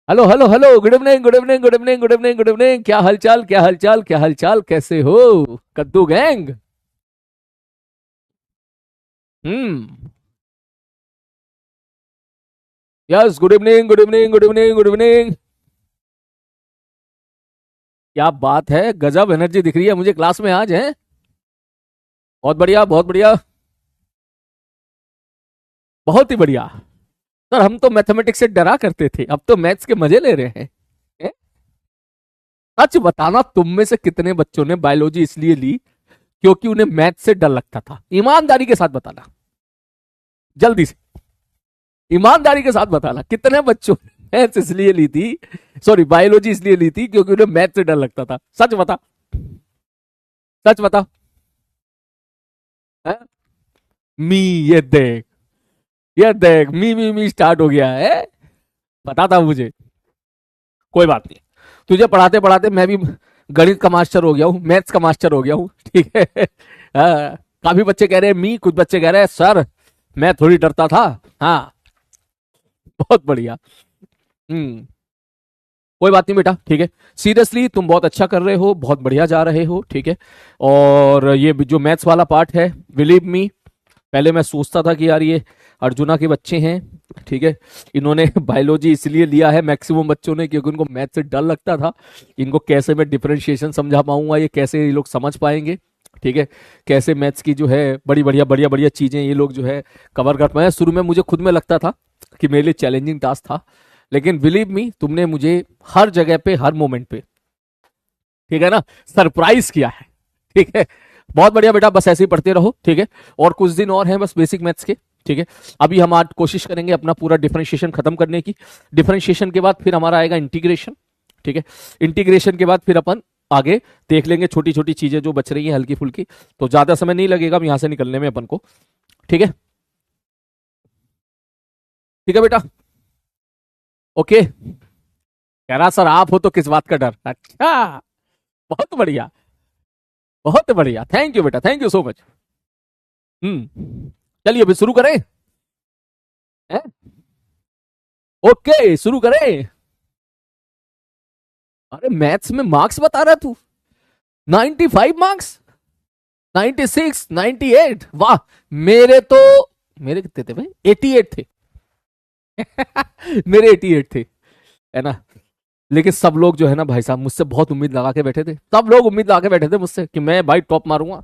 Hello hello hello, good evening good evening good evening good evening good evening. क्या हालचाल क्या हालचाल क्या हालचाल, कैसे हो कद्दू gang? Hmm. Yes, good evening good evening good evening good evening. क्या बात है, गजब एनर्जी दिख रही है मुझे क्लास में आज है। बहुत बढ़िया बहुत बढ़िया। बहुत ही बढ़िया। सर हम तो मैथमेटिक्स से डरा करते थे, अब तो मैथ्स के मजे ले रहे हैं। हैं? सच बताना, तुम में से कितने बच्चों ने बायोलॉजी इसलिए ली क्योंकि उन्हें मैथ से डर लगता था? ईमानदारी के साथ बताना, जल्दी से। ईमानदारी के साथ बताना कितने बच्चों ने मैथ्स इसलिए ली थी, सॉरी बायोलॉजी इसलिए ली थी क्योंकि उन्हें मैथ से डर लगता था। सच बता, सच बता। है? मी, ये देख, ये देख, मी स्टार्ट हो गया है। पता था मुझे। कोई बात नहीं, तुझे पढ़ाते पढ़ाते मैं भी गणित का मास्टर हो गया हूँ, मैथ्स का मास्टर हो गया हूँ, ठीक है। हाँ, काफी बच्चे कह रहे हैं मी, कुछ बच्चे कह रहे हैं सर मैं थोड़ी डरता था। हाँ, बहुत बढ़िया। हम्म। कोई बात नहीं बेटा, ठीक है। सीरियसली तुम बहुत अच्छा कर रहे हो, बहुत बढ़िया जा रहे हो, ठीक है। और ये जो मैथ्स वाला पार्ट है, बिलीव मी, पहले मैं सोचता था कि यार ये अर्जुना के बच्चे हैं, ठीक है, इन्होंने बायोलॉजी इसलिए लिया है मैक्सिमम बच्चों ने क्योंकि उनको मैथ से डर लगता था। इनको कैसे मैं डिफरेंशिएशन समझा पाऊंगा, ये कैसे ये लोग समझ पाएंगे, ठीक है, कैसे मैथ्स की जो है बड़ी बढ़िया बढ़िया बढ़िया चीजें ये लोग जो है कवर कर पाए। शुरू में मुझे खुद में लगता था कि मेरे लिए चैलेंजिंग टास्क था, लेकिन बिलीव मी तुमने मुझे हर जगह पे हर मोमेंट पे, ठीक है ना, सरप्राइज किया है, ठीक है। बहुत बढ़िया बेटा, बस ऐसे ही पढ़ते रहो, ठीक है। और कुछ दिन और हैं बस बेसिक मैथ्स के, ठीक है। अभी हम आज कोशिश करेंगे अपना पूरा डिफरेंशिएशन खत्म करने की। डिफरेंशिएशन के बाद फिर हमारा आएगा इंटीग्रेशन, ठीक है। इंटीग्रेशन के बाद फिर अपन आगे देख लेंगे छोटी छोटी चीजें जो बच रही हैं हल्की फुल्की। तो ज्यादा समय नहीं लगेगा यहां से निकलने में अपन को, ठीक है। ठीक है बेटा, ओके। कह रहा सर आप हो तो किस बात का डर, अच्छा। बहुत बढ़िया, बहुत बढ़िया, थैंक यू बेटा, थैंक यू सो मच। चलिए अभी शुरू करें। हैं? ओके शुरू करें। अरे मैथ्स में मार्क्स बता रहा तू? 95 मार्क्स? 96, 98, वाह। मेरे तो, मेरे कितने थे भाई? 88 थे। मेरे 88 थे, है ना। लेकिन सब लोग जो है ना भाई साहब मुझसे बहुत उम्मीद लगा के बैठे थे, सब लोग उम्मीद लगा के बैठे थे मुझसे कि मैं भाई टॉप मारूंगा,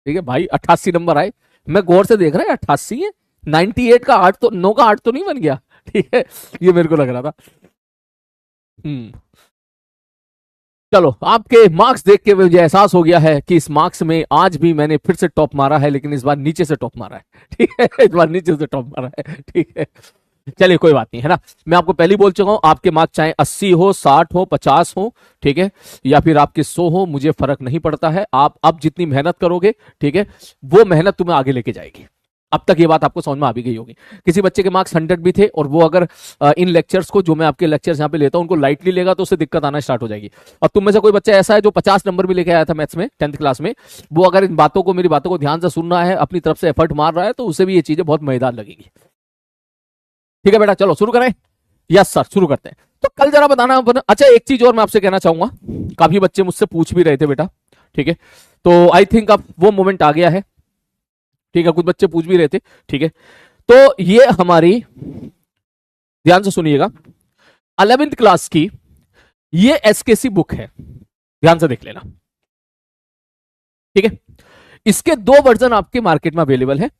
ठीक है भाई। 88 नंबर आए, मैं गौर से देख रहा है 88 है, 98 का 8 तो 9 का 8 तो नहीं बन गया, ठीक है। ये मेरे को लग रहा था। हम्म। चलो आपके मार्क्स देख के मुझे एहसास हो गया है कि इस मार्क्स में आज भी मैंने फिर से टॉप मारा है, लेकिन इस बार नीचे से टॉप मारा है, ठीक है। इस बार नीचे से टॉप मारा है, ठीक है। चलिए कोई बात नहीं, है ना। मैं आपको पहले ही बोल चुका हूं, आपके मार्क्स चाहे 80 हो, 60 हो, 50 हो, ठीक है, या फिर आपके 100 हो, मुझे फर्क नहीं पड़ता है। आप अब जितनी मेहनत करोगे, ठीक है, वो मेहनत तुम्हें आगे लेके जाएगी। अब तक ये बात आपको समझ में आ भी गई होगी। किसी बच्चे के मार्क्स 100 भी थे और वो अगर इन लेक्चर्स को, जो मैं आपके लेक्चर्स यहाँ पे लेता हूँ, उनको लाइटली लेगा तो उससे दिक्कत आना स्टार्ट हो जाएगी। और तुम में से कोई बच्चा ऐसा है जो 50 नंबर भी लेके आया था मैथ्स में 10th क्लास में, वो अगर इन बातों को, मेरी बातों को ध्यान से सुन रहा है, अपनी तरफ से एफर्ट मार रहा है, तो उसे भी ये चीजें बहुत मजेदार लगेगी। ठीक है बेटा, चलो शुरू करें। यस सर, शुरू करते हैं। तो कल जरा बताना। अच्छा एक चीज और मैं आपसे कहना चाहूंगा, काफी बच्चे मुझसे पूछ भी रहे थे बेटा, ठीक है, तो आई थिंक अब वो मोमेंट आ गया है, ठीक है। कुछ बच्चे पूछ भी रहे थे, ठीक है। तो ये हमारी, ध्यान से सुनिएगा, 11th क्लास की ये एसकेसी बुक है, ध्यान से देख लेना, ठीक है। इसके दो वर्जन आपके मार्केट में अवेलेबल है।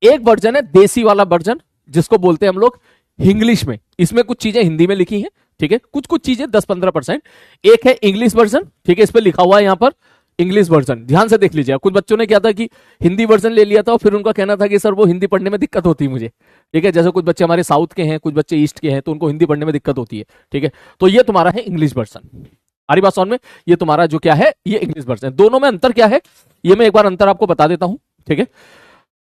एक वर्जन है देसी वाला वर्जन, जिसको बोलते हैं हम लोग इंग्लिश में, इसमें कुछ चीजें हिंदी में लिखी हैं, ठीक है, कुछ कुछ चीजें 10-15%। एक है इंग्लिश वर्जन, ठीक है, इस पर लिखा हुआ है यहां पर इंग्लिश वर्जन, ध्यान से देख लीजिए। कुछ बच्चों ने क्या था कि हिंदी वर्जन ले लिया था और फिर उनका कहना था कि सर वो हिंदी पढ़ने में दिक्कत होती है मुझे, ठीक है। जैसे कुछ बच्चे हमारे साउथ के हैं, कुछ बच्चे ईस्ट के हैं, तो उनको हिंदी पढ़ने में दिक्कत होती है, ठीक है। तो ये तुम्हारा है इंग्लिश वर्जन। हमारी बात समझ में, ये तुम्हारा जो क्या है, ये इंग्लिश वर्जन। दोनों में अंतर क्या है, ये मैं एक बार अंतर आपको बता देता हूं, ठीक है।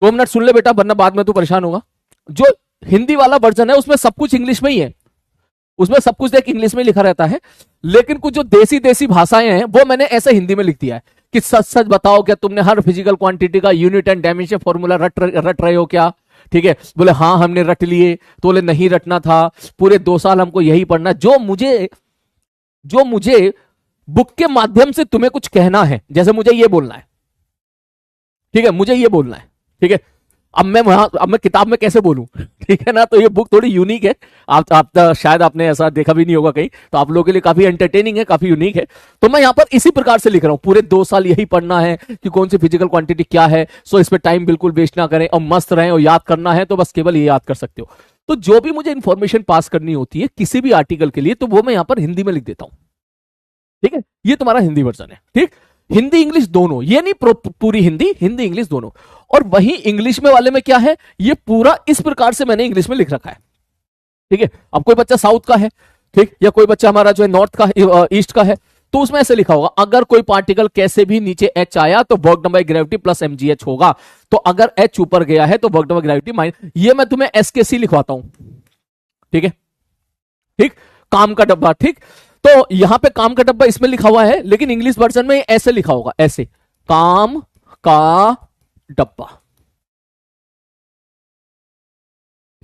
2 मिनट सुन ले बेटा, वरना बाद में तू परेशान होगा। जो हिंदी वाला वर्जन है उसमें सब कुछ इंग्लिश में ही है, उसमें सब कुछ देख इंग्लिश में लिखा रहता है, लेकिन कुछ जो देसी देसी भाषाएं हैं वो मैंने ऐसे हिंदी में लिख दिया है कि सच सच बताओ क्या तुमने हर फिजिकल क्वांटिटी का यूनिट एंड डायमेंशन फॉर्मूला रट रहे हो क्या, ठीक है, बोले हाँ हमने रट लिए, तो बोले नहीं रटना था, पूरे 2 साल हमको यही पढ़ना। जो मुझे बुक के माध्यम से तुम्हें कुछ कहना है, जैसे मुझे ये बोलना है, ठीक है, मुझे ये बोलना है, ठीक है, अब मैं किताब में कैसे बोलूं, ठीक है ना। तो ये बुक थोड़ी यूनिक है, आप शायद आपने ऐसा देखा भी नहीं होगा कहीं, तो आप लोगों के लिए काफी एंटरटेनिंग है, काफी यूनिक है। तो मैं यहां पर इसी प्रकार से लिख रहा हूं, पूरे 2 साल यही पढ़ना है कि कौन सी फिजिकल क्वांटिटी क्या है, सो इस पर टाइम बिल्कुल वेस्ट ना करें और मस्त रहें, और याद करना है तो बस केवल ये याद कर सकते हो। तो जो भी मुझे इंफॉर्मेशन पास करनी होती है किसी भी आर्टिकल के लिए, तो वो मैं यहां पर हिंदी में लिख देता हूं, ठीक है। ये तुम्हारा हिंदी वर्जन है, ठीक। हिंदी इंग्लिश दोनों, ये नहीं पूरी हिंदी, हिंदी इंग्लिश दोनों। और वही इंग्लिश में वाले में क्या है, ये पूरा इस प्रकार से मैंने इंग्लिश में लिख रखा है, ठीक है। अब कोई बच्चा साउथ का है, ठीक, या कोई बच्चा हमारा जो है नॉर्थ का, ईस्ट का है, तो उसमें ऐसे लिखा होगा, अगर कोई पार्टिकल कैसे भी नीचे एच आया तो work done by gravity plus mgh होगा। तो अगर एच ऊपर गया है तो work done by gravity minus, ये मैं तुम्हें एसकेसी लिखवाता हूं, ठीक है, ठीक, काम का डब्बा, ठीक। तो यहां पे काम का डब्बा इसमें लिखा हुआ है, लेकिन इंग्लिश वर्जन में ऐसे लिखा होगा, ऐसे, काम का डब्बा,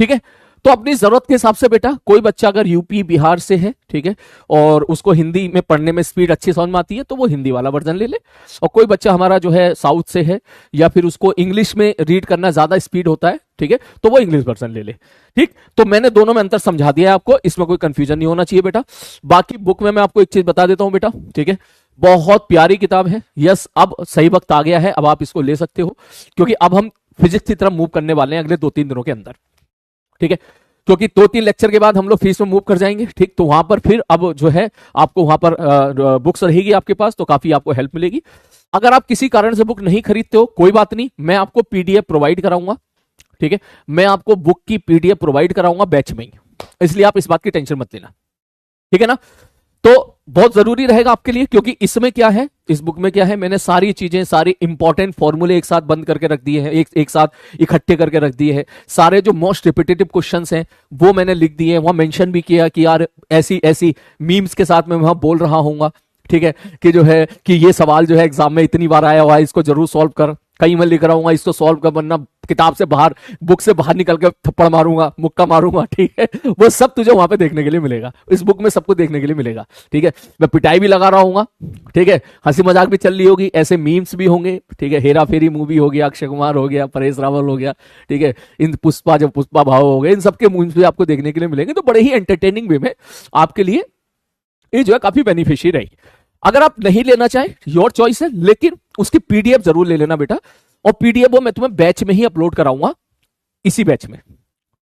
ठीक है। तो अपनी जरूरत के हिसाब से बेटा, कोई बच्चा अगर यूपी बिहार से है, ठीक है, और उसको हिंदी में पढ़ने में स्पीड अच्छी समझ में आती है, तो वो हिंदी वाला वर्जन ले ले। और कोई बच्चा हमारा जो है साउथ से है, या फिर उसको इंग्लिश में रीड करना ज्यादा स्पीड होता है, ठीक है, तो वो इंग्लिश वर्जन ले ले, ठीक। तो मैंने दोनों में अंतर समझा दिया है आपको, इसमें कोई कंफ्यूजन नहीं होना चाहिए बेटा। बाकी बुक में मैं आपको एक चीज बता देता हूं बेटा, ठीक है, बहुत प्यारी किताब है। यस, अब सही वक्त आ गया है, अब आप इसको ले सकते हो, क्योंकि अब हम फिजिक्स की तरफ मूव करने वाले हैं अगले 2-3 दिनों के अंदर, ठीक है। क्योंकि 2-3 लेक्चर के बाद हम लोग फीस में मूव कर जाएंगे, ठीक। तो वहां पर फिर अब जो है आपको वहां पर बुक्स रहेगी आपके पास, तो काफी आपको हेल्प मिलेगी। अगर आप किसी कारण से बुक नहीं खरीदते हो, कोई बात नहीं, मैं आपको पीडीएफ प्रोवाइड कराऊंगा, ठीक है, मैं आपको बुक की पीडीएफ प्रोवाइड कराऊंगा बैच में ही, इसलिए आप इस बात की टेंशन मत लेना, ठीक है ना। तो बहुत जरूरी रहेगा आपके लिए, क्योंकि इसमें क्या है, इस बुक में क्या है, मैंने सारी चीजें, सारी इंपॉर्टेंट फॉर्मूले एक साथ बंद करके रख दिए हैं, एक साथ इकट्ठे करके रख दिए हैं। सारे जो मोस्ट रिपीटेटिव क्वेश्चंस हैं वो मैंने लिख दिए हैं, वहां मेंशन भी किया कि यार ऐसी ऐसी मीम्स के साथ मैं वहां बोल रहा हूंगा, ठीक है, कि जो है कि ये सवाल जो है एग्जाम में इतनी बार आया हुआ है, इसको जरूर सॉल्व कर। कहीं मैं लिख रहा हूँ इसको सॉल्व कर, वरना किताब से बाहर, बुक से बाहर निकल के थप्पड़ मारूंगा, मुक्का मारूंगा, ठीक है। वो सब तुझे वहां पे देखने के लिए मिलेगा, इस बुक में सबको देखने के लिए मिलेगा, ठीक है। मैं पिटाई भी लगा रहा हूँ, ठीक है, हंसी मजाक भी चल रही होगी, ऐसे मीम्स भी होंगे, ठीक है। हेरा फेरी मूवी हो गया, अक्षय कुमार हो गया, परेश रावल हो गया, ठीक है, इन पुष्पा, जब पुष्पा भाव हो गए, इन सबके मीम्स भी आपको देखने के लिए मिलेंगे। तो बड़े ही एंटरटेनिंग वे में आपके लिए ये जो है काफी बेनिफिशियल रहेगी। अगर आप नहीं लेना चाहें, योर चॉइस है, लेकिन उसकी पीडीएफ जरूर ले लेना बेटा। और पीडीएफ वो मैं तुम्हें बैच में ही अपलोड कराऊंगा, इसी बैच में,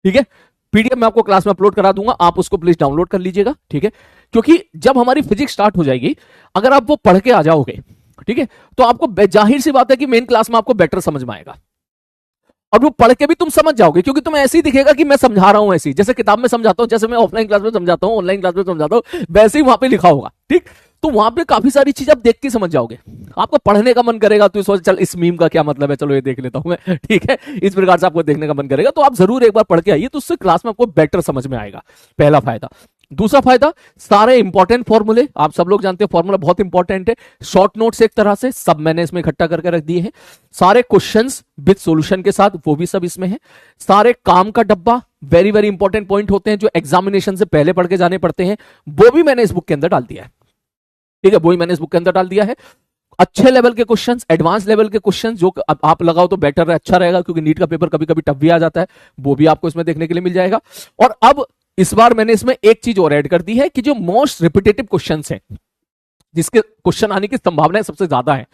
ठीक है। पीडीएफ मैं आपको क्लास में अपलोड करा दूंगा, आप उसको प्लीज डाउनलोड कर लीजिएगा, ठीक है। क्योंकि जब हमारी फिजिक्स स्टार्ट हो जाएगी, अगर आप वो पढ़ के आ जाओगे, ठीक है, तो आपको जाहिर सी बात है कि मेन क्लास में आपको बेटर समझ में आएगा, और वो पढ़ के भी तुम समझ जाओगे, क्योंकि तुम्हें ऐसे ही दिखेगा कि मैं समझा रहा हूं, ऐसी जैसे किताब में समझाता हूं, जैसे मैं ऑफलाइन क्लास में समझाता हूं, ऑनलाइन क्लास में समझाता हूं, वैसे ही वहां पे लिखा होगा, ठीक। तो वहां पे काफी सारी चीज आप देख के समझ जाओगे, आपको पढ़ने का मन करेगा, तो सोच चल इस मीम का क्या मतलब है, चलो ये देख लेता हूं मैं, ठीक है। इस प्रकार से आपको देखने का मन करेगा, तो आप जरूर एक बार पढ़ के आइए, तो उससे क्लास में आपको बेटर समझ में आएगा, पहला फायदा। दूसरा फायदा, सारे इंपॉर्टेंट फॉर्मूले, आप सब लोग जानते हैं फॉर्मूला बहुत इंपॉर्टेंट है, शॉर्ट नोट्स एक तरह से सब मैंने इसमें इकट्ठा करके रख दिए हैं, सारे क्वेश्चंस विद सॉल्यूशन के साथ, वो भी सब इसमें है। सारे काम का डब्बा, वेरी वेरी इंपॉर्टेंट पॉइंट होते हैं जो एग्जामिनेशन से पहले पढ़ के जाने पड़ते हैं, वो भी मैंने इस बुक के अंदर डाल दिया है, ठीक है, वो ही मैंने इस बुक के अंदर डाल दिया है। अच्छे लेवल के क्वेश्चंस, एडवांस लेवल के क्वेश्चंस जो आप लगाओ तो बेटर है, अच्छा रहेगा, क्योंकि नीट का पेपर कभी कभी टफ भी आ जाता है, वो भी आपको इसमें देखने के लिए मिल जाएगा। और अब इस बार मैंने इसमें एक चीज और ऐड कर दी है कि जो मोस्ट रिपीटेटिव क्वेश्चंस हैं, जिसके क्वेश्चन आने की संभावना सबसे ज्यादा है,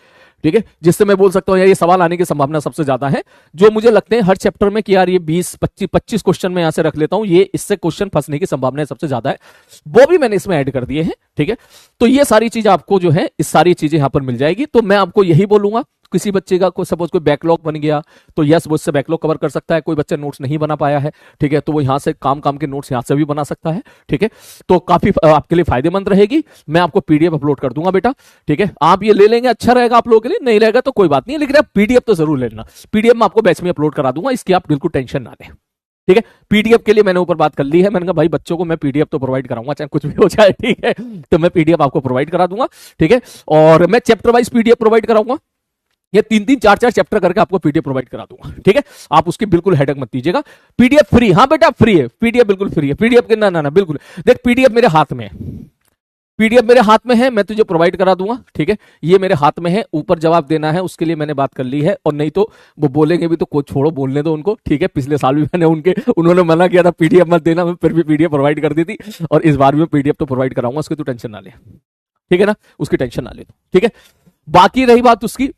ठीक है, जिससे मैं बोल सकता हूं यार ये सवाल आने की संभावना सबसे ज्यादा है, जो मुझे लगते हैं हर चैप्टर में कि यार ये 20-25 क्वेश्चन में यहां से रख लेता हूं, ये इससे क्वेश्चन फंसने की संभावना सबसे ज्यादा है, वो भी मैंने इसमें ऐड कर दिए हैं, ठीक है। तो ये सारी चीज आपको जो है, इस सारी चीजें यहां पर मिल जाएगी। तो मैं आपको यही बोलूंगा, किसी बच्चे का कोई सपोज कोई बैकलॉग बन गया, तो यस वो इससे बैकलॉग कवर कर सकता है। कोई बच्चा नोट्स नहीं बना पाया है, ठीक है, तो वो यहां से काम के नोट्स यहां से भी बना सकता है, ठीक है। तो काफी आपके लिए फायदेमंद रहेगी। मैं आपको पीडीएफ अपलोड कर दूंगा बेटा, ठीक है। आप ये ले लेंगे, अच्छा रहेगा आप लोगों के लिए, नहीं रहेगा तो कोई बात नहीं, लेकिन आप पीडीएफ तो जरूर ले लेना। पीडीएफ में आपको बैच में अपलोड करा दूंगा, इसकी आप बिल्कुल टेंशन ना लें, ठीक है। पीडीएफ के लिए मैंने ऊपर बात कर ली है, मैंने कहा भाई बच्चों को मैं पीडीएफ तो प्रोवाइड कराऊंगा, चाहे कुछ भी हो जाए, ठीक है। तो मैं पीडीएफ आपको प्रोवाइड करा दूंगा, ठीक है। और मैं चैप्टर वाइज पीडीएफ प्रोवाइड कराऊंगा, ये 3-3 4-4 चैप्टर करके आपको पीडीएफ प्रोवाइड करा दूंगा, ठीक है। आप उसकी बिल्कुल हेडेक मत लीजिएगा। पीडीएफ फ्री, हाँ बेटा फ्री है, पीडीएफ बिल्कुल फ्री है। पीडीएफ के ना ना ना बिल्कुल, देख पीडीएफ मेरे हाथ में है, पीडीएफ मेरे हाथ में है, मैं तुझे प्रोवाइड करा दूंगा, ठीक है। ये मेरे हाथ में है, ऊपर जवाब देना है उसके लिए मैंने बात कर ली है, और नहीं तो वो बोलेंगे भी तो कुछ छोड़ो, बोलने दो उनको, ठीक है। पिछले साल भी मैंने उन्होंने मना किया था पीडीएफ मत देना, मैं फिर भी पीडीएफ प्रोवाइड कर दी थी, और इस बार भी मैं पीडीएफ तो प्रोवाइड कराऊंगा, उसकी तो टेंशन ना ले, ठीक है ना, उसकी टेंशन ना ले, ठीक है। बाकी रही बात उसकी,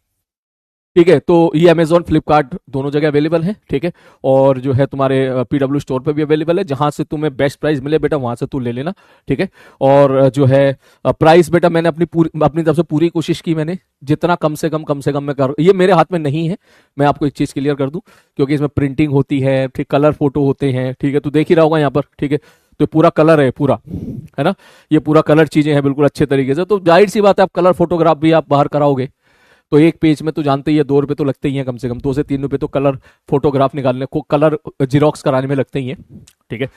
ठीक है, तो ये अमेजोन फ्लिपकार्ट दोनों जगह अवेलेबल है, ठीक है। और जो है तुम्हारे पीडब्ल्यू स्टोर पे भी अवेलेबल है, जहां से तुम्हें बेस्ट प्राइस मिले बेटा वहां से तू ले लेना, ठीक है। और जो है प्राइस बेटा मैंने अपनी तरफ से पूरी कोशिश की, मैंने जितना कम से कम मैं कर, ये मेरे हाथ में नहीं है, मैं आपको एक चीज क्लियर कर दूं, क्योंकि इसमें प्रिंटिंग होती है, ठीक, कलर फोटो होते हैं, ठीक है, तो देख ही रहा होगा यहाँ पर, ठीक है। तो पूरा कलर है, पूरा है ना, ये पूरा कलर चीजें हैं बिल्कुल अच्छे तरीके से, तो जाहिर सी बात है आप कलर फोटोग्राफ भी आप बाहर कराओगे तो एक पेज में तो जानते ही है 2 रुपए तो लगते ही हैं, कम से कम 2 से 3 रुपए तो कलर फोटोग्राफ निकालने को, कलर जिरोक्स कराने में लगते ही हैं, ठीक है।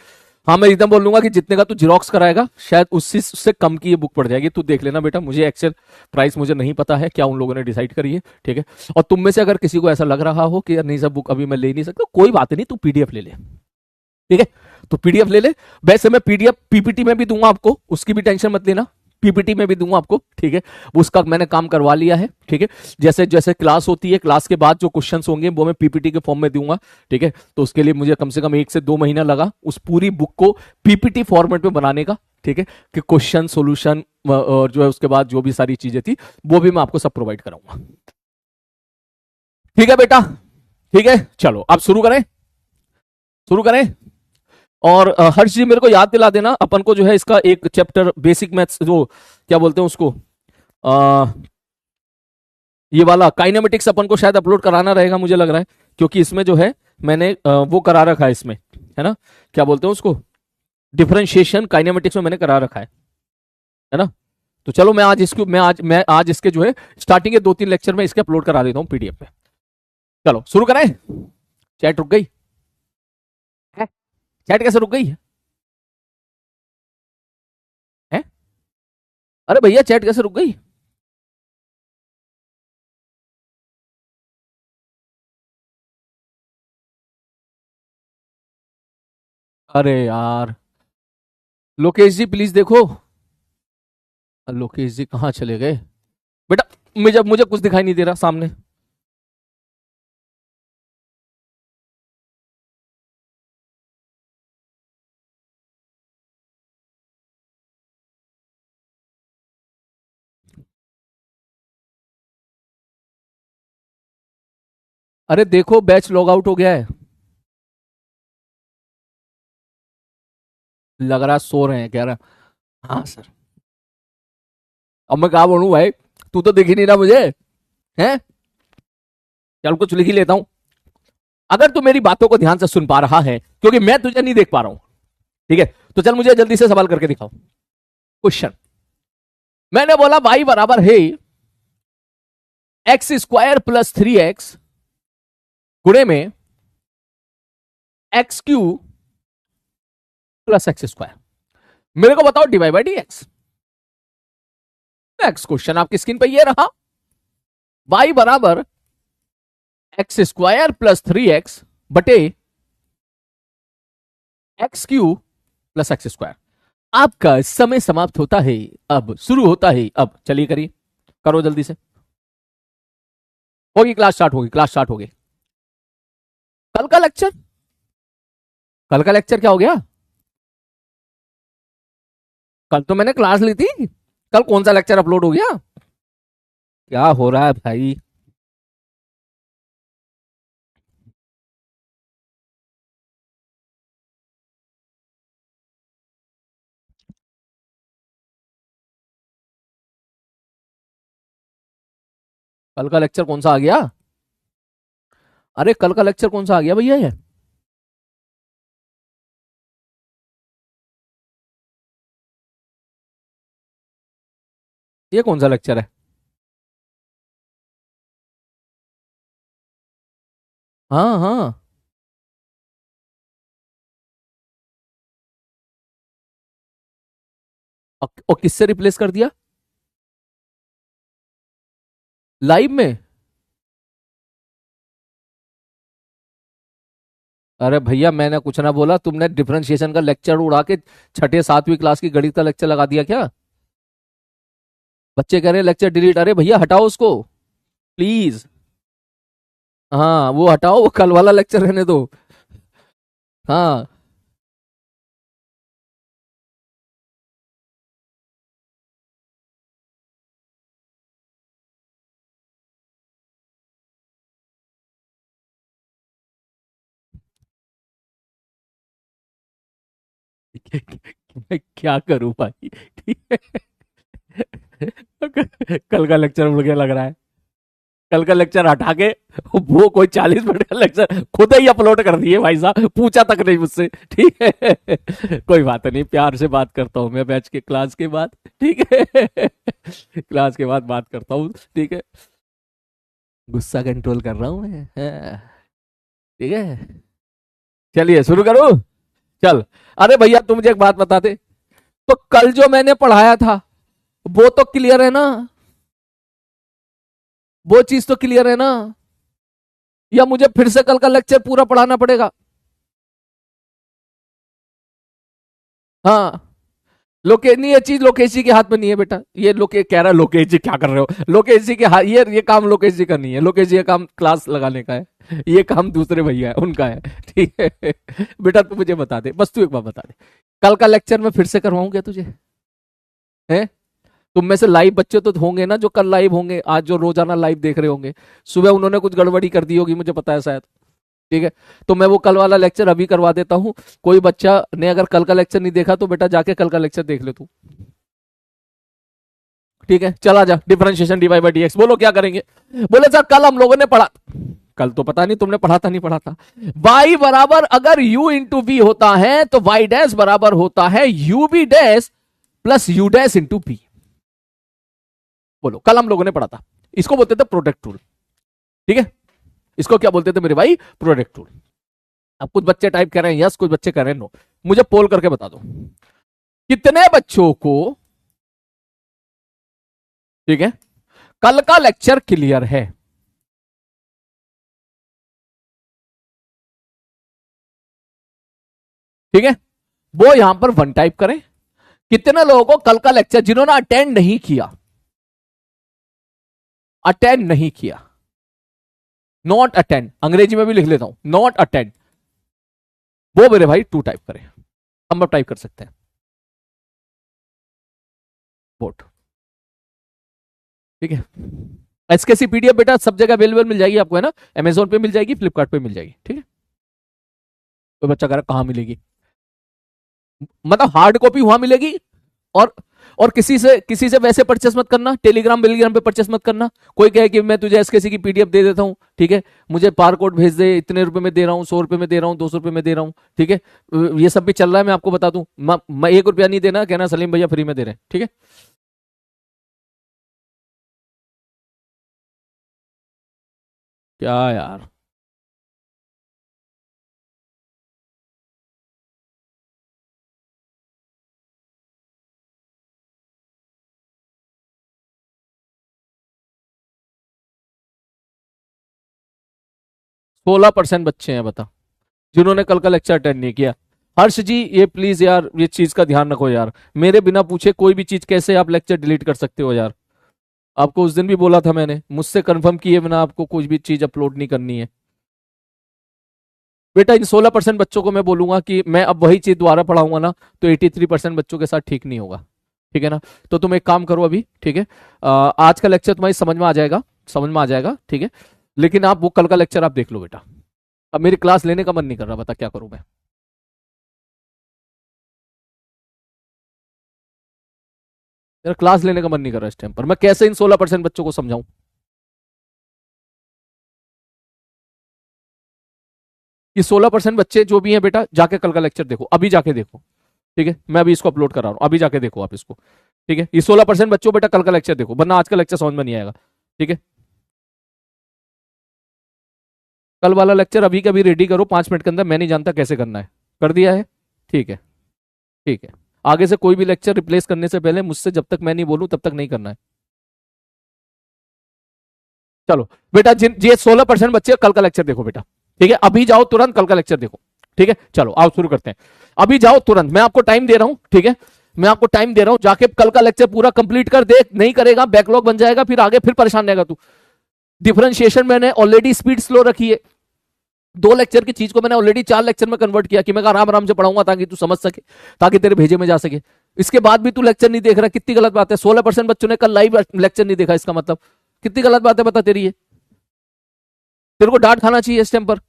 हाँ मैं एकदम बोल लूंगा कि जितने का तू जिरोक्स कराएगा शायद उससे कम की ये बुक पड़ जाएगी, तू देख लेना बेटा, मुझे एक्चुअल प्राइस मुझे नहीं पता है क्या उन लोगों ने डिसाइड करी है, ठीक है। और तुम में से अगर किसी को ऐसा लग रहा हो कि यार नहीं सब बुक अभी मैं ले नहीं सकता, कोई बात नहीं, तू पीडीएफ ले ले, ठीक है। तो पीडीएफ ले ले, वैसे मैं पीडीएफ पीपीटी में भी दूंगा आपको, उसकी भी टेंशन मत लेना, पीपीटी में भी दूंगा आपको, ठीक है। उसका मैंने काम करवा लिया है, ठीक है। जैसे जैसे क्लास होती है, क्लास के बाद जो क्वेश्चंस होंगे वो मैं पीपीटी के फॉर्म में दूंगा, ठीक है। तो उसके लिए मुझे कम से कम 1 से 2 महीना लगा उस पूरी बुक को पीपीटी फॉर्मेट में बनाने का, ठीक है, कि क्वेश्चन सोल्यूशन और जो है उसके बाद जो भी सारी चीजें थी वो भी मैं आपको सब प्रोवाइड कराऊंगा, ठीक है बेटा, ठीक है। चलो अब शुरू करें, शुरू करें। और हर्ष जी मेरे को याद दिला देना, अपन को जो है इसका एक चैप्टर बेसिक मैथ्स जो क्या बोलते हैं उसको, आ, ये वाला काइनेमेटिक्स अपन को शायद अपलोड कराना रहेगा मुझे लग रहा है, क्योंकि इसमें जो है मैंने वो करा रखा है इसमें, है ना, क्या बोलते हैं उसको, डिफरेंशिएशन काइनेमेटिक्स में मैंने करा रखा है ना। तो चलो मैं आज इसके जो है स्टार्टिंग के 2-3 लेक्चर में इसके अपलोड करा देता हूँ पीडीएफ पे। चलो शुरू करें। चैट रुक गई है? चैट कैसे रुक गई है? अरे भैया चैट कैसे रुक गई? अरे यार, लोकेश जी प्लीज देखो, लोकेश जी कहाँ चले गए बेटा, मुझे मुझे कुछ दिखाई नहीं दे रहा सामने। अरे देखो बैच लॉग आउट हो गया है, लग रहा है सो रहे हैं, कह रहा हाँ सर। अब मैं कहा बोलूं भाई, तू तो दिख ही नहीं रहा मुझे, है? चल कुछ लिख ही लेता हूं, अगर तू मेरी बातों को ध्यान से सुन पा रहा है, क्योंकि मैं तुझे नहीं देख पा रहा हूं, ठीक है। तो चल मुझे जल्दी से सवाल करके दिखाओ। क्वेश्चन मैंने बोला y बराबर है x² + 3x गुणे में x³ + x²। मेरे को बताओ dy/dx। नेक्स्ट क्वेश्चन आपकी स्क्रीन पे ये रहा, y बराबर x² + 3x बटे x³ + x²। आपका समय समाप्त होता है, अब शुरू होता है, अब चलिए करिए, करो जल्दी से, होगी क्लास स्टार्ट, होगी क्लास स्टार्ट, होगी। कल का लेक्चर, कल का लेक्चर क्या हो गया? कल तो मैंने क्लास ली थी, कल कौन सा लेक्चर अपलोड हो गया? क्या हो रहा है भाई? कल का लेक्चर कौन सा आ गया? अरे कल का लेक्चर कौन सा आ गया भैया ये कौन सा लेक्चर है? हाँ हाँ, और किससे रिप्लेस कर दिया? लाइव में? अरे भैया मैंने कुछ ना बोला, तुमने डिफरेंशिएशन का लेक्चर उड़ा के छठे सातवीं क्लास की गणित का लेक्चर लगा दिया क्या? बच्चे कह रहे हैं लेक्चर डिलीट, अरे भैया हटाओ उसको प्लीज। हाँ वो हटाओ, वो कल वाला लेक्चर रहने दो। हाँ। मैं क्या करूं भाई, ठीक है। कल का लेक्चर उड़ गया लग रहा है। कल का लेक्चर हटा के वो कोई 40 मिनट का लेक्चर खुद ही अपलोड कर दिए भाई साहब, पूछा तक नहीं मुझसे, ठीक है। कोई बात नहीं, प्यार से बात करता हूँ मैं बैच के क्लास के बाद, ठीक है। क्लास के बाद बात करता हूँ, ठीक है। गुस्सा कंट्रोल कर रहा हूँ मैं, हाँ, ठीक है। चलिए शुरू करूँ। चल। अरे भैया तुम मुझे एक बात बता दे, तो कल जो मैंने पढ़ाया था वो तो क्लियर है ना? वो चीज तो क्लियर है ना? या मुझे फिर से कल का लेक्चर पूरा पढ़ाना पड़ेगा? हाँ। नहीं, ये चीज लोकेश जी के हाथ में नहीं है बेटा, ये लोके कह रहा है लोकेश जी क्या कर रहे हो, लोकेश जी के हाथ, ये काम लोकेश जी का नहीं है, लोकेश जी का काम क्लास लगाने का है, ये काम दूसरे भैया है उनका है, ठीक है। बेटा तू मुझे बता दे, बस तू एक बार बता दे, कल का लेक्चर मैं फिर से करवाऊं क्या तुझे? है? तुम में से लाइव बच्चे तो होंगे ना जो कल लाइव होंगे, आज जो रोजाना लाइव देख रहे होंगे, सुबह उन्होंने कुछ गड़बड़ी कर दी होगी, मुझे पता है शायद, ठीक है। तो मैं वो कल वाला लेक्चर अभी करवा देता हूं। कोई बच्चा ने अगर कल का लेक्चर नहीं देखा तो बेटा जाके कल का लेक्चर देख ले तू, ठीक है। चला जा, differentiation d Y by D x, बोलो क्या करेंगे? बोले सर कल हम लोगों ने पढ़ा, कल तो पता नहीं तुमने पढ़ा था नहीं पढ़ा था। y बराबर अगर u इंटू वी होता है तो y डैश बराबर होता है u b dash plus u dash into p. बोलो, कल हम लोगों ने पढ़ा था, इसको बोलते थे प्रोडक्ट रूल, ठीक है। इसको क्या बोलते थे मेरे भाई? Product rule. अब कुछ बच्चे टाइप कर रहे हैं यस, कुछ बच्चे कर रहे हैं नो, मुझे पोल करके बता दो कितने बच्चों को, ठीक है, कल का लेक्चर क्लियर है? ठीक है, वो यहां पर वन टाइप करें। कितने लोगों को कल का लेक्चर, जिन्होंने अटेंड नहीं किया, अटेंड नहीं किया, नॉट अटेंड, अंग्रेजी में भी लिख लेता हूं, नॉट अटेंड, वो मेरे भाई टू टाइप करें, हम अब टाइप कर सकते हैं वोट, ठीक है। एसकेसी पीडीएफ बेटा सब जगह अवेलेबल मिल जाएगी आपको, है ना, अमेजोन पे मिल जाएगी, फ्लिपकार्ट पे मिल जाएगी, ठीक है। तो बच्चा कह रहा कहां मिलेगी, मतलब हार्ड कॉपी वहां मिलेगी, और किसी से वैसे परचेस मत करना, टेलीग्राम बेलीग्राम पे परचेस मत करना। कोई कहे कि मैं तुझे एसकेसी की पीडीएफ दे देता हूं, ठीक है, मुझे पार कोड भेज दे, इतने रुपए में दे रहा हूं, 100 रुपए में दे रहा हूं, 200 रुपए में दे रहा हूं, ठीक है। ये सब भी चल रहा है, मैं आपको बता दूं, मैं 1 रुपया नहीं देना, कहना सलीम भैया फ्री में दे रहे हैं, ठीक है। क्या यार, 16% बच्चे हैं बता, जिन्होंने कल का लेक्चर अटेंड नहीं किया। हर्ष जी ये प्लीज यार, ये चीज का ध्यान रखो यार, मेरे बिना पूछे कोई भी चीज कैसे आप लेक्चर डिलीट कर सकते हो यार? आपको उस दिन भी बोला था मैंने, मुझसे कंफर्म किए बिना आपको कुछ भी चीज अपलोड नहीं करनी है। बेटा इन 16% बच्चों को मैं बोलूंगा कि मैं अब वही चीज दोबारा पढ़ाऊंगा ना, तो 83% बच्चों के साथ ठीक नहीं होगा, ठीक है ना। तो तुम एक काम करो अभी, ठीक है, आज का लेक्चर तुम्हारी समझ में आ जाएगा, समझ में आ जाएगा, ठीक है। लेकिन आप वो कल का लेक्चर आप देख लो बेटा, अब मेरी क्लास लेने का मन नहीं कर रहा, बता क्या करूं मैं? मेरा क्लास लेने का मन नहीं कर रहा इस टाइम पर, मैं कैसे इन 16% बच्चों को समझाऊं? ये 16% बच्चे जो भी हैं बेटा, जाके कल का लेक्चर देखो, अभी जाके देखो, ठीक है। मैं अभी इसको अपलोड कर रहा हूं, अभी जाके देखो आप इसको, ठीक है। ये 16% बच्चों बेटा कल का लेक्चर देखो, वरना आज का लेक्चर समझ में नहीं आएगा, ठीक है। कल वाला लेक्चर अभी का भी रेडी करो 5 मिनट के अंदर, मैं नहीं जानता कैसे करना है, कर दिया है, ठीक है, ठीक है। आगे से कोई भी लेक्चर रिप्लेस करने से पहले मुझसे जब तक मैं नहीं बोलूं तब तक नहीं करना है। चलो बेटा, जिन ये 16% बच्चे कल का लेक्चर देखो बेटा, ठीक है, अभी जाओ तुरंत कल का लेक्चर देखो। ठीक है, चलो आओ शुरू करते हैं। अभी जाओ तुरंत, मैं आपको टाइम दे रहा हूं, ठीक है, मैं आपको टाइम दे रहा हूं, जाके कल का लेक्चर पूरा कंप्लीट कर दे, नहीं करेगा बैकलॉग बन जाएगा, फिर आगे फिर परेशान रहेगा तू। डिफरेंशिएशन मैंने ऑलरेडी स्पीड स्लो रखी है, 2 लेक्चर की चीज को मैंने ऑलरेडी 4 लेक्चर में कन्वर्ट किया कि मैं आराम आराम से पढ़ाऊंगा ताकि तू समझ सके, ताकि तेरे भेजे में जा सके। इसके बाद भी तू लेक्चर नहीं देख रहा, कितनी गलत बात है। 16% बच्चों ने कल लाइव लेक्चर नहीं देखा, इसका मतलब कितनी गलत बात है बता तेरी ये। तेरे को डांट खाना चाहिए इस टाइम पर।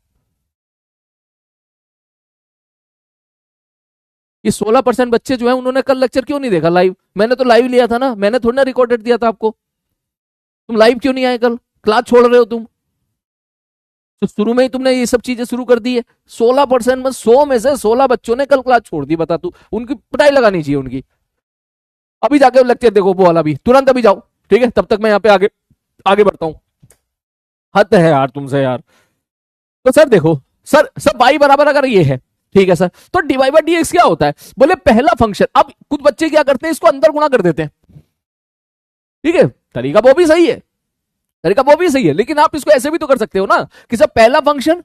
ये 16% बच्चे जो है उन्होंने कल लेक्चर क्यों नहीं देखा लाइव? मैंने तो लाइव लिया था ना, मैंने थोड़ा ना रिकॉर्डेड दिया था आपको। तुम लाइव क्यों नहीं आए कल? क्लास छोड़ रहे हो तुम तो शुरू में ही तुमने ये सब चीजें शुरू कर दी है। 16% में 100 में से 16 बच्चों ने कल क्लास छोड़ दी, बता तू। उनकी पिटाई लगानी चाहिए उनकी। अभी जाके लेक्चर देखो वो वाला भी, तुरंत अभी जाओ, ठीक है, तब तक मैं यहाँ पे आगे आगे बढ़ता हूं। हद है यार तुमसे यार। तो सर देखो, सर वाई बराबर अगर ये है, ठीक है सर, तो डीवाई बाई डी एक्स क्या होता है? बोले पहला फंक्शन। अब कुछ बच्चे क्या करते हैं, इसको अंदर गुणा कर देते हैं, ठीक है, तरीका वो भी सही है, तरीका वो भी सही है, लेकिन आप इसको ऐसे भी तो कर सकते हो ना कि सर पहला function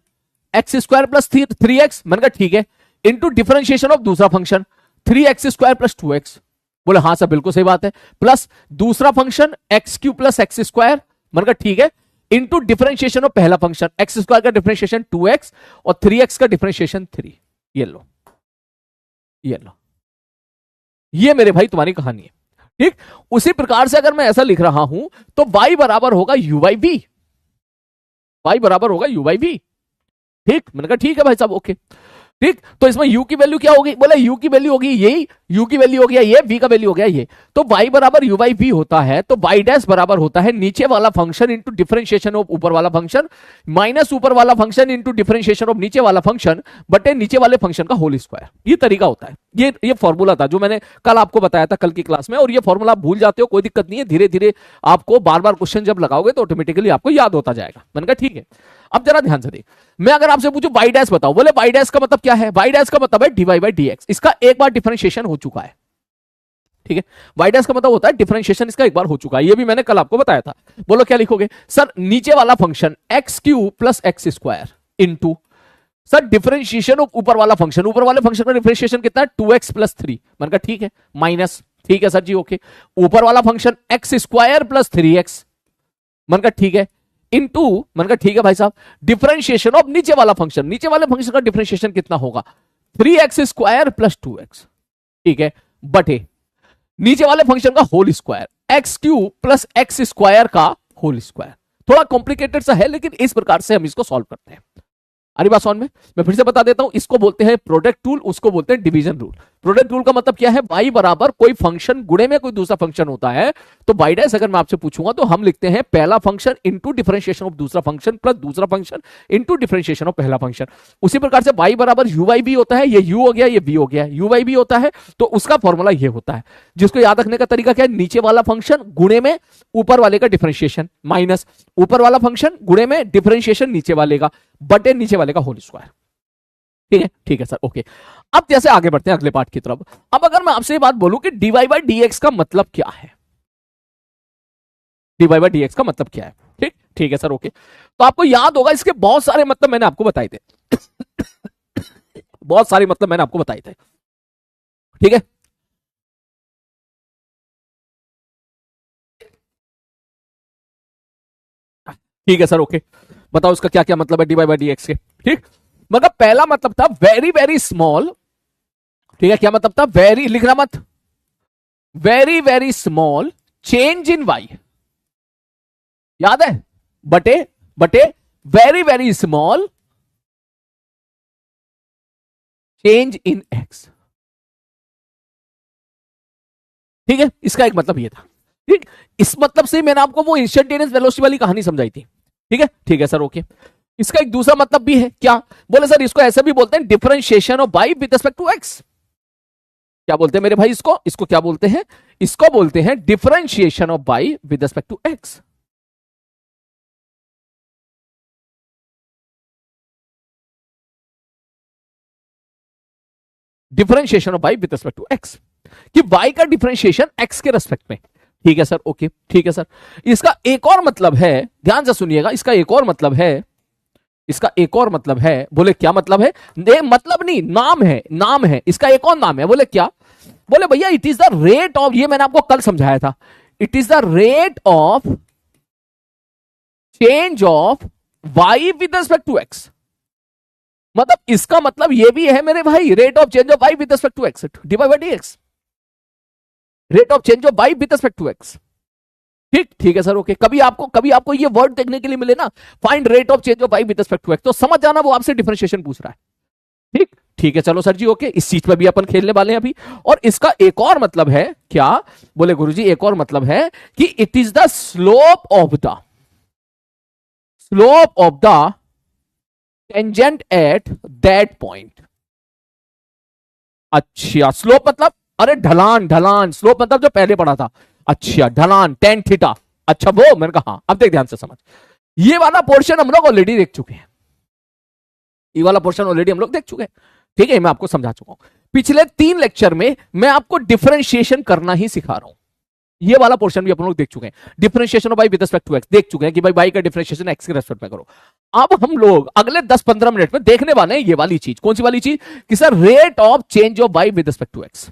x square plus 3x, मैंने कहा ठीक है, इंटू डिफरेंशिएशन ऑफ दूसरा function 3x square plus 2x। बोले हाँ सर बिल्कुल सही बात है, प्लस दूसरा function x cube plus x square, मैंने कहा ठीक है, इंटू डिफरेंशिएशन ऑफ पहला फंक्शन एक्स स्क्वायर का डिफरेंशिएशन 2x और 3x का डिफरेंशिएशन 3। ये लो, ये लो, ये मेरे भाई तुम्हारी कहानी है, ठीक। उसी प्रकार से अगर मैं ऐसा लिख रहा हूं तो y बराबर होगा u बाई वी, y बराबर होगा u बाई वी, ठीक। मैंने कहा ठीक है भाई साहब, ओके, ठीक। तो इसमें u की वैल्यू क्या होगी? बोला u की वैल्यू होगी यही, u की वैल्यू हो गया ये, v का वैल्यू हो गया ये। तो y बराबर u बाई वी होता है, तो y डैश बराबर होता है नीचे वाला फंक्शन इंटू डिफरेंशिएशन ऑफ ऊपर वाला फंक्शन माइनस ऊपर वाला फंक्शन इंटू डिफरेंशिएशन ऑफ नीचे वाला फंक्शन बटे नीचे वाले फंक्शन का होल स्क्वायर। ये तरीका होता है, ये फॉर्मूला था जो मैंने कल आपको बताया था कल की क्लास में। और ये फॉर्मूला आप भूल जाते हो, कोई दिक्कत नहीं है, धीरे धीरे आपको बार बार क्वेश्चन जब लगाओगे तो ऑटोमेटिकली आपको याद होता जाएगा। मैंने कहा ठीक है। अब जरा ध्यान से देख, मैं अगर आपसे पूछूं y डैश बताओ, बोले y डैश का मतलब क्या है? y डैश का मतलब है dy बाई dx, इसका एक बार डिफरेंशिएशन हो चुका है, ठीक है। y डैश का मतलब होता है डिफरेंशिएशन, इसका एक बार हो चुका है, ये भी मैंने कल आपको बताया था। बोलो क्या लिखोगे? सर नीचे वाला function x cube plus x square into sir differentiation of ऊपर वाला फंक्शन, ऊपर वाले फंक्शन का डिफरेंशिएशन कितना है? 2x plus 3। मैंने कहा ठीक है, माइनस, ठीक है सर जी, ओके। ऊपर वाला function x square plus 3x, मैंने कहा ठीक है, इंटू, मैंने कहा ठीक है भाई साहब, डिफरेंशिएशन ऑफ नीचे वाला फंक्शन, नीचे वाले फंक्शन का डिफरेंशिएशन कितना होगा? 3x स्क्वायर प्लस 2x, ठीक है, बटे नीचे वाले फंक्शन का whole square x cube plus x square का होल स्क्वायर। थोड़ा कॉम्प्लिकेटेड सा है, लेकिन इस प्रकार से हम इसको सॉल्व करते हैं। अरे बात समझ में? मैं फिर से बता देता हूं, इसको बोलते हैं प्रोडक्ट टूल, उसको बोलते हैं डिवीजन रूल। प्रोडक्ट रूल का मतलब क्या है? y बराबर कोई फंक्शन गुणे में कोई दूसरा फंक्शन होता है, तो y डैश अगर मैं आपसे पूछूंगा तो हम लिखते हैं पहला फंक्शन इंटू डिफरेंशिएशन ऑफ दूसरा फंक्शन प्लस दूसरा फंक्शन इंटू डिफरेंशिएशन ऑफ पहला फंक्शन। उसी प्रकार से y बराबर u बाई बी होता है, ये u हो गया, ये v हो गया, u बाई बी होता है, तो उसका फॉर्मूला ये होता है, जिसको याद रखने का तरीका क्या है? नीचे वाला फंक्शन गुणे में ऊपर वाले का डिफरेंशिएशन माइनस ऊपर वाला फंक्शन गुणे में डिफरेंशिएशन नीचे वाले का बटे नीचे वाले का होल स्क्वायर। ठीक है, ठीक है सर, ओके। अब जैसे आगे बढ़ते हैं अगले पार्ट की तरफ। अब अगर मैं आपसे ये बात बोलूं कि dy बाई dx का मतलब क्या है, dy बाई dx का मतलब क्या है, ठीक, ठीक है सर, ओके। तो आपको याद होगा इसके बहुत सारे मतलब मैंने आपको बताए थे बहुत सारे मतलब मैंने आपको बताए थे, ठीक है। ठीक है सर, ओके, बताओ इसका क्या क्या मतलब है dy बाई dx के, ठीक। मगर पहला मतलब था वेरी वेरी स्मॉल, ठीक है, क्या मतलब था? वेरी, लिखना मत, very very small change in y, याद है? बटे बटे very very small change in x, ठीक है। इसका एक मतलब ये था, ठीक। इस मतलब से मैंने आपको वो इंस्टेंटेनियस वेलोसिटी वाली कहानी समझाई थी, ठीक है, ठीक है सर, ओके। इसका एक दूसरा मतलब भी है, क्या? बोले सर इसको ऐसे भी बोलते हैं differentiation of y with respect to x। क्या बोलते हैं मेरे भाई इसको? इसको क्या बोलते हैं? इसको बोलते हैं differentiation of y with respect to x। Differentiation of y with respect to x, कि y का डिफरेंशिएशन x के रेस्पेक्ट में, ठीक है सर, ओके, ठीक है सर। इसका एक और मतलब है, ध्यान से सुनिएगा, इसका एक और मतलब है इसका एक और मतलब है। बोले क्या मतलब है? मतलब नहीं, नाम है, नाम है इसका, एक और नाम है। बोले क्या? बोले भैया it is the rate of, ये मैंने आपको कल समझाया था, it is the rate of change of Y with respect to x. मतलब इसका मतलब ये भी है मेरे भाई, rate of change of Y with respect to x divide by dx, rate of change of Y with respect to x. ठीक, ठीक है सर, ओके। कभी आपको ये वर्ड देखने के लिए मिले ना, find rate of change of Y with respect to x, तो समझ जाना वो आपसे डिफरेंशिएशन पूछ रहा है। ठीक, ठीक है, चलो सर जी, ओके। इस चीज पे भी अपन खेलने वाले हैं अभी। और इसका एक और मतलब है क्या? बोले गुरुजी एक और मतलब है कि it is the slope of the tangent at that point. अच्छा, स्लोप मतलब अरे ढलान, ढलान, स्लोप मतलब जो पहले पढ़ा था। अच्छा, ढलान, टेन थीटा। अच्छा वो मैंने कहा, अब देख ध्यान से समझ, ये वाला पोर्शन हम लोग ऑलरेडी देख चुके हैं, ये वाला पोर्शन ऑलरेडी हम लोग देख चुके हैं। ठीक है, मैं आपको समझा चुका हूं। पिछले 3 लेक्चर में मैं आपको डिफरेंशिएशन करना ही सिखा रहा हूं। ये वाला पोर्शन भी अपन लोग देख चुके हैं, differentiation of y with respect to x देख चुके हैं कि भाई y का डिफरेंशिएशन x के रेस्पेक्ट में करो। अब हम लोग अगले 10-15 मिनट में देखने वाले हैं ये वाली चीज। कौन सी वाली चीज? कि sir rate of change of y with respect to x,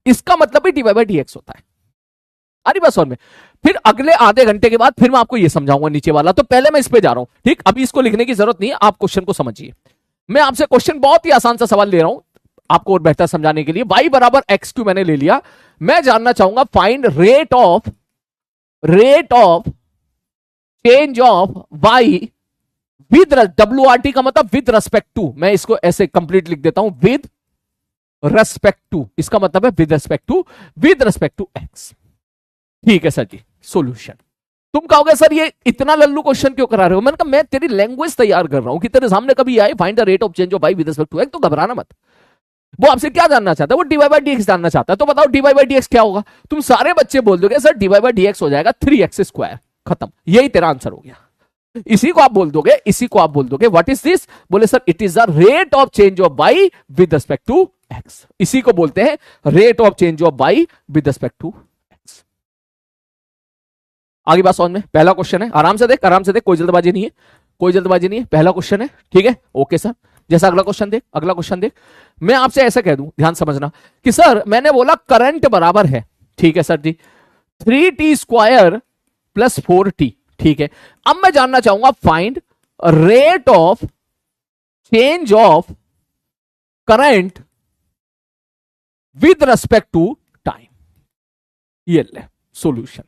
इसका मतलब भी dy बाय dx होता है। अरे बस, और में फिर अगले आधे घंटे के बाद फिर मैं आपको ये समझाऊंगा नीचे वाला। तो पहले मैं इस पे जा रहा हूं, ठीक। अभी इसको लिखने की जरूरत नहीं है, आप क्वेश्चन को समझिए। मैं आपसे क्वेश्चन बहुत ही आसान सा सवाल ले रहा हूं आपको और बेहतर समझाने के लिए। y बराबर x2 मैंने ले लिया। मैं जानना चाहूंगा find rate of change of y with WRT का मतलब विद रेस्पेक्ट टू। मैं इसको ऐसे कंप्लीट लिख देता हूं, विद रेस्पेक्ट टू, इसका मतलब है विद रेस्पेक्ट टू x। ठीक है सर जी, सॉल्यूशन। तुम कहोगे सर ये इतना लल्लू क्वेश्चन क्यों करा रहे हो? मैंने कहा मैं तेरी लैंग्वेज तैयार कर रहा हूं कि तेरे सामने कभी आए find the rate of change of y with respect to x, तो घबराना मत। वो आपसे क्या जानना चाहता है? वो dy बाय dx जानना चाहता है। तो बताओ dy बाय dx क्या होगा? तुम सारे बच्चे बोल दोगे सर dy बाय dx हो जाएगा 3x²। खत्म, यही तेरा आंसर हो गया। इसी को आप बोल दोगे व्हाट इज दिस? बोले sir it is the rate of change of y with respect to x। इसी को बोलते हैं rate of change of y with respect to x। आगे बात समझ में। पहला क्वेश्चन है, आराम से देख, कोई जल्दबाजी नहीं है, पहला क्वेश्चन है, ठीक है, ओके सर। जैसा अगला क्वेश्चन देख। मैं आपसे ऐसा कह दूं, ध्यान समझना, कि सर मैंने बोला करंट बराबर है, ठीक है सर जी, 3t² + 4t, ठीक है। अब मैं जानना चाहूंगा find rate of change of current with respect to time. ये ले सॉल्यूशन।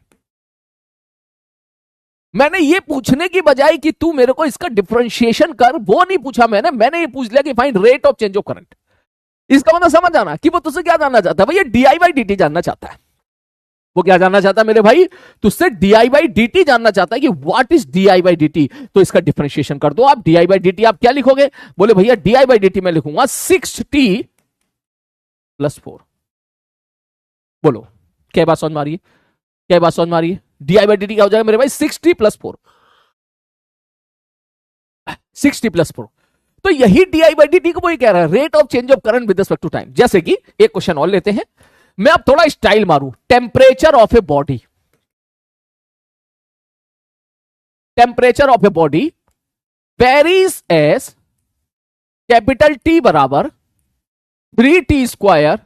मैंने ये पूछने की बजाय कि तू मेरे को इसका डिफरेंशिएशन कर, वो नहीं पूछा मैंने ये पूछ लिया कि find rate of change of current. इसका मतलब समझ आना कि वो तुझसे क्या जानना चाहता है? भैया डी बाई डी टी जानना चाहता है। वो क्या जानना चाहता है मेरे भाई? तुझसे डी बाई डी टी जानना चाहता है कि what is D by D T. तो इसका डिफरेंशिएशन कर दो आप। डी बाई डी टी आप क्या लिखोगे? बोले भैया डी बाई डी टी मैं लिखूंगा 6t + 4। बोलो क्या बात समझ में आ रही है? डी बाई डी टी क्या हो जाएगा मेरे भाई? 6t + 4, 6t + 4। तो यही डी बाई डी टी को वही कह रहा है, rate of change of current with respect to time. जैसे कि एक क्वेश्चन और लेते हैं, मैं अब थोड़ा स्टाइल मारूं। Temperature of a body varies as capital T बराबर 3t²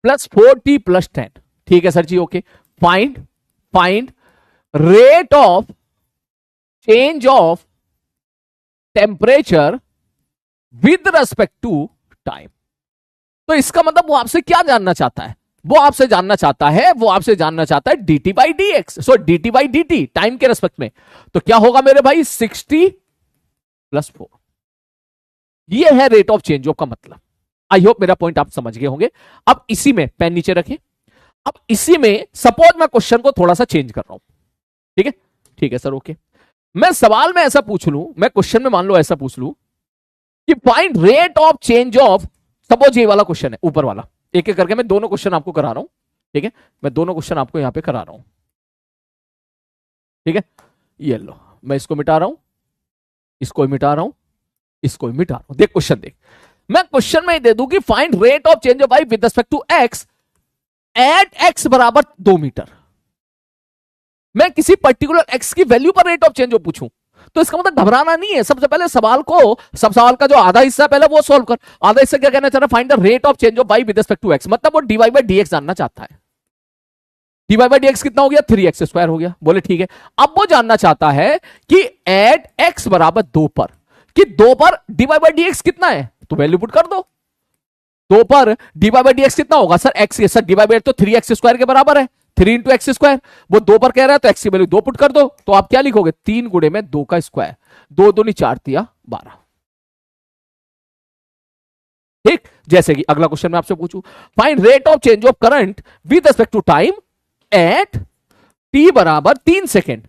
+ 4t + 10। ठीक है sir ji, okay. Find rate of change of temperature with respect to time. तो इसका मतलब वो आपसे क्या जानना चाहता है? वो आपसे जानना चाहता है dt by dx। So dt by dt time के रेस्पेक्ट में। तो क्या होगा मेरे भाई? 60 + 4। ये है रेट ऑफ चेंज ऑफ का मतलब। आई होप मेरा पॉइंट आप समझ गए होंगे। अब इसी में पेन नीचे रखें। अब इसी में सपोज मैं क्वेश्चन को थोड़ा सा चेंज कर रहा हूं, ठीक है सर, ओके। मैं सवाल में ऐसा पूछ लूं, मैं क्वेश्चन में मान लो ऐसा पूछ लूं कि find rate of change of, suppose ये वाला क्वेश्चन है, ऊपर वाला। एक एक करके मैं दोनों क्वेश्चन आपको करा रहा हूं, ठीक है। मैं दोनों क्वेश्चन आपको यहां पे करा रहा हूं, ठीक है। ये लो, मैं इसको मिटा रहा हूं, इसको मिटा रहा हूं, इसको मिटा रहा हूं। देख क्वेश्चन देख, मैं क्वेश्चन में दे दूं कि find rate of change of y with respect to x at x बराबर 2 मीटर। मैं किसी पर्टिकुलर x की वैल्यू पर रेट ऑफ चेंज ऑफ पूछूं तो इसका मतलब घबराना नहीं है। सबसे पहले सब सवाल का जो आधा हिस्सा पहले वो सोल्व कर। आधा हिस्सा क्या कहना चाह रहा है, find the rate of change of Y with respect to x, मतलब वो डीवाई बाई डी एक्स जानना चाहता है। डीवाई बाई डी एक्स कितना हो गया, 3x² हो गया। बोले ठीक है। अब वो जानना चाहता है कि एट एक्स बराबर 2 पर, कि 2 पर डीवाई बाई डी एक्स कितना है, तो वैल्यू पुट कर दो। 2 पर डीवाई बाई डी एक्स कितना होगा sir, x, sir dy by तो 3x² के बराबर है, 3 इंटू एक्स स्क्वायर। वो 2 पर कह रहा है तो एक्स की वैल्यू 2 पुट कर दो, तो आप क्या लिखोगे, 3 गुणे में 2 का स्क्वायर, 2 दूनी 4 तिया 12। ठीक, जैसे कि अगला क्वेश्चन मैं आपसे पूछूं, find rate of change of current with respect to time at t बराबर 3 सेकेंड।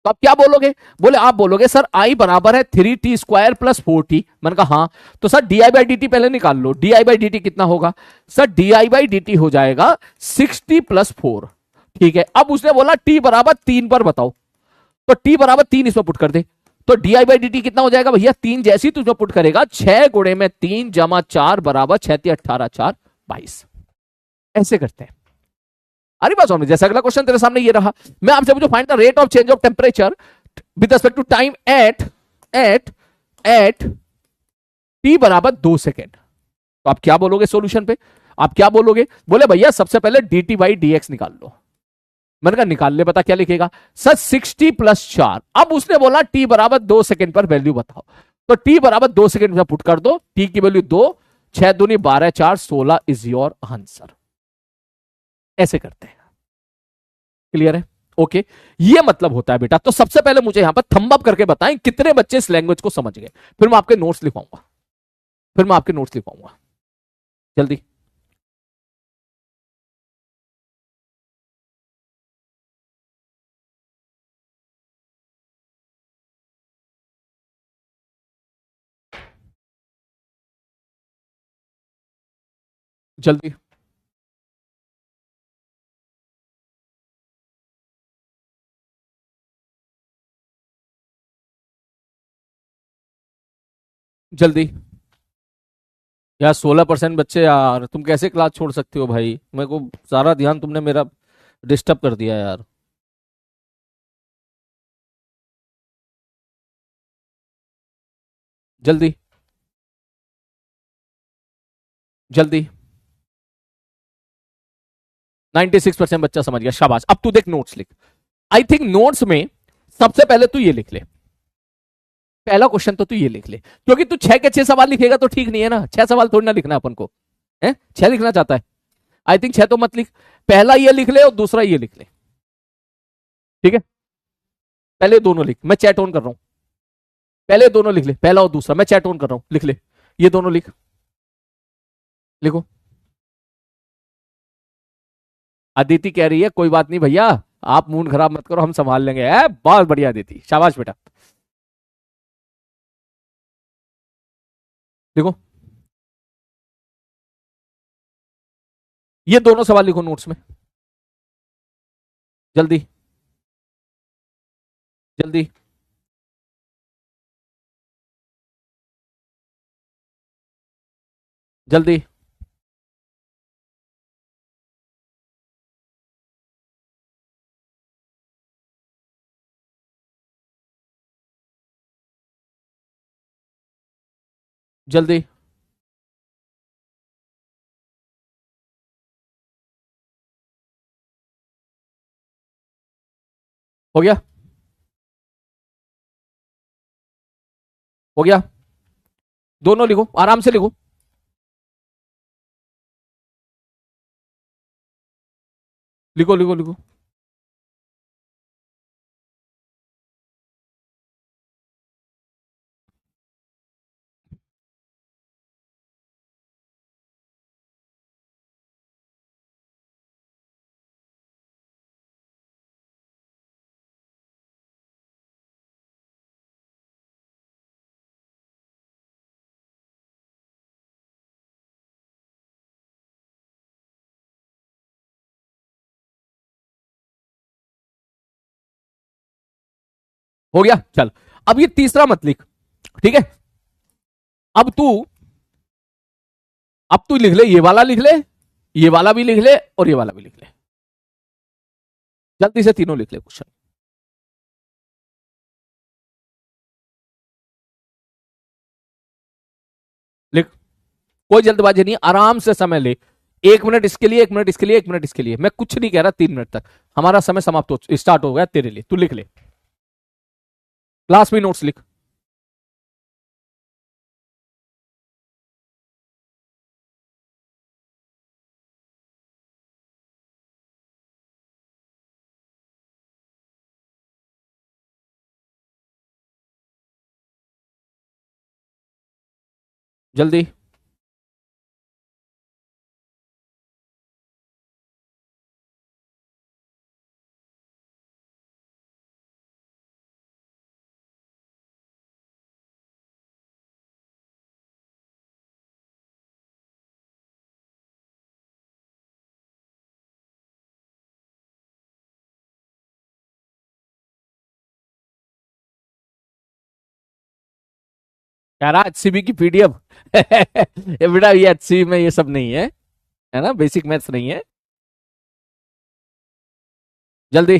तो आप क्या बोलोगे, बोले आप बोलोगे सर आई बराबर है 3t² प्लस 4t। मैंने कहा हाँ, तो sir D I by D T पहले निकाल लो। D I by D T कितना होगा sir, D I by D T हो जाएगा 60 प्लस 4। ठीक है, अब उसने बोला t बराबर 3 पर बताओ, तो t बराबर 3 इसमें पुट कर दे, तो D I by D T कितना हो जाएगा भैया, 3 जैसी तुझे पुट करेगा 6 गुणे में 3 जमा 4 बराबर 6 18 4 22। ऐसे करते हैं। अरे बात समझ, जैसे अगला क्वेश्चन तेरे सामने ये रहा, मैं आपसे पूछूं find the rate of change of temperature with respect to time at t बराबर 2 सेकेंड। तो आप क्या बोलोगे सॉल्यूशन पे, आप क्या बोलोगे, बोले भैया सबसे पहले D T by D x निकाल लो। मैंने कहा निकाल ले, बता क्या लिखेगा सर, 60 प्लस 4। अब उसने बोला टी बराबर 2 सेकेंड पर वैल्यू बताओ, तो टी बराबर 2 सेकेंड में पुट कर दो, टी की वैल्यू 2, 6 दूनी 12 4 16 इज योर आंसर। ऐसे करते हैं। क्लियर है, ओके, ये मतलब होता है बेटा। तो सबसे पहले मुझे यहां पर थंब अप करके बताएं कितने बच्चे इस लैंग्वेज को समझ गए, फिर मैं आपके नोट्स लिखवाऊंगा, जल्दी। जल्दी जल्दी यार, 16% बच्चे यार, तुम कैसे क्लास छोड़ सकते हो भाई, मेरे को सारा ध्यान तुमने मेरा डिस्टर्ब कर दिया यार। जल्दी जल्दी, 96% बच्चा समझ गया, शाबाश। अब तू देख नोट्स लिख। आई थिंक नोट्स में सबसे पहले तू ये लिख ले, पहला क्वेश्चन तो तू ये लिख ले, क्योंकि तू 6 के 6 सवाल लिखेगा तो ठीक नहीं है ना, 6 सवाल थोड़ी ना लिखना अपन को है, 6 लिखना चाहता है। आई थिंक 6 तो मत लिख, पहला ये लिख ले और दूसरा ये लिख ले। ठीक है, पहले दोनों लिख, मैं चैट ऑन कर रहा हूं, पहले दोनों लिख ले, पहला और दूसरा, मैं चैट ऑन कर रहा हूं, लिख ले, ये दोनों लिख, लिखो। अदिति कह रही है कोई बात नहीं भैया, आप मूड खराब मत करो, हम संभाल लेंगे। बहुत बढ़िया अदिति, शाबाश बेटा। देखो ये दोनों सवाल लिखो नोट्स में, जल्दी जल्दी जल्दी। जल्दी हो गया, हो गया, दोनों लिखो, आराम से लिखो, लिखो लिखो लिखो। हो गया, चल अब ये तीसरा मत लिख, ठीक है। अब तू अब तू लिख ले, ये वाला लिख ले, ये वाला भी लिख ले और ये वाला भी लिख ले, जल्दी से तीनों लिख ले क्वेश्चन। कोई जल्दबाजी नहीं, आराम से समय ले। 1 मिनट इसके लिए, 1 मिनट इसके लिए, 1 मिनट इसके लिए, मैं कुछ नहीं कह रहा। 3 मिनट तक हमारा समय समाप्त हो, स्टार्ट हो गया तेरे लिए, तू लिख ले, क्लास में नोट्स लिख। जल्दी। कह रहा एचसीबी की पीडीएफ ये बेटा, ये एचसीबी में ये सब नहीं है ना, बेसिक मैथ्स नहीं है। जल्दी।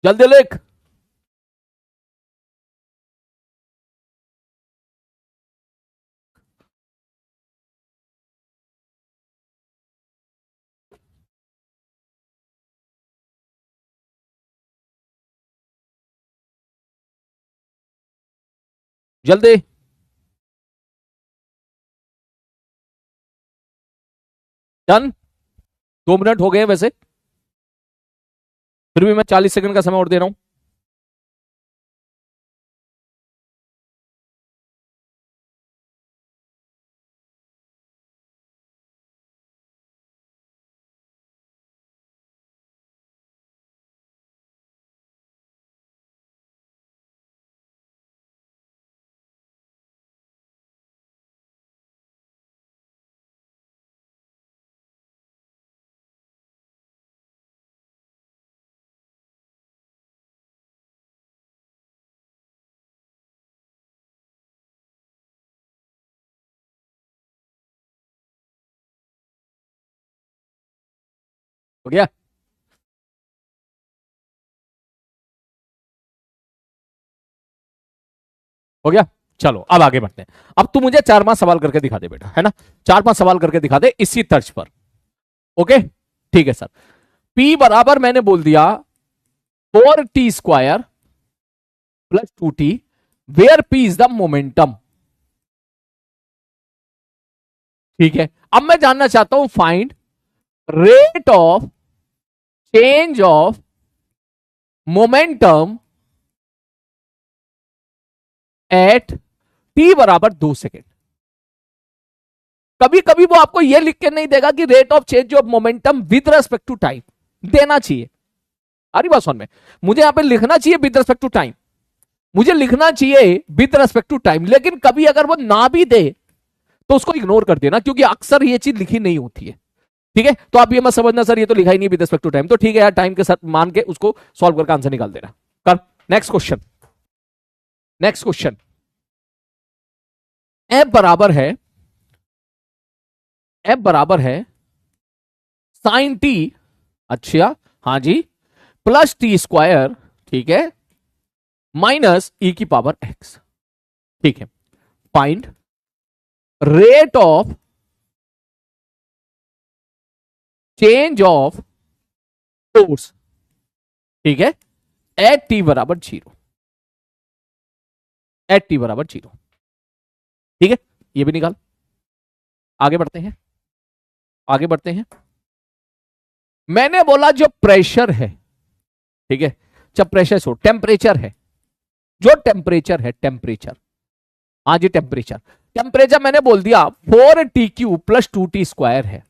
जल्दी लिख। जल्दी। डन। 2 मिनट हो गए वैसे, फिर भी मैं 40 सेकंड का समय और दे रहा हूं। हो गया। हो गया। चलो अब आगे बढ़ते हैं। अब तू मुझे 4-5 सवाल करके दिखा दे बेटा, है ना। 4-5 सवाल करके दिखा दे इसी तर्ज पर। ओके, ठीक है सर। P बराबर मैंने बोल दिया 4t² + 2t, where P is the momentum. ठीक है, अब मैं जानना चाहता हूं find rate of change of momentum at t बराबर 2 सेकेंड। कभी कभी वो आपको यह लिख के नहीं देगा कि rate of change of momentum with respect to time, देना चाहिए। अरे बात सुन में, मुझे यहां पे लिखना चाहिए विद रेस्पेक्ट टू टाइम, मुझे लिखना चाहिए विद रेस्पेक्ट टू टाइम, लेकिन कभी अगर वो ना भी दे तो उसको इग्नोर कर देना, क्योंकि अक्सर ये चीज लिखी नहीं होती है। ठीक है, तो आप ये मत समझना सर ये तो लिखा ही नहीं विद रेस्पेक्ट टू टाइम, तो ठीक है यार, टाइम के साथ मान के उसको सॉल्व करके आंसर निकाल देना। कर next question. Next question, F बराबर है साइन टी, अच्छा हाँ जी, +t², ठीक है, -e⁻x। ठीक है, find rate of change of force, ठीक है, एट t बराबर 0, एट t बराबर 0। ठीक है, ये भी निकाल। आगे बढ़ते हैं, आगे बढ़ते हैं। मैंने बोला जो प्रेशर है, ठीक है, जब प्रेशर सो टेम्परेचर है, जो टेम्परेचर है, टेम्परेचर, हाँ जी टेम्परेचर, टेम्परेचर मैंने बोल दिया 4t³ + 2t² है।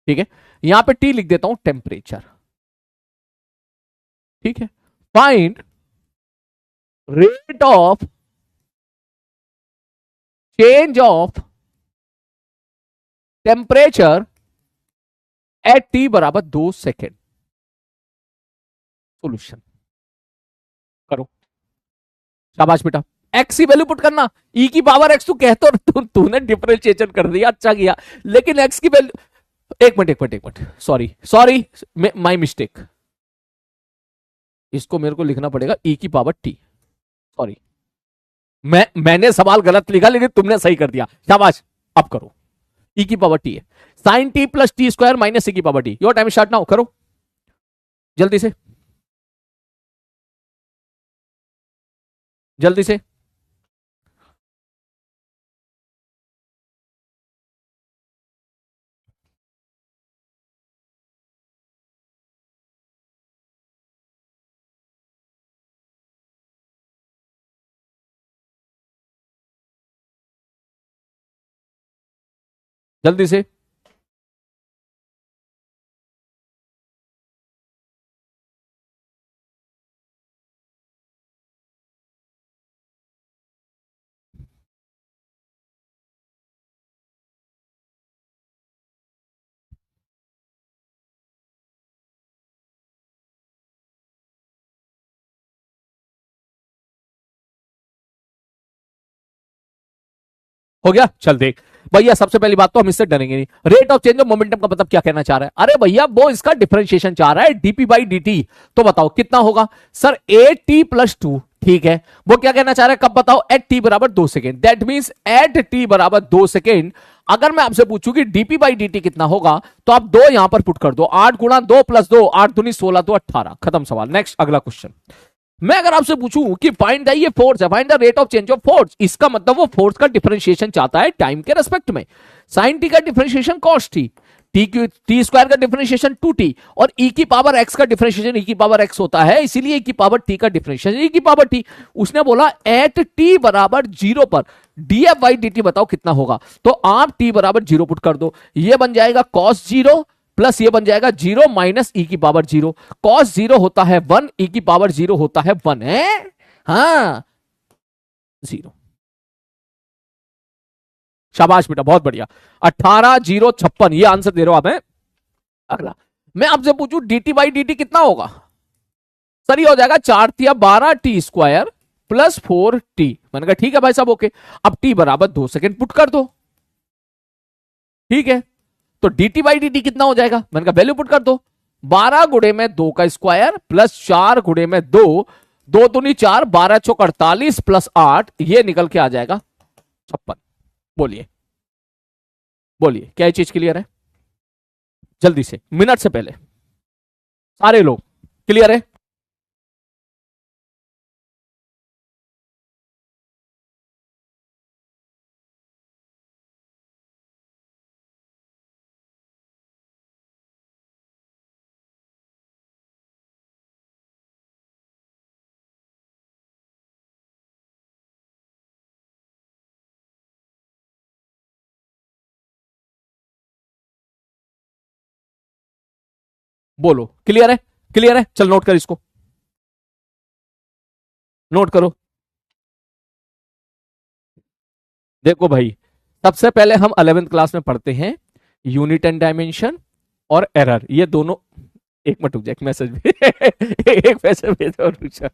ठीक है, यहां पे t लिख देता हूं टेम्परेचर। ठीक है, find rate of change of temperature at t बराबर 2 सेकेंड। सोल्यूशन करो, शाबाश बेटा, एक्स की वैल्यू पुट करना, ई की पावर एक्स, तू कह तो तूने डिफरेंशिएशन कर दिया, अच्छा किया, लेकिन एक्स की वैल्यू, एक minute, sorry sorry, my mistake, इसको मेरे को लिखना पड़ेगा ई की पावर टी, सॉरी, मैंने सवाल गलत लिखा लेकिन तुमने सही कर दिया, शाबाश। अब करो, ई की पावर टी है, sine T plus T square minus E की power T, your time start now, करो जल्दी से, जल्दी से, जल्दी से। हो गया, चल देख भैया, सबसे पहली बात तो हम इससे डरेंगे नहीं, rate of change of momentum का मतलब क्या कहना चाह रहा है, अरे भैया वो इसका डिफरेंशिएशन चाह रहा है डीपी बाई डी, तो बताओ कितना होगा, sir A T plus two, ठीक है, वो क्या कहना चाह रहा है, कब बताओ, एट टी बराबर 2 second, that means eight t बराबर 2 सेकेंड, अगर मैं आपसे पूछूं कि डीपी बाई डी कितना होगा, तो आप दो यहां पर पुट कर दो, 8 गुणा 2 प्लस 2, 8 दूनी 16, तो 18, खत्म सवाल, नेक्स्ट अगला क्वेश्चन। मैं अगर आपसे पूछूं कि फाइंड द, ये फोर्स है, find the rate of change of force, इसका मतलब वो फोर्स का डिफरेंशिएशन चाहता है टाइम के रेस्पेक्ट में, साइन टी का differentiation cos T, T square का डिफरेंशिएशन 2t, और ई की पावर एक्स का डिफरेंशिएशन ई की पावर एक्स होता है, इसीलिए ई की पावर टी का डिफरेंशिएशन ई की पावर टी, उसने बोला एट टी बराबर 0 पर डीएफ बाई डी टी बताओ कितना होगा, तो आप टी बराबर 0 पुट कर दो, ये बन जाएगा कॉस 0 प्लस ये बन जाएगा 0 माइनस ई की पावर 0, कॉस 0 होता है 1, ई की पावर 0 होता है 1 है, हाँ 0, शाबाश बेटा, बहुत बढ़िया, 18 0 56, ये आंसर दे रहे हो आप हैं। अगला मैं आपसे पूछूं dt बाई dt कितना होगा, सर ये हो जाएगा 4 × 12 t² प्लस 4t, मैंने कहा ठीक है भाई साहब, ओके, अब t बराबर 2 सेकेंड पुट कर दो, ठीक है, तो dt बाई dt कितना हो जाएगा, मैंने कहा वैल्यू पुट कर दो, 12 गुणे में 2 का स्क्वायर प्लस 4 गुणे में 2, 2 दूनी 4, 12 × 4 = 48 प्लस 8, ये निकल के आ जाएगा 56, बोलिए बोलिए क्या ये चीज क्लियर है, जल्दी से, मिनट से पहले, सारे लोग क्लियर है, बोलो क्लियर है, क्लियर है, चल नोट कर इसको, नोट करो, देखो भाई, सबसे पहले हम 11th क्लास में पढ़ते हैं यूनिट एंड डायमेंशन और एरर, ये दोनों, एक मिनट रुक जा, एक मैसेज एक मैसेज भेजो और पूछा,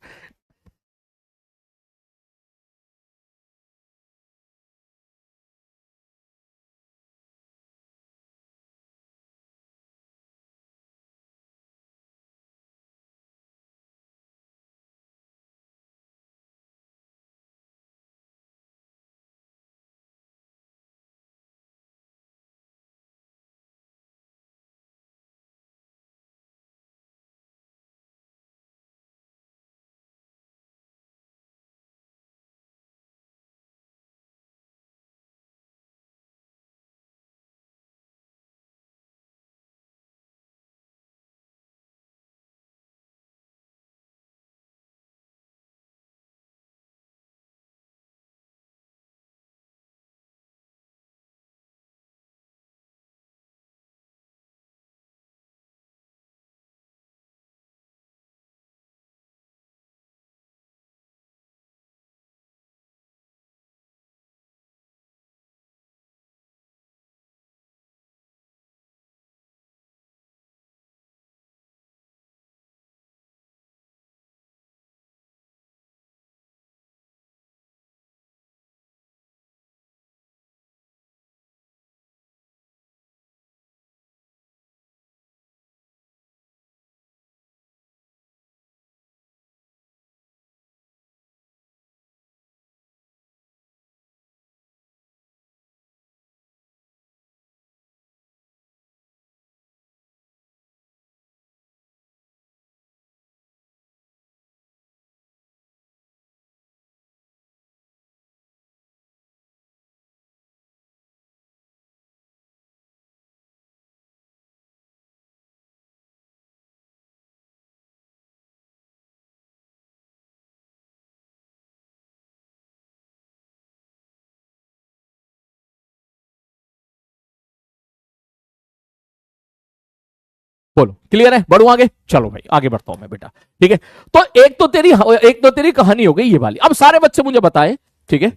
बोलो क्लियर है? बढ़ू आगे? चलो भाई आगे बढ़ता हूं मैं बेटा। ठीक है, तो एक तो तेरी कहानी हो गई ये वाली। अब सारे बच्चे मुझे बताएं, ठीक है,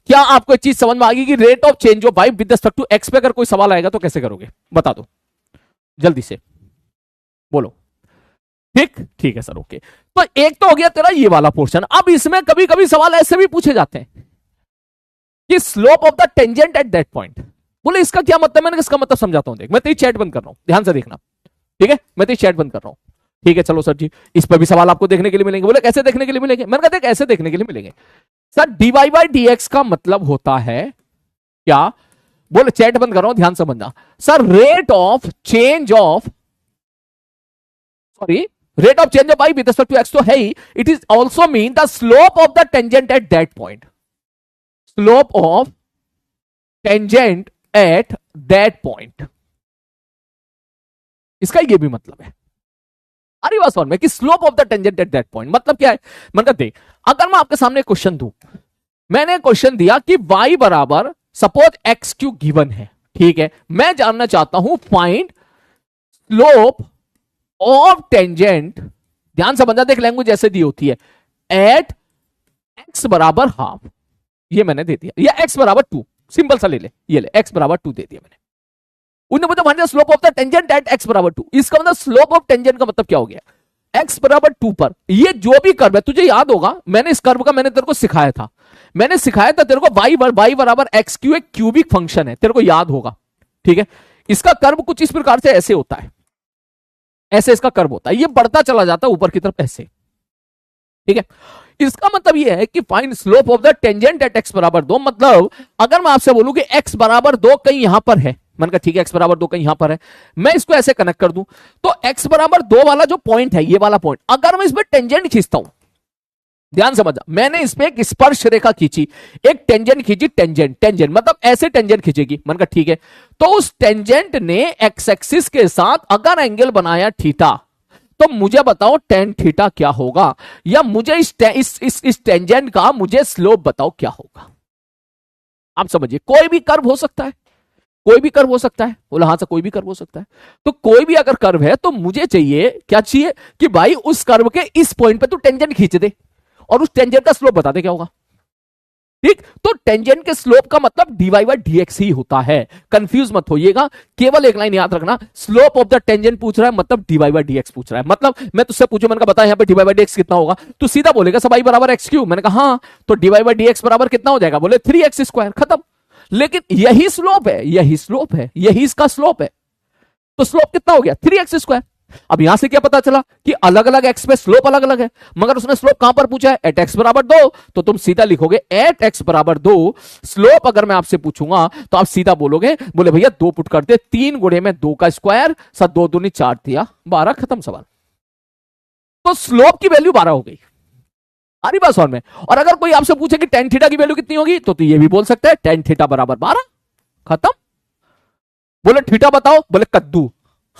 क्या आपको एक चीज समझ में आ गई कि rate of change of Y with respect to x पे अगर कोई सवाल आएगा तो कैसे करोगे? बता दो जल्दी से, बोलो। ठीक ठीक है सर, ओके। तो एक तो हो गया तेरा ये वाला पोर्शन। अब इसमें कभी कभी सवाल ऐसे भी पूछे जाते हैं कि slope of the tangent at that point. बोले इसका क्या मतलब? मैंने इसका मतलब समझाता हूं, देख मैं तेरी चैट बंद कर रहा हूं, ध्यान से देखना। ठीक है, मैं तेरी चैट बंद कर रहा हूं। ठीक है चलो सर जी, इस पर भी सवाल आपको देखने के लिए मिलेंगे। बोले कैसे देखने के लिए मिलेंगे? मैंने कहा देख ऐसे देखने के लिए मिलेंगे sir. Dy by D x का मतलब होता है क्या? बोले चैट बंद कर रहा हूं, ध्यान समझना sir. Rate of change of, sorry, rate of change of Y with respect to x तो है ही, it is also mean the slope of the tangent at that point. Slope of tangent at that point, इसका ये भी मतलब है। अरे बात समझ में कि slope of the tangent at that point मतलब क्या है? मतलब देख, अगर मैं आपके सामने क्वेश्चन दूं, मैंने क्वेश्चन दिया कि y बराबर सपोज एक्स क्यू गिवन है, ठीक है, मैं जानना चाहता हूं फाइंड स्लोप ऑफ टेंजेंट, ध्यान से समझना, देख लैंग्वेज ऐसे दी होती है, एट एक्स बराबर हाफ, ये मैंने दे दिया, या एक्स बराबर 2, सिंपल सा ले ले, ये ले एक्स बराबर 2 दे दिया मैंने। उन्हें मुझे find slope of the tangent eight x बराबर 2। इसका मतलब स्लोप ऑफ टेंजेंट का मतलब क्या हो गया? एक्स बराबर 2 पर ये जो भी कर्व है, तुझे याद होगा मैंने इस कर्व का मैंने तेरे को सिखाया था, मैंने सिखाया था तेरे को y बराबर एक्स क्यू एक क्यूबिक फंक्शन है, तेरे को याद होगा। ठीक है, इसका कर्व कुछ इस प्रकार से ऐसे होता है, ऐसे इसका कर्व होता है, ये बढ़ता चला जाता है ऊपर की तरफ ऐसे। ठीक है, इसका मतलब ये है कि find slope of the tangent eight x बराबर 2। मतलब अगर मैं आपसे बोलूं कि एक्स बराबर 2 कहीं यहां पर है, मैंने कहा ठीक है एक्स बराबर 2 कहीं यहां पर है, मैं इसको ऐसे कनेक्ट कर दूं, तो एक्स बराबर 2 वाला जो पॉइंट है, ये वाला पॉइंट, अगर मैं इसमें टेंजेंट खींचता हूं, ध्यान समझना, मैंने इसमें एक स्पर्श रेखा खींची, एक टेंजेंट खींची, टेंजेंट टेंजेंट मतलब ऐसे टेंजेंट खींचेगी, मैंने कहा ठीक है, तो उस टेंजेंट ने एक्स एक्सिस के साथ अगर एंगल बनाया थीटा, तो मुझे बताओ टेन थीटा क्या होगा, या मुझे इस टेंजेंट का मुझे स्लोप बताओ क्या होगा। आप समझिए, कोई भी कर्व हो सकता है, कोई भी कर्व हो सकता है, बोला हाँ सर कोई भी कर्व हो सकता है, तो कोई भी अगर कर्व है तो मुझे चाहिए क्या चाहिए कि भाई उस कर्व के इस पॉइंट पे तू टेंजेंट खींच दे और उस टेंजेंट का स्लोप बता दे क्या होगा। ठीक, तो टेंजेंट के स्लोप का मतलब डीवाई बाई डी एक्स ही होता है, कंफ्यूज मत होइएगा, केवल एक लाइन याद रखना, स्लोप ऑफ द टेंजेंट पूछ रहा है मतलब डीवाई बाई डी एक्स पूछ रहा है। मतलब मैं तुझसे पूछूं, मैंने कहा बता यहाँ पे डीवाई बाई डी एक्स कितना होगा, तू सीधा बोलेगा सब आई बराबर एक्स क्यू, मैंने कहा हाँ, तो डीवाई बाई डी एक्स बराबर कितना हो जाएगा, बोले 3x स्क्वायर, खत्म। लेकिन यही स्लोप है, यही स्लोप है, यही इसका स्लोप है, तो स्लोप कितना हो गया 3x स्क्वायर। अब यहां से क्या पता चला कि अलग अलग एक्स पे स्लोप अलग अलग है, मगर उसने स्लोप कहां पर पूछा है, एट एक्स बराबर 2, तो तुम सीधा लिखोगे एट एक्स बराबर 2। स्लोप अगर मैं आपसे पूछूंगा तो आप सीधा बोलोगे, बोले भैया 2 पुट कर दे, 3 गुणे में 2 का स्क्वायर, सर 2 दूनी 4 दिया 12, खत्म सवाल। तो स्लोप की वैल्यू 12 हो गई, आ रही बात समझ में। और अगर कोई आपसे पूछे कि टेन थीटा की वैल्यू कितनी होगी, तो तू ये भी बोल सकता है टेन थीटा बराबर 12, खत्म। बोले थीटा बताओ, बोले कद्दू,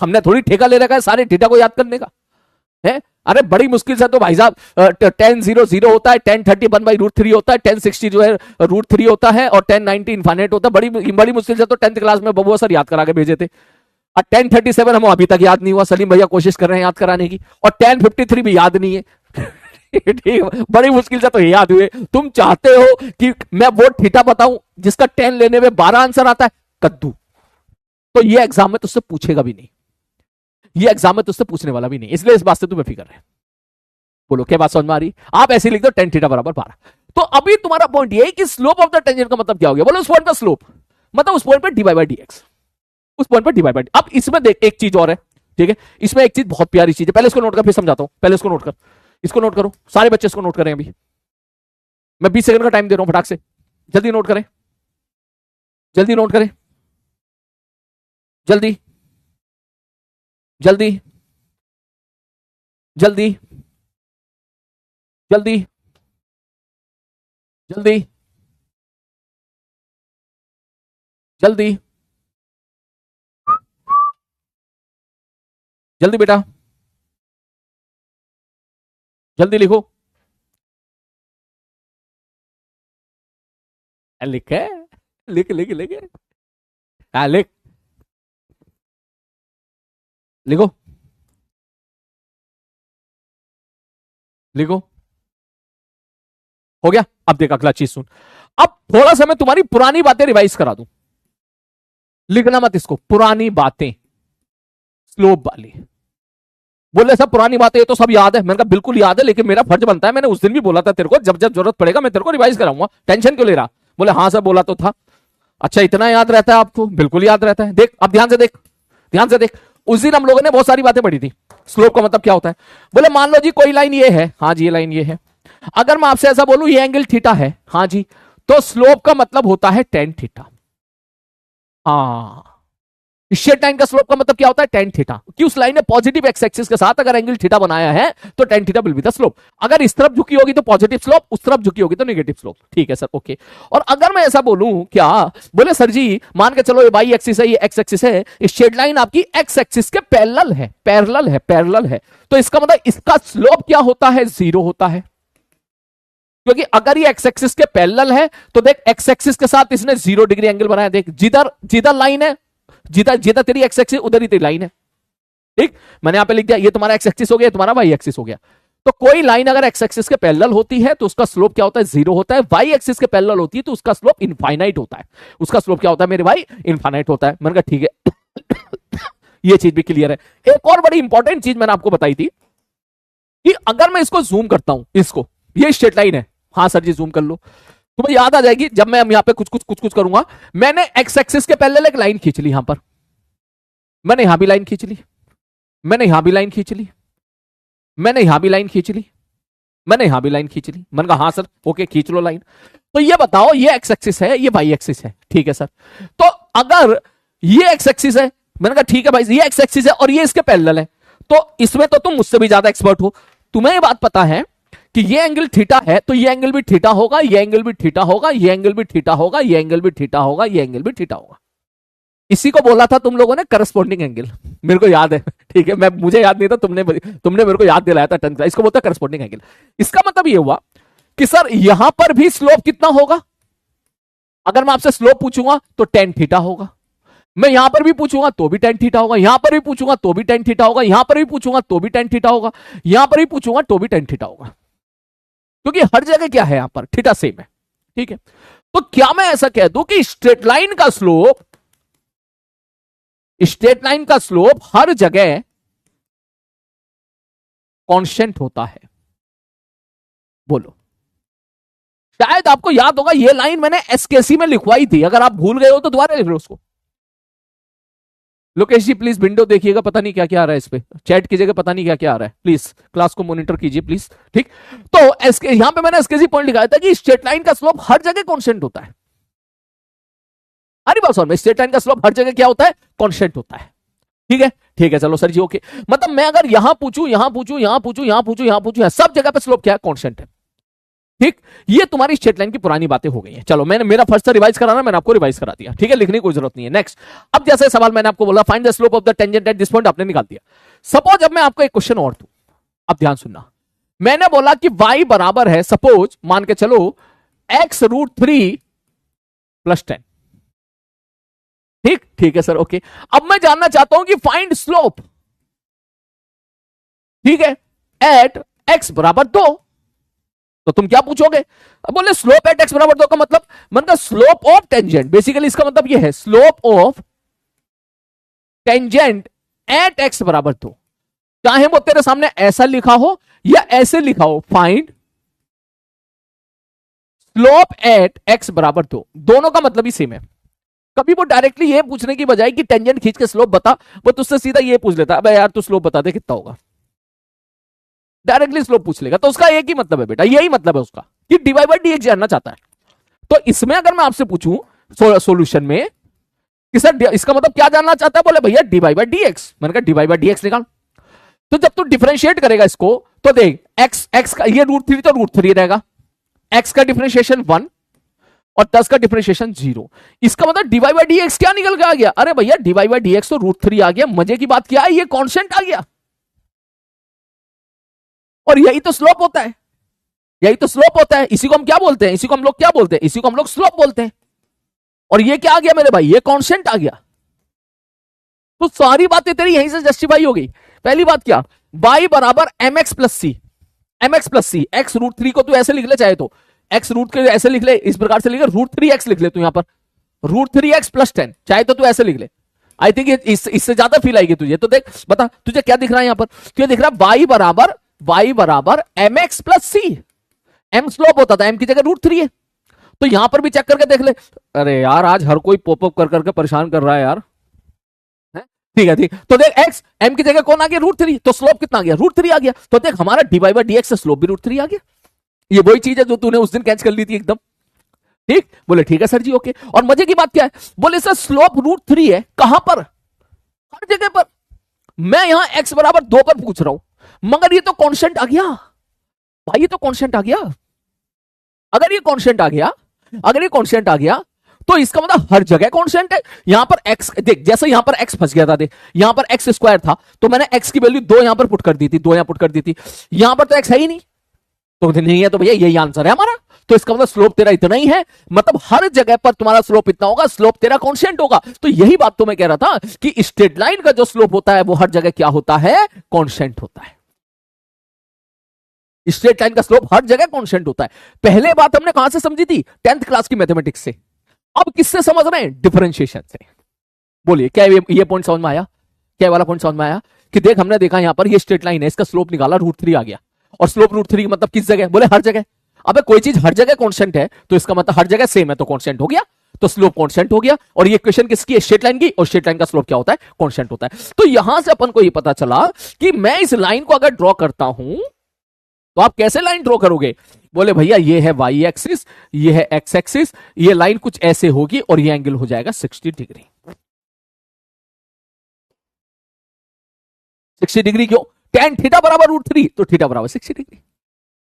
हमने थोड़ी ठेका ले रखा है सारे थीटा को याद करने का है। अरे बड़ी मुश्किल से तो भाई साहब 10 0 0 होता है, 10 30 1/√3 होता है, 10 60 जो है √3 होता है, और 10 90 इनफाइनाइट होता है। बड़ी मुश्किल से तो 10th क्लास में बबुआ सर याद करा के भेजे थे, और 10 37 हम अभी तक याद नहीं हुआ, सलीम भैया कोशिश कर रहे हैं याद कराने की, और 10 53 भी याद नहीं है। ठीक, बड़ी मुश्किल से तो ये याद हुए। तुम चाहते हो कि मैं वो थीटा बताऊं जिसका 10 लेने में 12 आंसर आता है, कद्दू। तो ये एग्जाम में तुझसे पूछेगा भी नहीं, ये एग्जाम में तुझसे पूछने वाला भी नहीं, इसलिए इस बात से तुम बेफिक्र रहे। बोलो क्या बात समझ में आ रही? आप ऐसे लिख दो टेन थीटा बराबर 12। तो अभी तुम्हारा पॉइंट ये है कि स्लोप ऑफ द टेंजेंट का मतलब क्या हो गया, बोलो उस पॉइंट का स्लोप मतलब उस पॉइंट पर डीवाई बाई डी एक्स, उस पॉइंट पर डीवाई बाई। अब इसमें देख एक चीज और है, ठीक है, इसमें एक चीज बहुत प्यारी चीज है, पहले इसको नोट कर फिर समझाता हूं, पहले इसको नोट कर, इसको नोट करो, सारे बच्चे इसको नोट करें। अभी मैं 20 सेकंड का टाइम दे रहा हूं, फटाक से जल्दी नोट करें, जल्दी नोट करें, जल्दी जल्दी जल्दी जल्दी जल्दी जल्दी जल्दी बेटा, जल्दी लिखो, लिखे, लिख लिख लिख, लिख, लिखो। लिखो, हो गया। अब देख अगला चीज सुन, अब थोड़ा सा मैं तुम्हारी पुरानी बातें रिवाइज करा दूं, लिखना मत इसको, पुरानी बातें स्लोप वाली। बोले सब पुरानी बातें ये तो सब याद है, मैंने कहा बिल्कुल याद है, लेकिन मेरा फर्ज बनता है, मैंने उस दिन भी बोला था तेरे को, जब जब जरूरत पड़ेगा मैं तेरे को रिवाइज कराऊंगा, टेंशन क्यों ले रहा। बोले हाँ सर बोला तो था। अच्छा इतना याद रहता है आपको? बिल्कुल याद रहता है। देख अब ध्यान से देख, ध्यान से देख, उस दिन हम लोगों ने बहुत सारी बातें पढ़ी थी। स्लोप का मतलब क्या होता है? बोले मान लो जी कोई लाइन ये है, हाँ जी ये लाइन ये है, अगर मैं आपसे ऐसा बोलूं ये एंगल थीटा है, हाँ जी, तो स्लोप का मतलब होता है टेन थीटा। हाँ, स्ट्रेट लाइन का स्लोप का मतलब क्या होता है? टेन थीटा, कि उस लाइन ने पॉजिटिव एक्स एक्सिस के साथ अगर एंगल थीटा बनाया है तो tan theta will be the slope. अगर इस तरफ झुकी होगी तो पॉजिटिव स्लोप, उस तरफ झुकी होगी तो नेगेटिव स्लोप। ठीक है सर, ओके। और अगर मैं ऐसा बोलूं क्या, बोले सर जी मान के चलो ये वाई एक्सिस है, ये एक्स एक्सिस है, स्ट्रेट लाइन आपकी एक्स एक्सिस के पैरेलल है, पैरेलल है, पैरेलल है, तो इसका मतलब इसका स्लोप क्या होता है? जीरो होता है। क्योंकि अगर ये एक्स एक्सिस के पैरेलल है तो देख एक्स एक्सिस के साथ इसने 0 डिग्री एंगल बनाया। देख जिधर जिधर लाइन है, जिधर जिधर तेरी एक्स एक्सिस उधर ही तेरी लाइन है। ठीक, मैंने यहां पे लिख दिया ये तुम्हारा एक्स एक्सिस हो गया, तुम्हारा वाई एक्सिस हो गया। तो कोई लाइन अगर एक्स एक्सिस के पैरेलल होती है तो उसका स्लोप क्या होता है? 0 होता है। वाई एक्सिस के पैरेलल होती है तो उसका स्लोप इनफाइनाइट होता है। उसका स्लोप क्या होता है मेरे भाई? इनफाइनाइट होता है। मैंने कहा ठीक है ये चीज भी क्लियर है। एक और बड़ी इंपॉर्टेंट चीज मैंने आपको बताई थी कि अगर मैं इसको जूम करता हूं, इसको, ये स्ट्रेट लाइन है, हाँ सर जी जूम कर लो, तुम्हें याद आ जाएगी जब मैं यहां पे कुछ करूंगा। मैंने एक्स एक्सिस के पैरेलल एक लाइन खींच ली, यहां पर मैंने यहां भी लाइन खींच ली, मैंने यहां भी लाइन खींच ली, मैंने यहां भी लाइन खींच ली, मैंने यहां भी लाइन खींच ली। मैंने कहा हाँ सर ओके खींच लो लाइन। तो ये बताओ ये एक्स एक्सिस है, ये वाई एक्सिस है, ठीक है सर। तो अगर ये एक्स एक्सिस है, मैंने कहा ठीक है भाई ये एक्स एक्सिस है और ये इसके पैरेलल है, तो इसमें तो तुम मुझसे भी ज्यादा एक्सपर्ट हो, तुम्हें ये बात पता है कि ये एंगल थीटा है तो ये एंगल भी थीटा होगा, ये एंगल भी थीटा होगा, ये एंगल भी थीटा होगा, ये एंगल भी थीटा होगा, ये एंगल भी थीटा होगा। इसी को बोला था तुम लोगों ने करस्पॉन्डिंग एंगल, मेरे को याद है, ठीक है, मैं मुझे याद नहीं था, तुमने मेरे को याद दिलाया था टन का, इसको बोलता है करस्पॉन्डिंग एंगल। इसका मतलब ये हुआ कि सर यहां पर भी स्लोप कितना होगा? अगर मैं आपसे स्लोप पूछूंगा तो टेन थीटा होगा, मैं यहां पर भी पूछूंगा तो भी टेन थीटा होगा, यहां पर भी पूछूंगा तो भी टेन थीटा होगा, यहां पर भी पूछूंगा तो भी टेन थीटा होगा, यहां पर भी पूछूंगा तो भी टेन थीटा होगा, क्योंकि हर जगह क्या है यहां पर थीटा सेम है। ठीक है, तो क्या मैं ऐसा कह दूं कि स्ट्रेट लाइन का स्लोप, स्ट्रेट लाइन का स्लोप हर जगह कांस्टेंट होता है? बोलो, शायद आपको याद होगा ये लाइन मैंने एसकेसी में लिखवाई थी, अगर आप भूल गए हो तो दोबारा लिख लो उसको। लोकेश जी प्लीज विंडो देखिएगा, पता नहीं क्या क्या आ रहा है इस पे, चैट कीजिएगा, पता नहीं क्या क्या आ रहा है, प्लीज क्लास को मॉनिटर कीजिए प्लीज। ठीक, तो यहां पे मैंने एसकेसी पॉइंट लिखाया था कि स्ट्रेट लाइन का स्लोप हर जगह कांस्टेंट होता है। अरे बात समझ में, स्ट्रेट लाइन का स्लोप हर जगह क्या होता है? कांस्टेंट होता है। ठीक है, ठीक है, चलो सर जी ओके। मतलब मैं अगर यहां पूछूं, यहां पूछूं, यहां पूछूं, यहां पूछूं, यहां पूछूं, सब जगह पे स्लोप क्या है? कांस्टेंट है। ठीक, ये तुम्हारी स्ट्रेट लाइन की पुरानी बातें हो गई हैं। चलो मैंने मेरा फर्स्ट रिवाइज कराना, मैंने आपको रिवाइज करा दिया, ठीक है, लिखने की कोई जरूरत नहीं है। नेक्स्ट, अब जैसे सवाल मैंने आपको बोला find the slope of the tangent at this point, आपने निकाल दिया। सपोज अब मैं आपको एक क्वेश्चन और दूं, अब ध्यान सुनना, मैंने बोला कि y बराबर है, सपोज मान के चलो x√3 + 10। ठीक, ठीक है सर ओके। अब मैं जानना चाहता हूं कि फाइंड स्लोप, ठीक है, एट x बराबर 2। तो तुम क्या पूछोगे? अब बोले स्लोप एट x बराबर 2 का मतलब स्लोप ऑफ टेंजेंट, बेसिकली इसका मतलब यह है slope of tangent eight x बराबर 2। चाहे वो तेरे सामने ऐसा लिखा हो या ऐसे लिखा हो, फाइंड स्लोप एट x बराबर 2, दोनों का मतलब ही सेम है। कभी वो डायरेक्टली ये पूछने की बजाय कि टेंजेंट खींच के स्लोप बता, वो तुझसे सीधा ये पूछ लेता, अबे यार तू स्लोप बता दे कितना होगा, डायरेक्टली स्लोप पूछ लेगा। तो उसका एक ही मतलब है बेटा, यही मतलब है उसका कि dy बाई dx जानना चाहता है। तो इसमें अगर मैं आपसे पूछूं सोल्यूशन में कि सर इसका मतलब क्या जानना चाहता है, बोले भैया dy बाई dx, मैंने कहा dy बाई dx निकाल। तो जब तू डिफरेंशिएट करेगा इसको तो देख x का ये √3 तो √3 रहेगा, x का डिफरेंशिएशन 1 और 10 का डिफरेंशिएशन 0। इसका मतलब dy बाई dx क्या निकल के आ गया? अरे भैया dy बाई dx तो √3 आ गया। मजे की बात क्या है, ये कांस्टेंट आ गया, और यही तो स्लोप होता है, यही तो स्लोप होता है। इसी को हम क्या बोलते हैं? इसी को हम लोग क्या बोलते हैं? इसी को हम लोग स्लोप बोलते हैं। और ये क्या आ गया मेरे भाई? ये कांस्टेंट आ गया। तो सारी बातें तेरी यहीं से जस्टिफाई हो गई। पहली बात क्या, y बराबर mx + c, M X plus C, X root three को तू ऐसे लिख ले चाहे तो, एक्स रूट के ऐसे लिख ले, इस प्रकार से लिख ले, रूट थ्री एक्स लिख ले तू यहां पर, रूट थ्री एक्स प्लस 10, चाहे तो तू ऐसे लिख ले। आई थिंक इससे ज्यादा फील आएगी तुझे। तो देख बता तुझे क्या दिख रहा है यहां पर, तुझे दिख रहा है y बराबर एम एक्स प्लस सी, एम स्लोप होता था, एम की जगह रूट थ्री है। तो यहां पर भी चेक करके देख ले। अरे यार आज हर कोई पॉपअप कर करके परेशान कर रहा है यार। ठीक है, ठीक। तो देख एक्स एम की जगह कौन आ गया, रूट थ्री, तो स्लोप कितना आ गया, रूट थ्री आ गया। तो देख हमारा डी बाई डी एक्स से स्लोप भी रूट थ्री आ गया। ये वही चीज है जो तूने उस दिन कैच कर ली थी एकदम। ठीक, बोले ठीक है सर जी, ओके। और मजे की बात क्या है, बोले सर स्लोप रूट थ्री है, कहां पर, हर जगह पर। मैं यहां एक्स बराबर 2 पर पूछ रहा हूं, मगर ये तो कांस्टेंट आ गया भाई, ये तो कांस्टेंट आ गया। अगर ये कांस्टेंट आ गया, अगर ये कांस्टेंट आ गया तो इसका मतलब हर जगह कांस्टेंट है। यहां पर एक्स देख, जैसे यहां पर एक्स फंस गया था, देख यहां पर एक्स स्क्वायर था, तो मैंने एक्स की वैल्यू 2 यहां पर पुट कर दी थी, 2 यहां पुट कर दी थी। यहां पर तो एक्स है ही नहीं, तो नहीं है तो भैया यही आंसर है हमारा। तो इसका मतलब स्लोप तेरा इतना ही है, मतलब हर जगह पर तुम्हारा स्लोप इतना होगा, स्लोप तेरा कांस्टेंट होगा। तो यही बात तो मैं कह रहा था कि स्ट्रेट लाइन का जो स्लोप होता है वो हर जगह क्या होता है, कांस्टेंट होता है। स्ट्रेट लाइन का स्लोप हर जगह कांस्टेंट होता है। पहले बात हमने कहां से समझी थी, 10th क्लास की मैथमेटिक्स से। अब किससे समझ रहे हैं, डिफरेंशिएशन से। बोलिए क्या ये पॉइंट समझ में आया, क्या वाला पॉइंट समझ में आया कि देख हमने देखा यहां पर ये स्ट्रेट लाइन है, इसका स्लोप निकाला, रूट थ्री आ गया। और स्लोप रूट थ्री मतलब किस जगह, बोले हर जगह। अबे कोई चीज हर जगह कांस्टेंट है तो इसका मतलब हर जगह सेम है, तो कांस्टेंट हो गया, तो स्लोप कांस्टेंट हो गया। और ये इक्वेशन किसकी है, स्ट्रेट लाइन की, और स्ट्रेट लाइन का स्लोप क्या होता है, कांस्टेंट होता है। तो यहां से अपन को ये पता चला कि मैं इस लाइन को अगर ड्रॉ करता हूं तो आप कैसे लाइन ड्रॉ करोगे, बोले भैया ये है वाई एक्सिस, ये है एक्स एक्सिस, ये लाइन कुछ ऐसे होगी और ये एंगल हो जाएगा 60 डिग्री। 60 डिग्री क्यों, टेन थीटा बराबर रूट थ्री, तो थीटा बराबर 60 डिग्री।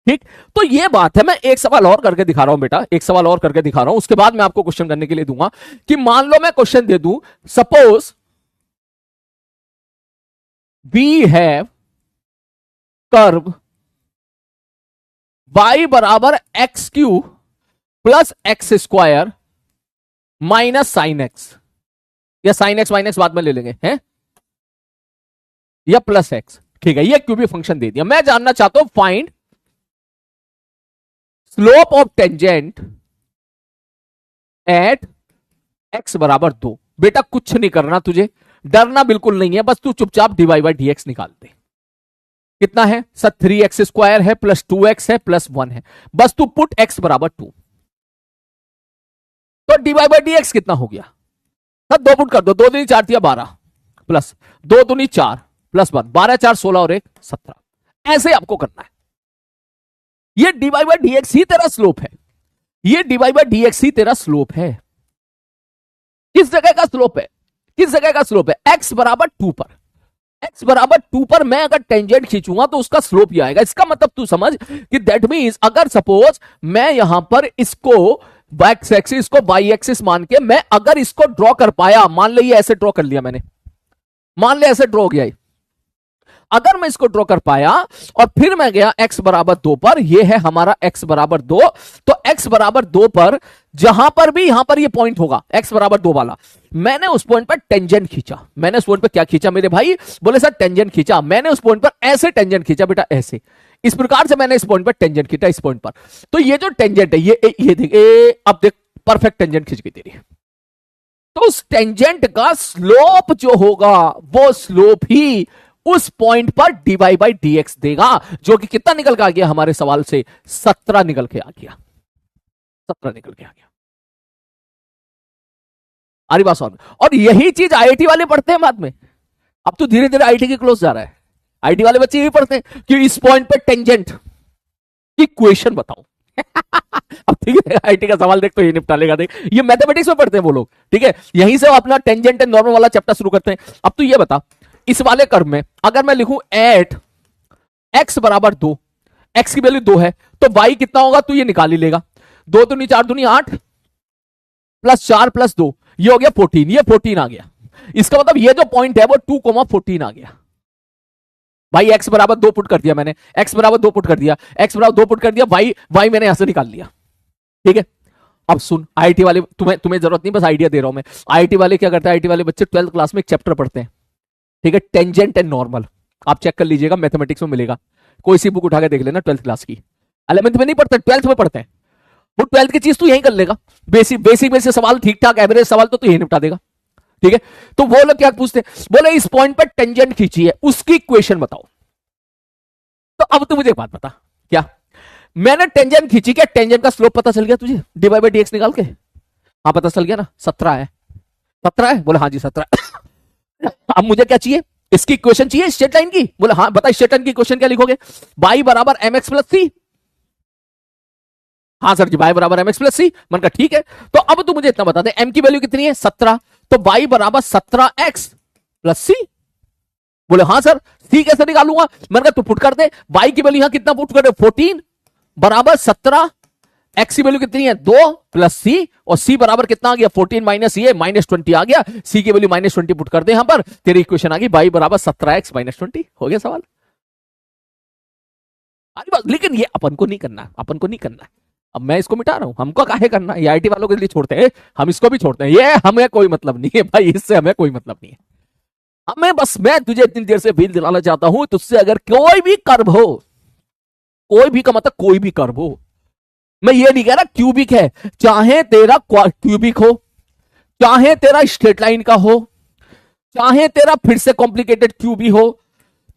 ठीक, तो ये बात है। मैं एक सवाल और करके दिखा रहा हूं बेटा, एक सवाल और करके दिखा रहा हूं, उसके बाद मैं आपको क्वेश्चन करने के लिए दूंगा। कि मान लो मैं क्वेश्चन दे दूं, suppose we have curve y बराबर x cube plus x square minus sine x, या साइन एक्स माइनस बाद में ले लेंगे हैं, या प्लस एक्स। ठीक है, ये क्यूबिक फंक्शन दे दिया। मैं जानना चाहता हूं find slope of tangent eight x बराबर 2। बेटा कुछ नहीं करना तुझे, डरना बिल्कुल नहीं है, बस तू चुपचाप डीवाई बाई डी एक्स निकाल दे। कितना है सर, 3x स्क्वायर है प्लस 2x है प्लस 1 है, बस तू पुट x बराबर 2। तो डीवाई बाई डी एक्स कितना हो गया सर, 2 पुट कर दो, 2 दूनी 4 दिया 12 प्लस 2 दूनी 4 प्लस 1, 12 4 16 और 1 17। ऐसे आपको करना है। ये डीवाई बाई डी एक्स ही तेरा स्लोप है, ये डीवाई बाई डी एक्स ही तेरा स्लोप है। किस जगह का स्लोप है, किस जगह का स्लोप है, x बराबर 2 पर। x बराबर 2 पर मैं अगर टेंजेंट खींचूंगा तो उसका स्लोप ही आएगा। इसका मतलब तू समझ कि दैट मींस अगर सपोज मैं यहां पर इसको एक्स एक्सिस को वाई एक्सिस मान के मैं अगर इसको ड्रॉ कर पाया, मान लो ये ऐसे ड्रॉ कर लिया मैंने, मान ले ऐसे ड्रॉ हो गया, अगर मैं इसको ड्रॉ कर पाया और फिर मैं गया x बराबर 2 पर, ये है हमारा x बराबर 2, तो x बराबर 2 पर जहां पर भी यहां पर ये पॉइंट होगा x बराबर 2 वाला, मैंने उस पॉइंट पर टेंजेंट खींचा। मैंने उस पॉइंट पर क्या खींचा मेरे भाई, बोले सर टेंजेंट खींचा। मैंने उस पॉइंट पर ऐसे टेंजेंट खींचा बेटा, ऐसे इस प्रकार से मैंने इस पॉइंट पर टेंजेंट खींचा, इस पॉइंट पर। तो ये जो टेंजेंट है ये देख, अब देख परफेक्ट टेंजेंट खींच गई तेरी। तो उस टेंजेंट का स्लोप जो होगा वो स्लोप ही उस पॉइंट पर डीवाई बाई डी एक्स देगा, जो कि कितना निकल के आ गया हमारे सवाल से, 17 निकल के आ गया, 17 निकल के आ गया। आरी बात समझ। और यही चीज आईआईटी वाले पढ़ते हैं बाद में। अब तो धीरे धीरे आईआईटी के क्लोज जा रहा है, आईआईटी वाले बच्चे यही पढ़ते हैं कि इस पॉइंट पर टेंजेंट की क्वेश्चन बताओ। अब ठीक है, आईआईटी का सवाल देख तो ये निपटा लेगा, देख ये मैथमेटिक्स में पढ़ते हैं वो लोग, ठीक है, यहीं से वो अपना टेंजेंट एंड नॉर्मल वाला चैप्टर शुरू करते हैं। अब तो ये बता, इस वाले कर्व में अगर मैं लिखूं एट एक्स बराबर 2, एक्स की वैल्यू 2 है, तो वाई कितना होगा तू ये निकाल ही लेगा। 2 दूनी 4 दूनी 8 प्लस 4 प्लस 2, ये हो गया 14, ये 14 आ गया। इसका मतलब ये जो पॉइंट है वो 2,14 आ गया। भाई एक्स बराबर 2 पुट कर दिया मैंने, एक्स बराबर 2 पुट कर दिया, एक्स बराबर 2 पुट कर दिया, वाई मैंने यहां से निकाल लिया, ठीक है। अब सुन, आईआईटी वाले, तुम्हें जरूरत नहीं, बस आइडिया दे रहा हूं मैं। आईआईटी वाले क्या करते हैं, आईआईटी वाले बच्चे 12th क्लास में एक चैप्टर पढ़ते हैं, ठीक है, टेंजेंट एंड नॉर्मल। आप चेक कर लीजिएगा, मैथमेटिक्स में मिलेगा। कोई सी बुक उठा के देख लेना 12th क्लास की। 11th में नहीं पढ़ते, 12th में पढ़ते हैं। वो 12th की चीज तू यही कर लेगा। बेसिक बेसिक में से सवाल ठीक ठाक एवरेज सवाल तो तू यही निपटा देगा। ठीक है, तो वो लोग क्या पूछते हैं, बोले इस पॉइंट पर टेंजेंट खींची है, उसकी इक्वेशन बताओ। तो अब तू मुझे एक बात बता, क्या मैंने टेंजेंट खींची, क्या टेंजेंट का स्लोप पता चल गया तुझे डिवाइड बाई डीएक्स निकाल के? हाँ पता चल गया ना, 17 है। 17 है, बोले हाँ जी 17। अब मुझे क्या चाहिए, इसकी इक्वेशन चाहिए स्ट्रेट लाइन की। बोले हाँ बता, स्ट्रेट लाइन की इक्वेशन क्या लिखोगे? y बराबर एम एक्स प्लस सी। हाँ सर जी, y बराबर एम एक्स प्लस सी। मैंने कहा ठीक है, तो अब तू मुझे इतना बता दे m की वैल्यू कितनी है 17, तो y बराबर 17x प्लस सी। बोले हाँ सर, सी कैसे निकालूंगा? मैंने कहा तू पुट कर दे, y की वैल्यू यहां कितना पुट कर दे 14 बराबर 17, x की वैल्यू कितनी है 2 प्लस सी, और c बराबर कितना आ गया 14 माइनस ये माइनस 20 आ गया, c की वैल्यू माइनस 20 पुट कर दे यहां पर, तेरी इक्वेशन आ गई y बराबर 17x माइनस 20। हो गया सवाल। अरे बस, लेकिन ये अपन को नहीं करना, अपन को नहीं करना। अब मैं इसको मिटा रहा हूं, हमको काहे करना, ये आईटी वालों के लिए छोड़ते हैं, हम इसको भी छोड़ते हैं, ये हमें कोई मतलब नहीं है भाई, इससे हमें कोई मतलब नहीं है। हमें बस, मैं तुझे इतनी देर से फील दिलाना चाहता हूं, तुझसे अगर कोई भी कर्व हो, कोई भी का मतलब कोई भी कर्व हो, मैं ये नहीं कह रहा क्यूबिक है, चाहे तेरा क्यूबिक हो, चाहे तेरा स्ट्रेट लाइन का हो, चाहे तेरा फिर से कॉम्प्लिकेटेड क्यूबी हो,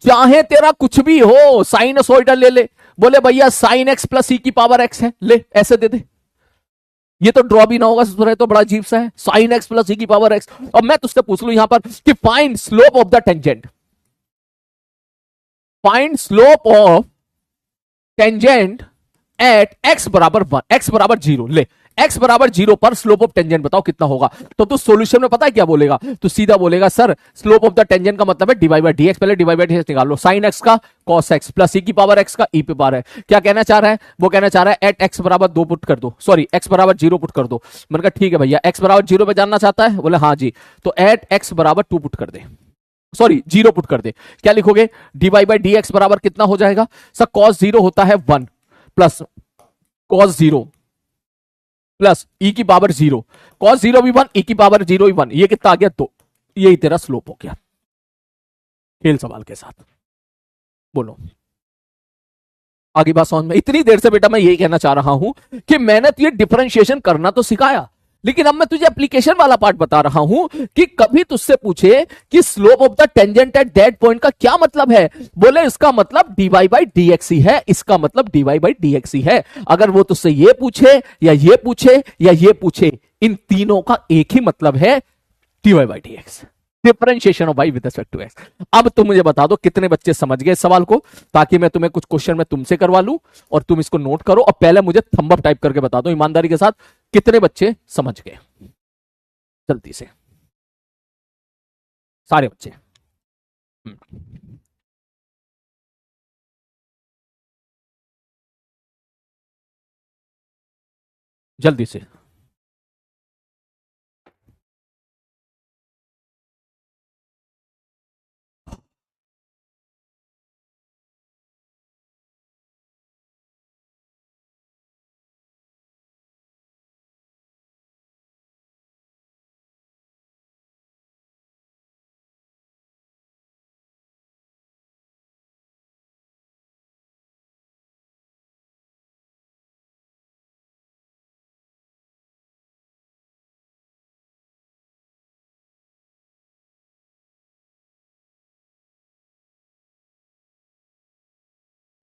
चाहे तेरा कुछ भी हो, साइनसोइडल ले ले, बोले भैया साइन एक्स प्लस ई की पावर एक्स है, ले ऐसे दे दे, ये तो ड्रॉ भी ना होगा, तो बड़ा अजीब सा है, साइन एक्स प्लस ई की पावर एक्स। अब मैं तुझसे पूछ लू यहां पर कि find slope of the tangent, find slope of tangent eight x बराबर 1, एक्स बराबर 0 ले, एक्स बराबर 0 पर स्लोप ऑफ टेंजेंट बताओ कितना होगा। तो तू सॉल्यूशन में पता है क्या बोलेगा, तू सीधा बोलेगा sir slope of the tangent का मतलब है डिवाइड बाय डीएक्स, पहले डिवाइड बाय डीएक्स निकाल लो, साइन एक्स का कॉस एक्स प्लस ई की पावर एक्स का ई पे पावर है। क्या कहना चाह रहा है, वो कहना चाह रहा है एट एक्स बराबर 2 पुट कर दो, सॉरी एक्स बराबर 0 पुट कर दो। मैंने कहा ठीक है भैया, एक्स बराबर 0 पे जानना चाहता है, बोले हाँ जी, तो एट एक्स बराबर 2 पुट कर दे, सॉरी 0 पुट कर दे। क्या लिखोगे, डिवाइड बाय डीएक्स बराबर कितना हो जाएगा सर, कॉस 0 होता है 1 प्लस कॉस 0 प्लस ई की पावर 0, कॉस 0 भी 1, ई की पावर 0 भी 1, ये कितना आ गया 2, यही तेरा स्लोप हो गया। खेल सवाल के साथ बोलो आगे बात समझ में। इतनी देर से बेटा मैं यही कहना चाह रहा हूं कि मैंने तुझे डिफरेंशिएशन करना तो सिखाया, लेकिन अब मैं तुझे एप्लीकेशन वाला पार्ट बता रहा हूं कि कभी तुझसे पूछे कि slope of the tangent at that point का क्या मतलब है, बोले इसका मतलब dy बाई dx ही है, इसका मतलब dy बाई dx ही है। अगर वो तुझसे ये पूछे या ये पूछे या ये पूछे, इन तीनों का एक ही मतलब है, dy by dx, differentiation of y with respect to x। अब तुम मुझे बता दो कितने बच्चे समझ गए इस सवाल को, ताकि मैं तुम्हें कुछ क्वेश्चन में तुमसे करवा लूं और तुम इसको नोट करो, और पहले मुझे थंब अप टाइप करके बता दो ईमानदारी के साथ, कितने बच्चे समझ गए जल्दी से, सारे बच्चे। जल्दी से।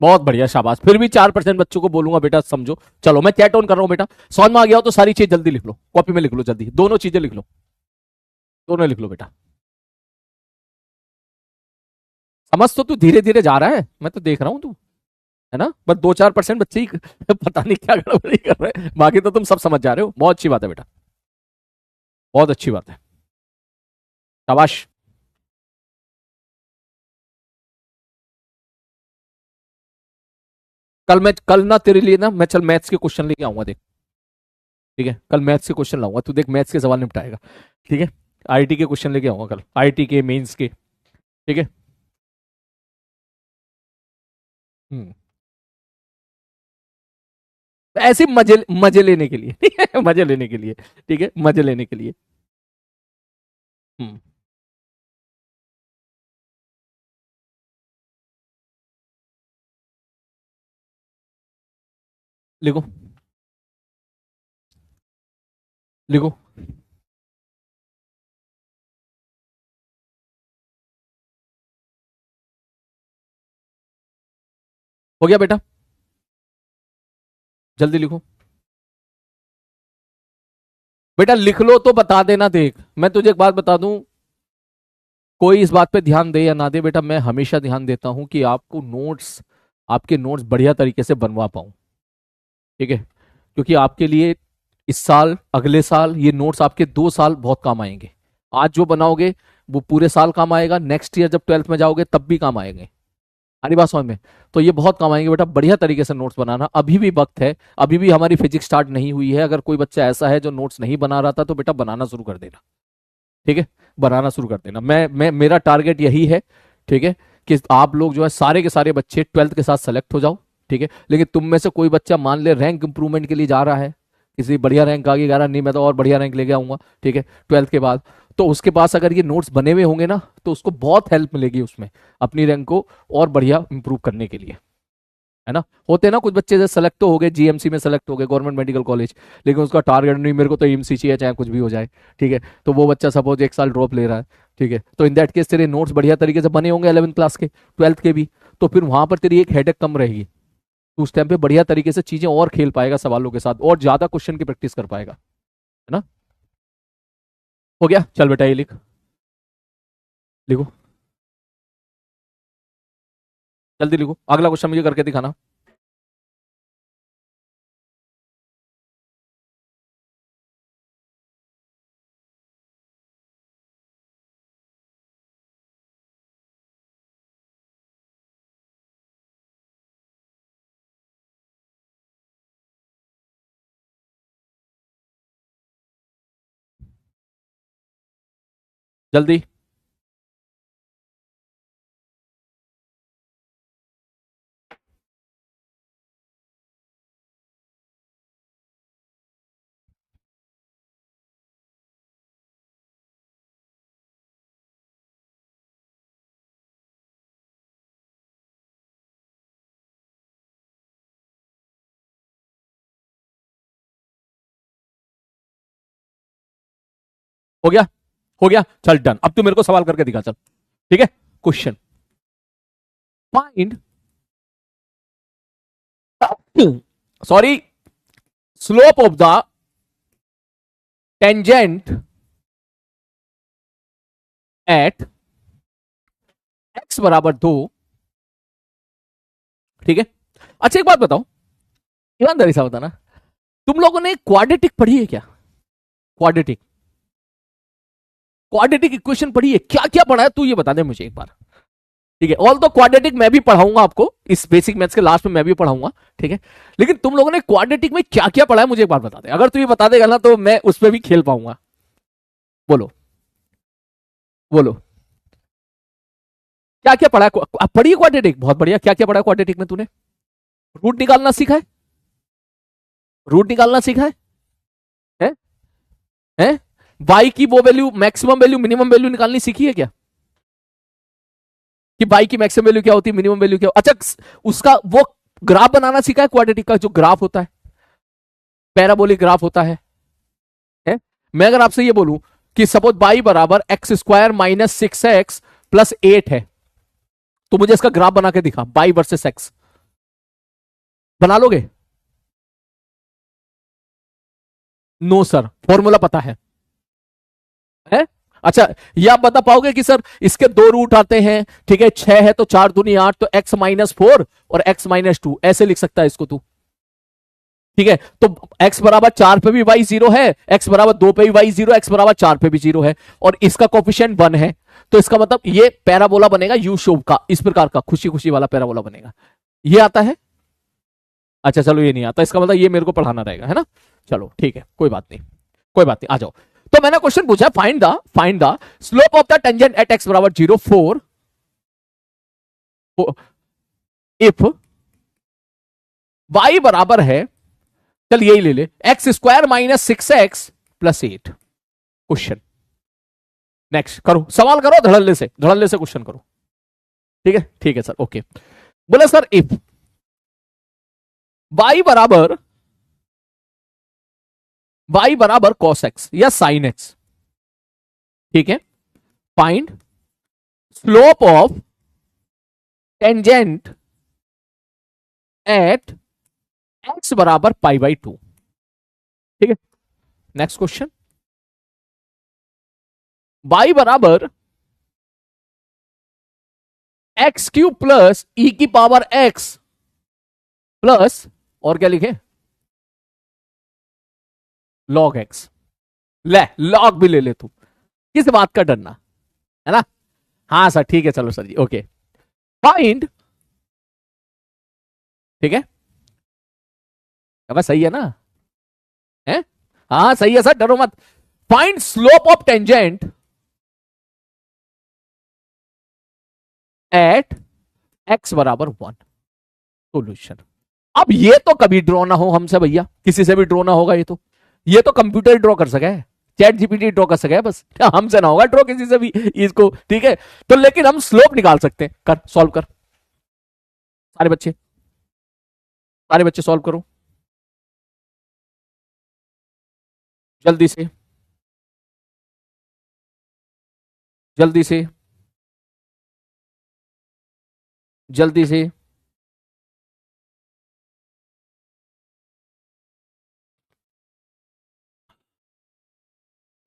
बहुत बढ़िया, शाबाश। फिर भी 4% बच्चों को बोलूंगा बेटा समझो। चलो मैं चैट ऑन कर रहा हूं बेटा, समझ में आ गया हो तो सारी चीज जल्दी लिख लो, कॉपी में लिख लो जल्दी, दोनों चीजें लिख लो, दोनों लिख लो बेटा। समझ तो तू धीरे धीरे जा रहा है, मैं तो देख रहा हूं तू, है ना, बस 2-4% बच्चे ही पता नहीं क्या गड़बड़ी कर रहे हैं, बाकी तो तुम सब समझ जा रहे हो। बहुत अच्छी बात है बेटा, बहुत अच्छी बात है, शाबाश। कल ना तेरे लिए ना मैं चल मैथ्स के क्वेश्चन लेके आऊंगा, देख ठीक है, कल मैथ्स के क्वेश्चन लाऊंगा, तू देख मैथ्स के सवाल निपटाएगा, ठीक है। आईटी के क्वेश्चन लेके आऊंगा कल, आईटी के मेंस के, ठीक है। हम्म, ऐसे मजे मजे लेने के लिए ठीक है, मजे लेने के लिए, ठीक है, मजे लेने के लिए। हम्म। लिखो लिखो। हो गया बेटा, जल्दी लिखो बेटा, लिख लो तो बता देना। देख मैं तुझे एक बात बता दूं, कोई इस बात पे ध्यान दे या ना दे बेटा, मैं हमेशा ध्यान देता हूं कि आपको नोट्स, आपके नोट्स बढ़िया तरीके से बनवा पाऊं। ठीक है, क्योंकि आपके लिए इस साल, अगले साल ये नोट्स आपके 2 साल बहुत काम आएंगे। आज जो बनाओगे वो पूरे साल काम आएगा, नेक्स्ट ईयर जब 12th में जाओगे तब भी काम आएंगे। आनी बात समझ में? तो ये बहुत काम आएंगे बेटा, बढ़िया तरीके से नोट्स बनाना। अभी भी वक्त है, अभी भी हमारी फिजिक्स स्टार्ट नहीं हुई है। अगर कोई बच्चा ऐसा है जो नोट्स नहीं बना रहा था तो बेटा बनाना शुरू कर देना। ठीक है, बनाना शुरू कर देना। मैं मेरा टारगेट यही है, ठीक है, कि आप लोग जो है सारे के सारे बच्चे 12th के साथ सेलेक्ट हो जाओ। ठीक है, लेकिन तुम में से कोई बच्चा मान ले रैंक इंप्रूवमेंट के लिए जा रहा है, किसी बढ़िया रैंक आ गई, कह रहा नहीं मैं तो और बढ़िया रैंक लेके आऊंगा, ठीक है, 12th के बाद, तो उसके पास अगर ये नोट्स बने हुए होंगे ना तो उसको बहुत हेल्प मिलेगी उसमें अपनी रैंक को और बढ़िया इंप्रूव करने के लिए, है ना। होते हैं ना कुछ बच्चे जैसे सेलेक्ट तो हो गए, जीएमसी में सेलेक्ट हो गए, गवर्नमेंट मेडिकल कॉलेज, लेकिन उसका टारगेट नहीं मेरे को तो एमसी चाहिए चाहे कुछ भी हो जाए। ठीक है, तो वो बच्चा सपोज 1 साल ड्रॉप ले रहा है, ठीक है, तो इन दैट केस तेरे नोट्स बढ़िया तरीके से बने होंगे 11th क्लास के, 12th के भी, तो फिर वहां पर तेरी एक हेडेक कम रहेगी। तो उस टाइम पे बढ़िया तरीके से चीजें और खेल पाएगा सवालों के साथ, और ज्यादा क्वेश्चन की प्रैक्टिस कर पाएगा, है ना। हो गया, चल बेटा ये लिख, लिखो जल्दी लिखो, अगला क्वेश्चन मुझे करके दिखाना। जल्दी। हो गया, हो गया, चल डन। अब तू मेरे को सवाल करके दिखा, चल। ठीक है, question, find, sorry, slope of the tangent eight x = 2। ठीक है, अच्छा एक बात बताओ, ईमानदारी से बताना, तुम लोगों ने क्वाड्रेटिक पढ़ी है क्या? क्वाड्रेटिक, क्वाड्रेटिक इक्वेशन पढ़ी है? क्या क्या पढ़ा है तू ये बता दे मुझे एक बार। ठीक है, ऑल तो क्वाड्रेटिक मैं भी पढ़ाऊंगा आपको, इस बेसिक मैथ्स के लास्ट में मैं भी पढ़ाऊंगा। ठीक है, लेकिन तुम लोगों ने क्वाड्रेटिक में क्या क्या पढ़ा है मुझे एक बार बता दे। अगर तू ये बता देगा ना तो मैं उस पर भी खेल पाऊंगा। बोलो बोलो, क्या क्या पढ़ा है? पढ़ी है क्वाड्रेटिक, बहुत बढ़िया। क्या क्या पढ़ा है क्वाड्रेटिक में तूने? रूट निकालना सीखा है? रूट निकालना सीखा है? है? बाई की वो value, maximum value, minimum value निकालनी सीखी है क्या? कि बाई की मैक्सिमम वैल्यू क्या होती है, मिनिमम वैल्यू क्या? अच्छा, उसका वो ग्राफ बनाना सीखा है क्वाड्रेटिक का? जो ग्राफ होता है, पैराबोलिक ग्राफ होता है? मैं अगर आपसे ये बोलूं कि सपोज बाई बराबर x² - 6x + 8 है, तो मुझे इसका ग्राफ बना के दिखा, बाई वर्सेस एक्स, बना लोगे? नो सर, फॉर्मूला पता है? अच्छा, ये आप बता पाओगे कि सर इसके 2 रूट आते हैं, ठीक है, 6 है तो 4 दूनी 8, तो x-4 और x-2 ऐसे लिख सकता है इसको तू। ठीक है, तो x = 4 पे भी y 0 है, x = 2 पे भी y 0, x = 4 पे भी 0 है, और इसका कोफिशिएंट 1 है, तो इसका मतलब ये पैराबोला बनेगा यू शेप का, इस प्रकार का खुशी खुशी वाला पैराबोला बनेगा। ये आता है? अच्छा चलो, ये नहीं आता, इसका मतलब ये मेरे को पढ़ाना रहेगा, है ना। चलो ठीक है, कोई बात नहीं, कोई बात नहीं, आ जाओ। तो मैंने क्वेश्चन पूछा, find the slope of the tangent eight x = 0 4 if y बराबर है, चल यही ले ले, x² - 6x + 8। क्वेश्चन नेक्स्ट करो, सवाल करो, धड़ल्ले से क्वेश्चन करो। ठीक है सर, ओके। बोले सर इफ y बराबर y बराबर cos x या sin x, ठीक है। Find slope of tangent eight x बराबर पाई बाई 2, ठीक है। नेक्स्ट क्वेश्चन, y बराबर एक्स क्यूब प्लस ई की पावर x प्लस, और क्या लिखे, log x। ले log भी ले ले तू, किस बात का डरना है ना। हाँ सर ठीक है, चलो सर जी ओके। फाइंड, ठीक है, अब सही है ना, है हाँ सही है सर, डरो मत। Find slope of tangent eight x बराबर 1, सोल्यूशन। अब ये तो कभी ड्रॉ ना हो हमसे भैया, किसी से भी ड्रॉ ना होगा, ये तो कंप्यूटर ड्रॉ कर सके, चैट जीपीटी ड्रॉ कर सके, बस हमसे ना होगा ड्रॉ किसी से भी इसको, ठीक है। तो लेकिन हम स्लोप निकाल सकते हैं, कर सॉल्व कर, सारे बच्चे सॉल्व करो जल्दी से, जल्दी से, जल्दी से।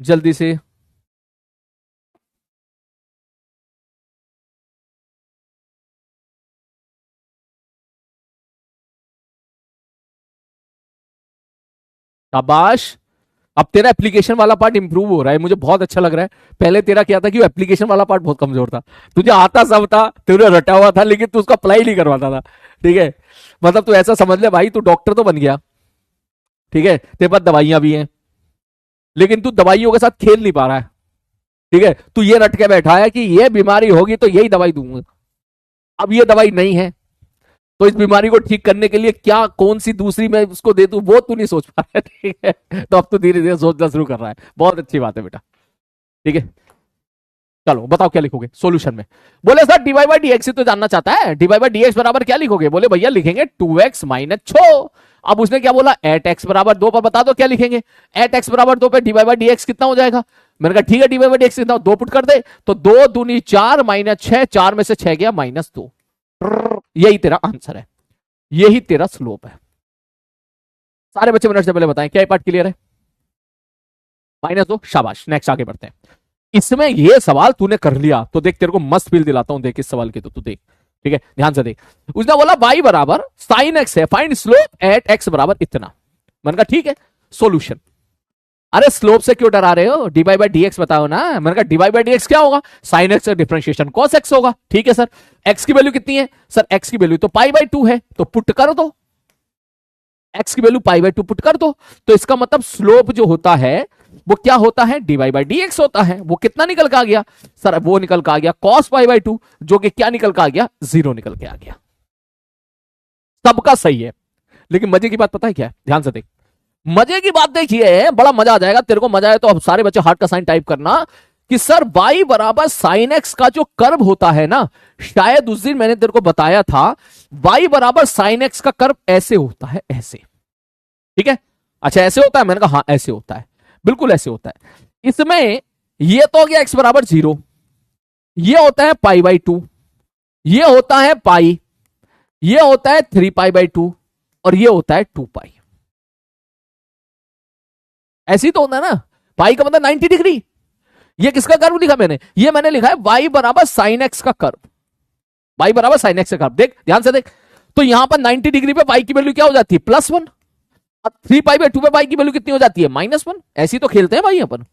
जल्दी से, शाबाश। अब तेरा एप्लीकेशन वाला पार्ट इंप्रूव हो रहा है, मुझे बहुत अच्छा लग रहा है। पहले तेरा क्या था कि एप्लीकेशन वाला पार्ट बहुत कमजोर था, तुझे आता सब था, तुझे रटा हुआ था, लेकिन तू उसका अप्लाई नहीं करवाता था, ठीक है। मतलब तू ऐसा समझ ले भाई, तू डॉक्टर तो बन गया, ठीक है, तेरे पास दवाइयां भी हैं, लेकिन तू दवाइयों के साथ खेल नहीं पा रहा है, ठीक है। तू ये रट के बैठा है कि ये बीमारी होगी तो यही दवाई दूंगा, अब ये दवाई नहीं है, तो इस बीमारी को ठीक करने के लिए क्या कौन सी दूसरी मैं उसको दे दूं, वो तू नहीं सोच पा रहा है, ठीक है। तो अब तो धीरे धीरे सोचना शुरू कर रहा है, बहुत अच्छी बात है बेटा, ठीक है। चलो बताओ क्या लिखोगे सॉल्यूशन में। बोले sir D Y by D X ही तो जानना चाहता है, D Y by D X बराबर क्या लिखोगे। बोले भैया लिखेंगे 2x माइनस 6। अब उसने क्या बोला, एट एक्स बराबर 2 पर बता दो क्या लिखेंगे। एट एक्स बराबर 2 पे d Y by D x कितना हो जाएगा। मैंने कहा ठीक है, D Y by D x कितना, 2 पुट कर दे, तो 2 दूनी 4 माइनस 6, 4 में से 6 गया -2। यही तेरा आंसर है, यही तेरा स्लोप है। सारे बच्चे मिनट से पहले बताएं क्या ये पार्ट क्लियर है। -2, शाबाश। नेक्स्ट आगे बढ़ते हैं। इसमें ये सवाल तूने कर लिया तो देख तेरे को मस्त फील दिलाता हूं, देख इस सवाल की तो तू देख, ठीक है, ध्यान से देख। उसने बोला y बराबर साइन एक्स है, फाइंड स्लोप एट x बराबर इतना। मैंने कहा ठीक है, सॉल्यूशन। अरे स्लोप से क्यों डरा रहे हो, d Y by D x बताओ ना। मैंने कहा d Y by D x क्या होगा, साइन एक्स का डिफरेंशिएशन कॉस एक्स होगा। ठीक है सर, एक्स की वैल्यू कितनी है सर, एक्स की वैल्यू तो पाई बाई 2 है, तो पुट कर दो, एक्स की वैल्यू पाई बाई 2 पुट कर दो। तो इसका मतलब स्लोप जो होता है वो क्या होता है, D Y by D x होता है। वो कितना निकल के आ गया सर, वो निकल के आ गया कॉस पाई बाई 2, जो कि क्या निकल के आ गया, 0 निकल के आ गया। सबका सही है, लेकिन मजे की बात पता है क्या है, ध्यान से देख, मजे की बात देखिए, बड़ा मजा आ जाएगा तेरे को। मजा आए तो अब सारे बच्चे हार्ट का साइन टाइप करना कि सर y बराबर साइन एक्स का जो कर्व होता है ना, शायद उस दिन मैंने तेरे को बताया था, y बराबर साइन एक्स का कर्व ऐसे होता है, ऐसे, ठीक है। अच्छा ऐसे होता है, मैंने कहा हाँ ऐसे होता है, बिल्कुल ऐसे होता है। इसमें ये तो हो गया x बराबर 0, ये होता है पाई बाई 2, ये होता है पाई, ये होता है 3 पाई बाई 2, और ये होता है 2 पाई। ऐसे ही तो होता है ना, पाई का मतलब 90 डिग्री। ये किसका कर्व लिखा मैंने, ये मैंने लिखा है y बराबर साइन एक्स का कर्व, y बराबर साइन एक्स का कर्व। देख ध्यान से देख, तो यहां पर 90 डिग्री पे y की वैल्यू क्या हो जाती है, +1, और 3 पाई बाई 2 पे y की वैल्यू कितनी हो जाती है, -1। ऐसी तो खेलते हैं भाई अपन,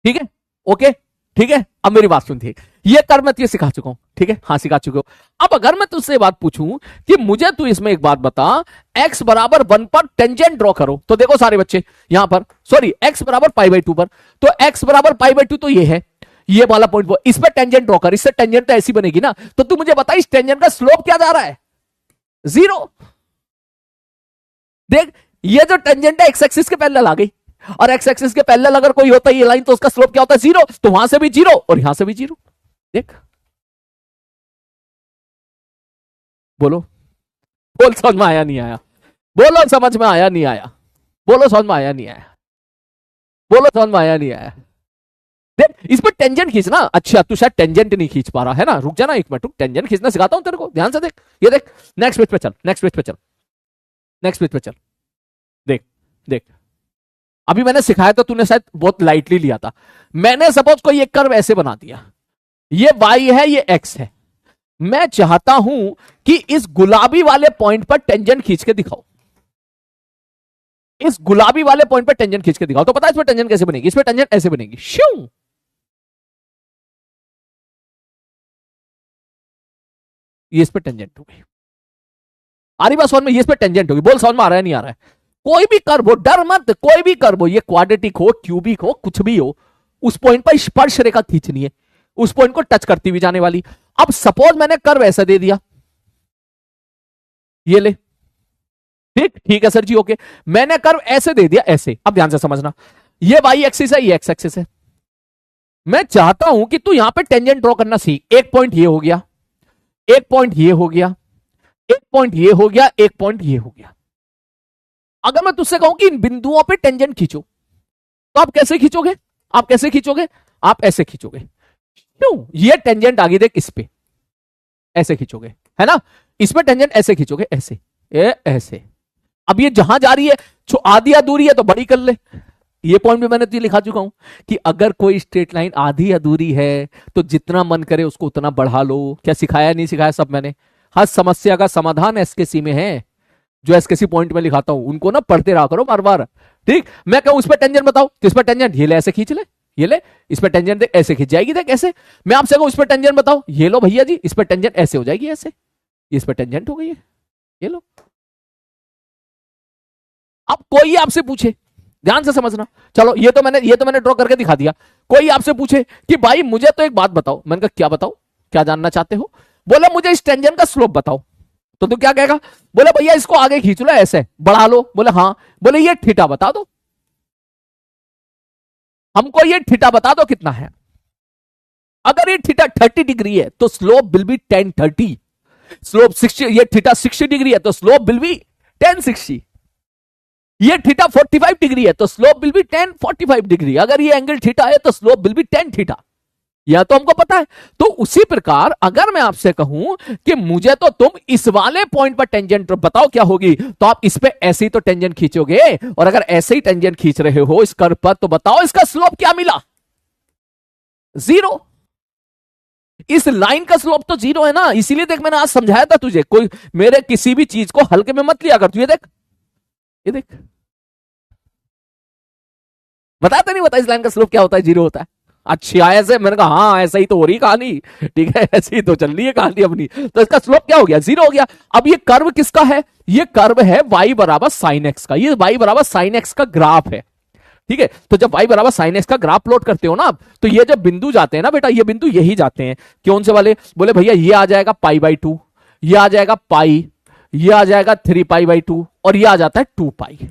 ठीक है, ओके, ठीक है। अब मेरी बात सुन, थी ये कर मैं तुझे सिखा चुका हूं, ठीक है, हाँ सिखा चुके हो। अब अगर मैं तुझसे बात पूछूं कि मुझे तू इसमें एक बात बता, x बराबर 1 पर टेंजेंट ड्रॉ करो, तो देखो सारे बच्चे यहां पर, सॉरी x बराबर पाई बाई 2 पर, तो x बराबर पाई बाई 2 तो ये है, ये वाला पॉइंट, इस पर टेंजेंट ड्रॉ कर, इससे टेंजेंट तो ऐसी बनेगी ना। तो तू मुझे बता इस टेंजेंट का स्लोप क्या जा रहा है, 0। देख ये जो टेंजेंट है एक्स एक्सिस के पैरेलल आ गई, और एक्स एक्सिस के पैरेलल अगर कोई होता है ये लाइन, तो उसका स्लोप क्या होता है, 0। तो वहां से भी 0 और यहां से भी 0। देख बोलो, बोल समझ में आया नहीं आया? बोलो समझ में आया नहीं आया? बोलो समझ में आया नहीं आया? बोलो समझ में आया नहीं आया? देख इस पर टेंजेंट खींचना। अच्छा तू शायद टेंजेंट नहीं खींच पा रहा है ना, रुक जा ना एक मिनट, टेंजेंट खींचना सिखाता हूं तेरे को, ध्यान से देख। ये देख नेक्स्ट पेज पे चल, नेक्स्ट पेज पे चल, नेक्स्ट पेज पे चल। देख देख अभी मैंने सिखाया तो तूने शायद बहुत लाइटली लिया था। मैंने सपोज कोई एक कर्व ऐसे बना दिया, ये y है ये x है, मैं चाहता हूं कि इस गुलाबी वाले पॉइंट पर टेंजेंट खींच के दिखाओ, इस गुलाबी वाले पॉइंट पर टेंजेंट खींच के दिखाओ। तो पता है इसमें टेंजेंट कैसे बनेगी? इसमें टेंजेंट ऐसे बनेगी, श्यू। ये इस पे टेंजेंट होगी। आ रही बात समझ में? ये इस पे टेंजेंट होगी। बोल समझ में आ रहा है नहीं आ रहा है? कोई भी कर्व हो, डर मत, कोई भी कर्व हो, ये क्वाड्रेटिक हो क्यूबिक हो कुछ भी हो, उस पॉइंट पर स्पर्श रेखा खींचनी है, उस पॉइंट को टच करती हुई जाने वाली। अब सपोज मैंने कर्व ऐसा दे दिया, ये ले, ठीक ठीक है सर जी ओके। मैंने कर्व ऐसे दे दिया ऐसे, अब ध्यान से समझना, ये वाई एक्सिस है ये एक्स एक्सिस है। मैं चाहता हूं कि तू यहां पे टेंजेंट ड्रॉ करना सीख। एक पॉइंट ये हो गया, एक पॉइंट ये हो गया, एक पॉइंट ये हो गया, एक पॉइंट ये हो गया। अगर मैं तुझसे कहूं कि इन बिंदुओं पे टेंजेंट खींचो, तो आप कैसे खींचोगे? आप कैसे खींचोगे? आप ऐसे खींचोगे। क्यों? ये टेंजेंट आ गई देख, इस पे ऐसे खींचोगे, है ना? इसमें टेंजेंट ऐसे खींचोगे, ऐसे ऐसे। अब ये जहां जा रही है, जो आधी अधूरी है तो बड़ी कर ले। ये पॉइंट भी मैंने तुझे लिखा चुका हूं कि अगर कोई स्ट्रेट लाइन आधी अधूरी है तो जितना मन करे उसको उतना बढ़ा लो। क्या सिखाया नहीं सिखाया? सब मैंने। हर समस्या का समाधान एसकेसी में है, जो एसकेसी पॉइंट में लिखाता हूं उनको ना पढ़ते रहा करो बार बार, ठीक? मैं कहूं इस पर टेंजेंट बताओ, तो इस पर टेंजेंट ये ले, ऐसे खींच ले, ये ले, इस पर टेंजेंट देख ऐसे खींच जाएगी, देख ऐसे। मैं आपसे कहूं इस पर टेंजेंट बताओ, ये लो भैया जी, इस पर टेंजेंट ऐसे हो जाएगी, ऐसे, इस पर टेंजेंट हो गई है, ये लो। अब कोई आपसे पूछे, ध्यान से समझना, चलो ये तो मैंने ड्रॉ करके दिखा दिया। कोई आपसे पूछे कि भाई मुझे तो एक बात बताओ, मैंने कहा क्या बताओ, क्या जानना चाहते हो? बोला मुझे इस टेंजेंट का स्लोप बताओ। तो तू क्या कहेगा? बोले भैया इसको आगे खींच लो, ऐसे बढ़ा लो। बोले हाँ। बोले ये थीटा बता दो, हमको ये थीटा बता दो कितना है। अगर ये थीटा 30 डिग्री है तो स्लोप विल बी 1030। स्लोप 60, ये थीटा 60 डिग्री है तो स्लोप विल बी 1060। ये थीटा 45 डिग्री है तो स्लोप विल बी 1045 डिग्री। अगर ये एंगल थीटा है तो स्लोप विल बी 10 थीटा। यह तो हमको पता है। तो उसी प्रकार अगर मैं आपसे कहूं कि मुझे तो तुम इस वाले पॉइंट पर टेंजेंट बताओ क्या होगी, तो आप इस पे ऐसे ही तो टेंजेंट खींचोगे। और अगर ऐसे ही टेंजेंट खींच रहे हो इस कर्व पर, तो बताओ इसका स्लोप क्या मिला? 0। इस लाइन का स्लोप तो 0 है ना। इसीलिए देख मैंने आज समझाया था तुझे, कोई मेरे किसी भी चीज को हल्के में मत लिया कर। तुझे देख, ये देख, बताता नहीं, बता इस लाइन का स्लोप क्या होता है? 0 होता है। अच्छा ऐसे? मैंने कहा हाँ ऐसा ही तो हो रही कहानी, ठीक है, ऐसे ही तो चल रही है कहानी अपनी। तो इसका स्लोप क्या हो गया? 0 हो गया। अब ये कर्व किसका है? ये कर्व है y बराबर साइन एक्स का। ये y बराबर साइन एक्स का ग्राफ है, ठीक है। तो जब y बराबर साइन एक्स का ग्राफ प्लॉट करते हो ना आप, तो ये जब बिंदु जाते हैं ना बेटा, ये बिंदु यही जाते हैं। कौन से वाले? बोले भैया ये आ जाएगा π/2, ये आ जाएगा पाई, ये आ जाएगा 3π/2 और ये आ जाता है 2π।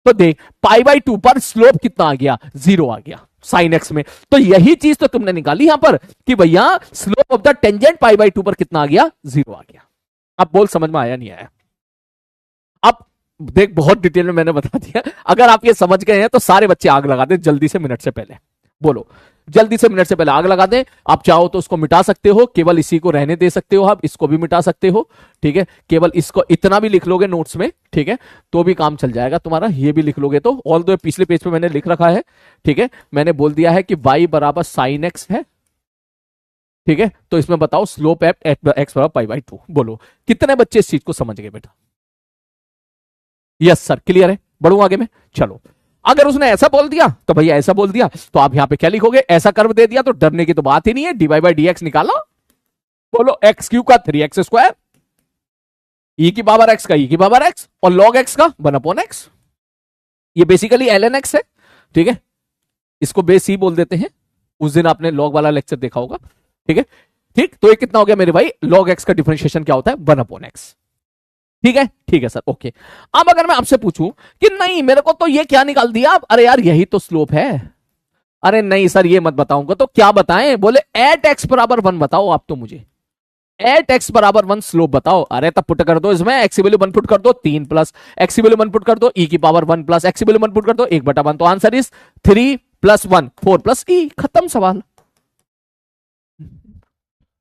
तो देख π/2 पर स्लोप कितना आ गया? 0 आ गया साइन एक्स में। तो यही चीज तो तुमने निकाली यहां पर कि भैया स्लोप ऑफ द टेंजेंट π/2 पर कितना आ गया? 0 आ गया। अब बोल समझ में आया नहीं आया? अब देख बहुत डिटेल में मैंने बता दिया। अगर आप ये समझ गए हैं तो सारे बच्चे आग लगा दें जल्दी से, मिनट से पहले। बोलो जल्दी से, मिनट से पहले आग लगा दें। आप चाहो तो उसको मिटा सकते हो, केवल इसी को रहने दे सकते हो, आप इसको भी मिटा सकते हो, ठीक है। केवल इसको इतना भी लिख लोगे नोट्स में, ठीक है, तो भी काम चल जाएगा तुम्हारा। ये भी लिख लोगे तो, ऑल दो पिछले पेज पे मैंने लिख रखा है, ठीक है। मैंने बोल दिया है कि y बराबर साइन एक्स है, ठीक है। तो इसमें बताओ स्लोप एक्स बराबर π/2। बोलो कितने बच्चे इस चीज को समझ गए बेटा? यस सर, क्लियर है। बढ़ू आगे में, चलो। अगर उसने ऐसा बोल दिया तो भैया ऐसा बोल दिया, तो आप यहां पे क्या लिखोगे? ऐसा कर्व दे दिया तो डरने की तो बात ही नहीं है, dy/dx निकालो। बोलो x³ का 3x², e की पावर x का e की पावर x, और log x का 1/x। ये बेसिकली ln x है, ठीक है। इसको बेस ही बोल देते हैं, उस दिन आपने log वाला लेक्चर देखा होगा, ठीक है। ठीक, तो ये कितना हो गया मेरे भाई? log x का डिफरेंशिएशन क्या होता है? 1/x, ठीक है। ठीक है सर, ओके। अब अगर मैं आपसे पूछूं कि नहीं मेरे को तो ये क्या निकाल दिया आप? अरे यार यही तो स्लोप है। अरे नहीं सर ये मत बताऊंगा, तो क्या बताएं? बोले एट x बराबर 1 बताओ आप तो मुझे। एट एक्स बराबर 1 स्लोप बताओ। अरे तब पुट कर दो इसमें, एक्स की वैल्यू 1 पुट कर दो 3 प्लस एक्स की वैल्यू 1 पुट कर दो ई की पावर 1 प्लस एक्स की वैल्यू 1 पुट कर दो 1/1। तो आंसर इज 3 + 1 4 + ई। खत्म सवाल,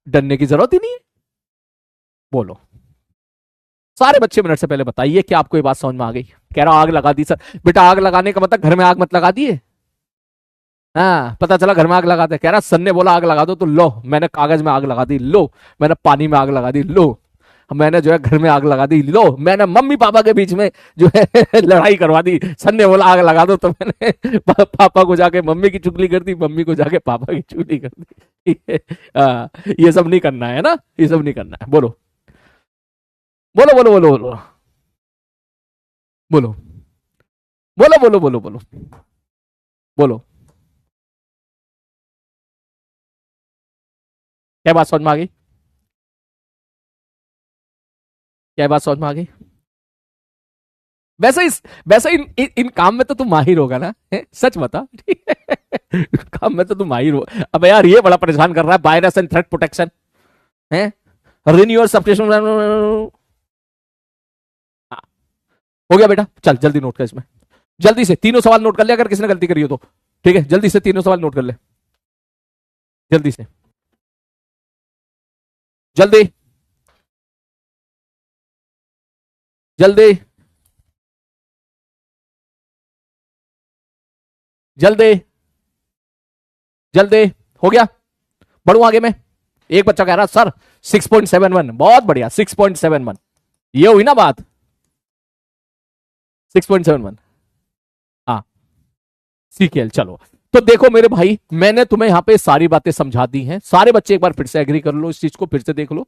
डरने की जरूरत ही नहीं है। बोलो सारे बच्चे मिनट से पहले बताइए कि आपको ये बात समझ में आ गई। कह रहा आग लगा दी सर। बेटा आग लगाने का मतलब घर में आग मत लगा दिए। हाँ पता चला घर में आग लगाते। कह रहा सर ने बोला आग लगा दो तो लो मैंने कागज में आग लगा दी, लो मैंने पानी में आग लगा दी, लो मैंने जो है घर में आग लगा दी, लो मैंने मम्मी पापा के बीच में जो है लड़ाई करवा दी। सर ने बोला आग लगा दो तो मैंने पापा को जाके मम्मी की चुगली कर दी, मम्मी को जाके पापा की चुगली कर दी। ये सब नहीं करना है ना, ये सब नहीं करना है। बोलो बोलो बोलो बोलो बोलो बोलो बोलो बोलो बोलो बोलो बोलो। क्या बात समझ में आ गई? क्या बात समझ में आ गई? वैसे इन काम में तो तुम माहिर होगा ना, सच बता। काम में तो तुम माहिर हो। अब यार ये बड़ा परेशान कर रहा है, वायरस एंड थ्रेट प्रोटेक्शन है, रिन्यूअल सब्सटेशन। हो गया बेटा, चल जल्दी नोट कर इसमें, जल्दी से तीनों सवाल नोट कर ले अगर किसी ने गलती करी हो तो। ठीक है जल्दी से तीनों सवाल नोट कर ले, जल्दी से, जल्दी जल्दी जल्दी जल्दी। हो गया, बढ़ू आगे में। एक बच्चा कह रहा सर 6.71, बहुत बढ़िया 6.71, ये हुई ना बात 6.71। हाँ सीकेएल। चलो तो देखो मेरे भाई मैंने तुम्हें यहां पे सारी बातें समझा दी हैं। सारे बच्चे एक बार फिर से एग्री कर लो, इस चीज को फिर से देख लो।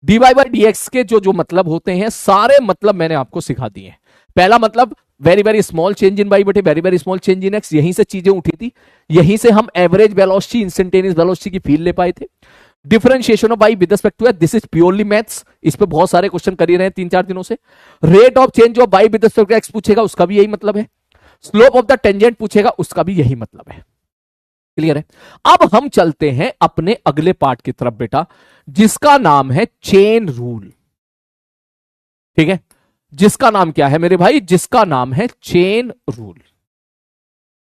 dy/dx के जो मतलब होते हैं सारे मतलब मैंने आपको सिखा दिए हैं। पहला मतलब very very small change in y बटे very very small change in x, यहीं से चीजें उठी थी, यहीं से हम एवरेज वेलोसिटी इंस्टेंटेनियस वेलोसिटी की फील ले पाए थे। Differentiation of y with respect to this is purely maths, इस पे बहुत सारे क्वेश्चन कर ही रहे हैं 3-4 दिनों से। Rate of change of y with respect to x पूछेगा, उसका भी यही मतलब है। स्लोप ऑफ द टेंजेंट पूछेगा, उसका भी यही मतलब है। क्लियर है? अब हम चलते हैं अपने अगले पार्ट की तरफ बेटा, जिसका नाम है चेन रूल। ठीक है, जिसका नाम क्या है मेरे भाई? जिसका नाम है चेन रूल।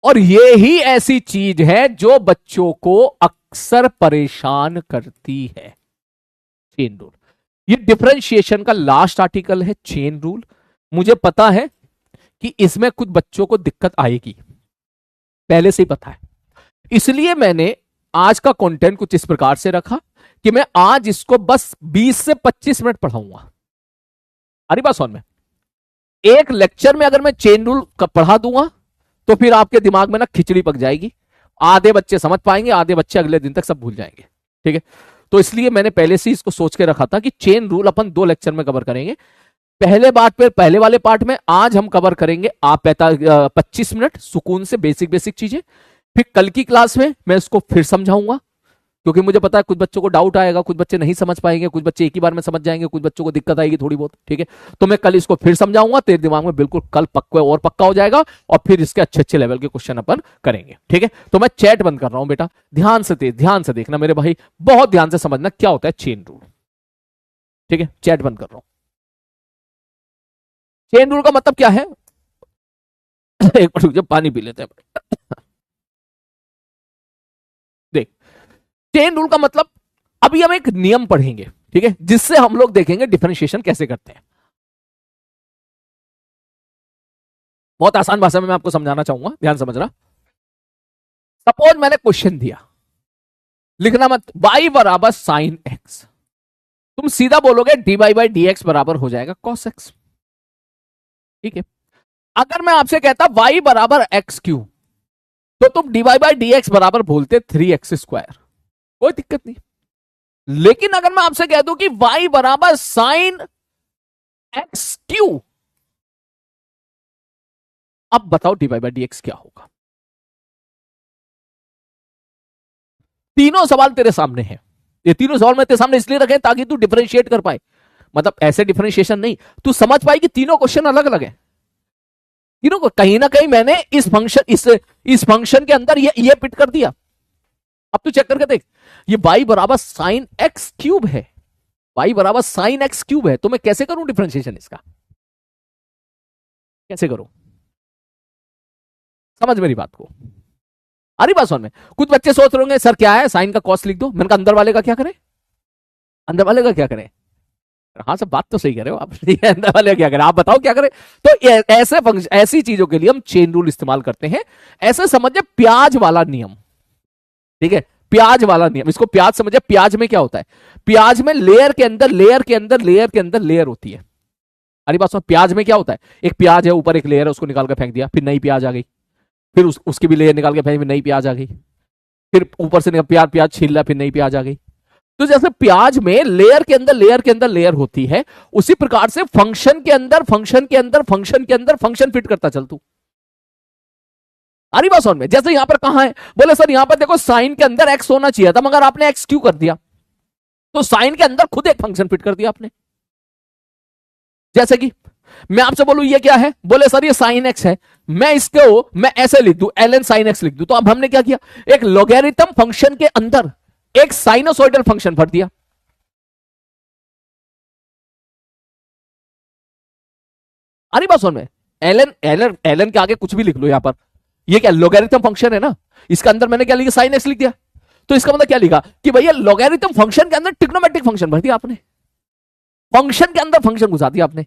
और ये ही ऐसी चीज है जो बच्चों को अक्सर परेशान करती है, चेन रूल। ये डिफरेंशिएशन का लास्ट आर्टिकल है चेन रूल। मुझे पता है कि इसमें कुछ बच्चों को दिक्कत आएगी, पहले से ही पता है, इसलिए मैंने आज का कंटेंट कुछ इस प्रकार से रखा कि मैं आज इसको बस 20 से 25 मिनट पढ़ाऊंगा। अरे बात समझ में, एक लेक्चर में अगर मैं चेन रूल पढ़ा दूंगा तो फिर आपके दिमाग में ना खिचड़ी पक जाएगी। आधे बच्चे समझ पाएंगे, आधे बच्चे अगले दिन तक सब भूल जाएंगे। ठीक है, तो इसलिए मैंने पहले से इसको सोच के रखा था कि चेन रूल अपन 2 लेक्चर में कवर करेंगे। पहले वाले पार्ट में आज हम कवर करेंगे आप 25 मिनट सुकून से बेसिक बेसिक चीजें। फिर कल की क्लास में मैं इसको फिर समझाऊंगा, क्योंकि मुझे पता है कुछ बच्चों को डाउट आएगा, कुछ बच्चे नहीं समझ पाएंगे, कुछ बच्चे एक ही बार में समझ जाएंगे, कुछ बच्चों को दिक्कत आएगी थोड़ी बहुत। ठीक है, तो मैं कल इसको फिर समझाऊंगा, तेरे दिमाग में बिल्कुल कल पक्का और पक्का हो जाएगा, और फिर इसके अच्छे अच्छे लेवल के क्वेश्चन अपन करेंगे। ठीक है, तो मैं चैट बंद कर रहा हूं बेटा, ध्यान से देखना मेरे भाई, बहुत ध्यान से समझना क्या होता है चेन रूल। ठीक है, चैट बंद कर रहा हूं। चेन रूल का मतलब क्या है? एक बार रुक, पानी पी लेते हैं। देख, चेन रूल का मतलब अभी हम एक नियम पढ़ेंगे, ठीक है, जिससे हम लोग देखेंगे डिफरेंशिएशन कैसे करते हैं। बहुत आसान भाषा में मैं आपको समझाना चाहूंगा, ध्यान समझना। सपोज मैंने क्वेश्चन दिया, लिखना मत y बराबर साइन x, तुम सीधा बोलोगे dy/dx बराबर हो जाएगा cos x। ठीक है, अगर मैं आपसे कहता y बराबर x3, तो तुम dy/dx बराबर बोलते 3x², कोई दिक्कत नहीं। लेकिन अगर मैं आपसे कह दूं कि y बराबर साइन x3, अब बताओ dy/dx क्या होगा? तीनों सवाल तेरे सामने हैं। ये तीनों सवाल मैं तेरे सामने इसलिए रखे ताकि तू डिफरेंशिएट कर पाए, मतलब ऐसे डिफरेंशिएशन नहीं, तू समझ पाए कि तीनों क्वेश्चन अलग अलग हैं। तीनों को कहीं ना कहीं मैंने इस फंक्शन के अंदर ये फिट कर दिया। अब तू चेक करके देख, ये y बराबर साइन x3 है, y बराबर साइन एक्स क्यूब है, तो मैं कैसे करूं डिफरेंशिएशन इसका, कैसे करूं? समझ मेरी बात को, अरे बात समझ में। कुछ बच्चे सोच रहे होंगे सर क्या है साइन का कॉस लिख दो, मैंने कहा अंदर वाले का क्या करें, अंदर वाले का क्या करें? हाँ सब बात तो सही कह रहे हो आप, अंदर वाले का क्या करें, आप बताओ क्या करें। तो ऐसे फंक्शन, ऐसी चीजों के लिए हम चेन रूल इस्तेमाल करते हैं। ऐसे समझिए प्याज वाला नियम, ठीक है, प्याज वाला नियम, इसको प्याज समझिए। प्याज में क्या होता है, प्याज में लेयर के अंदर लेयर के अंदर लेयर के अंदर लेयर होती है। अरे बात सुनो, प्याज में क्या होता है, एक प्याज है ऊपर एक लेयर है, उसको निकाल कर फेंक दिया, फिर नई प्याज आ गई, फिर उसकी भी लेयर निकाल के फेंक, फिर नई प्याज आ गई, फिर ऊपर से प्याज प्याज छील रहा, फिर नई प्याज आ गई। तो जैसे प्याज में लेयर के अंदर लेयर के अंदर लेयर होती है, उसी प्रकार से फंक्शन के अंदर फंक्शन के अंदर फंक्शन के अंदर फंक्शन फिट करता चल तू। अरे बात समझ में, जैसे यहां पर कहां है, बोले सर यहां पर देखो साइन के अंदर एक्स होना चाहिए था, मगर आपने एक्स क्यों कर दिया, तो साइन के अंदर खुद एक फंक्शन फिट कर दिया आपने। जैसे कि मैं आपसे बोलूं ये क्या है, बोले सर ये साइन एक्स है, मैं इसको मैं ऐसे लिख दूं एल एन साइन एक्स लिख दूं, तो अब हमने क्या किया, एक लॉगरिथम फंक्शन के अंदर एक साइनोसॉइडल फंक्शन भर दिया। अरे बात सुन में, एलन एलन एलन के आगे कुछ भी लिख लो यहां पर, ये क्या लॉगरिथम फंक्शन है ना, इसके अंदर मैंने क्या लिखा साइन एक्स लिख दिया, तो इसका मतलब क्या लिखा कि भैया लॉगरिथम फंक्शन के अंदर ट्रिग्नोमेट्रिक फंक्शन भर दिया आपने, फंक्शन के अंदर फंक्शन घुसा दिया आपने।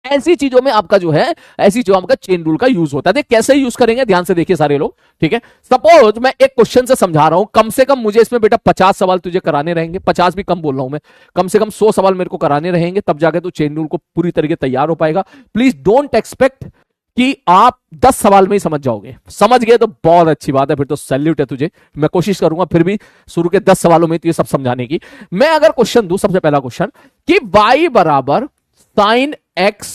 ऐसी चीजों में आपका जो है, ऐसी चीजों में आपका चेन रूल का यूज होता है। कैसे यूज करेंगे ध्यान से देखिए सारे लोग, ठीक है। सपोज मैं एक क्वेश्चन से समझा रहा हूं, कम से कम मुझे इसमें बेटा 50 सवाल तुझे कराने रहेंगे, 50 भी कम बोल रहा हूं मैं, कम से कम 100 सवाल मेरे को कराने रहेंगे, तब जाके तू चेन रूल को पूरी तरीके तैयार हो पाएगा। प्लीज डोंट एक्सपेक्ट कि आप 10 सवाल में ही समझ जाओगे, समझ गए तो बहुत अच्छी बात है, फिर तो सैल्यूट है तुझे। मैं कोशिश करूंगा फिर भी शुरू के 10 सवालों में तो ये सब समझाने की। मैं अगर क्वेश्चन दूं, सबसे पहला क्वेश्चन कि y बराबर साइन एक्स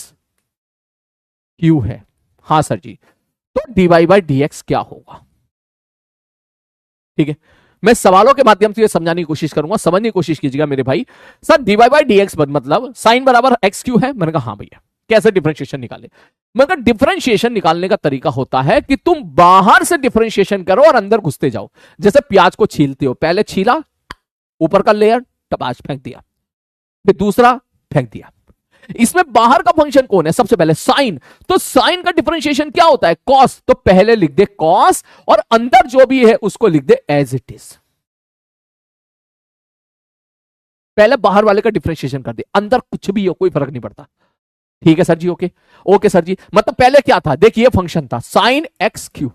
क्यू है, हाँ सर जी, तो dy बाई डी एक्स क्या होगा, ठीक है। मैं सवालों के माध्यम से ये समझाने की कोशिश करूंगा, समझने की कोशिश कीजिएगा मेरे भाई। Sir dy by D x मतलब साइन बराबर एक्स क्यू है, मैंने कहा हाँ भैया, कैसे डिफरेंशिएशन निकाले, मैंने कहा डिफरेंशिएशन निकालने का तरीका होता है कि तुम बाहर से डिफरेंशिएशन करो और अंदर घुसते जाओ। जैसे प्याज को छीलते हो, पहले छीला, ऊपर का लेयर टपाज फेंक दिया, फिर दूसरा फेंक दिया। इसमें बाहर का फंक्शन कौन है, सबसे पहले साइन, तो साइन का डिफरेंशिएशन क्या होता है, कॉस, तो पहले लिख दे कॉस और अंदर जो भी है उसको लिख दे एज इट इज। पहले बाहर वाले का डिफरेंशिएशन कर दे, अंदर कुछ भी हो कोई फर्क नहीं पड़ता, ठीक है sir ji, okay okay sir जी। मतलब पहले क्या था, देखिए फंक्शन था साइन एक्स क्यू,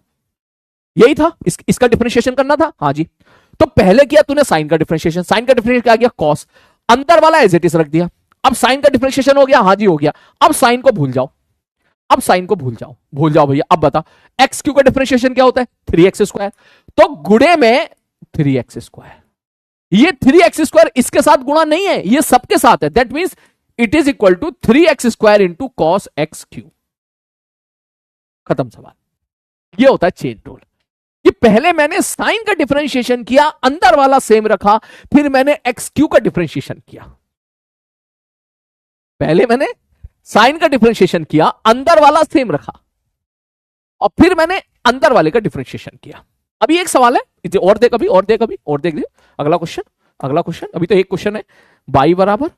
यही था, इसका डिफरेंशिएशन करना था, हाँ जी। तो पहले किया तूने साइन का डिफरेंशिएशन, साइन का डिफरेंशिएशन क्या गया कॉस, अंदर वाला एज इट इज रख दिया। अब साइन का डिफरेंशिएशन हो गया, हाँ जी हो गया। अब साइन को भूल जाओ, अब साइन को भूल जाओ, भूल जाओ भैया। अब बता एक्स क्यू का डिफरेंशिएशन क्या होता है, 3x स्क्वायर, तो गुणे में 3x स्क्वायर, ये 3x स्क्वायर इसके साथ गुणा नहीं है, ये सबके साथ है, that means it is equal to 3x square into cos x cube, खत्म सवाल। ये होता है चेन रूल कि पहले मैंने साइन का डिफरेंशिएशन किया, अंदर वाला सेम रखा, फिर मैंने एक्स क्यू का डिफरेंशिएशन किया, पहले मैंने साइन का डिफरेंशिएशन किया, अंदर वाला सेम रखा, और फिर मैंने अंदर वाले का डिफरेंशिएशन किया। अभी एक सवाल है, और देख अभी, और देख अभी, और देख दे अगला क्वेश्चन, अगला क्वेश्चन, अभी तो एक क्वेश्चन है। y बराबर,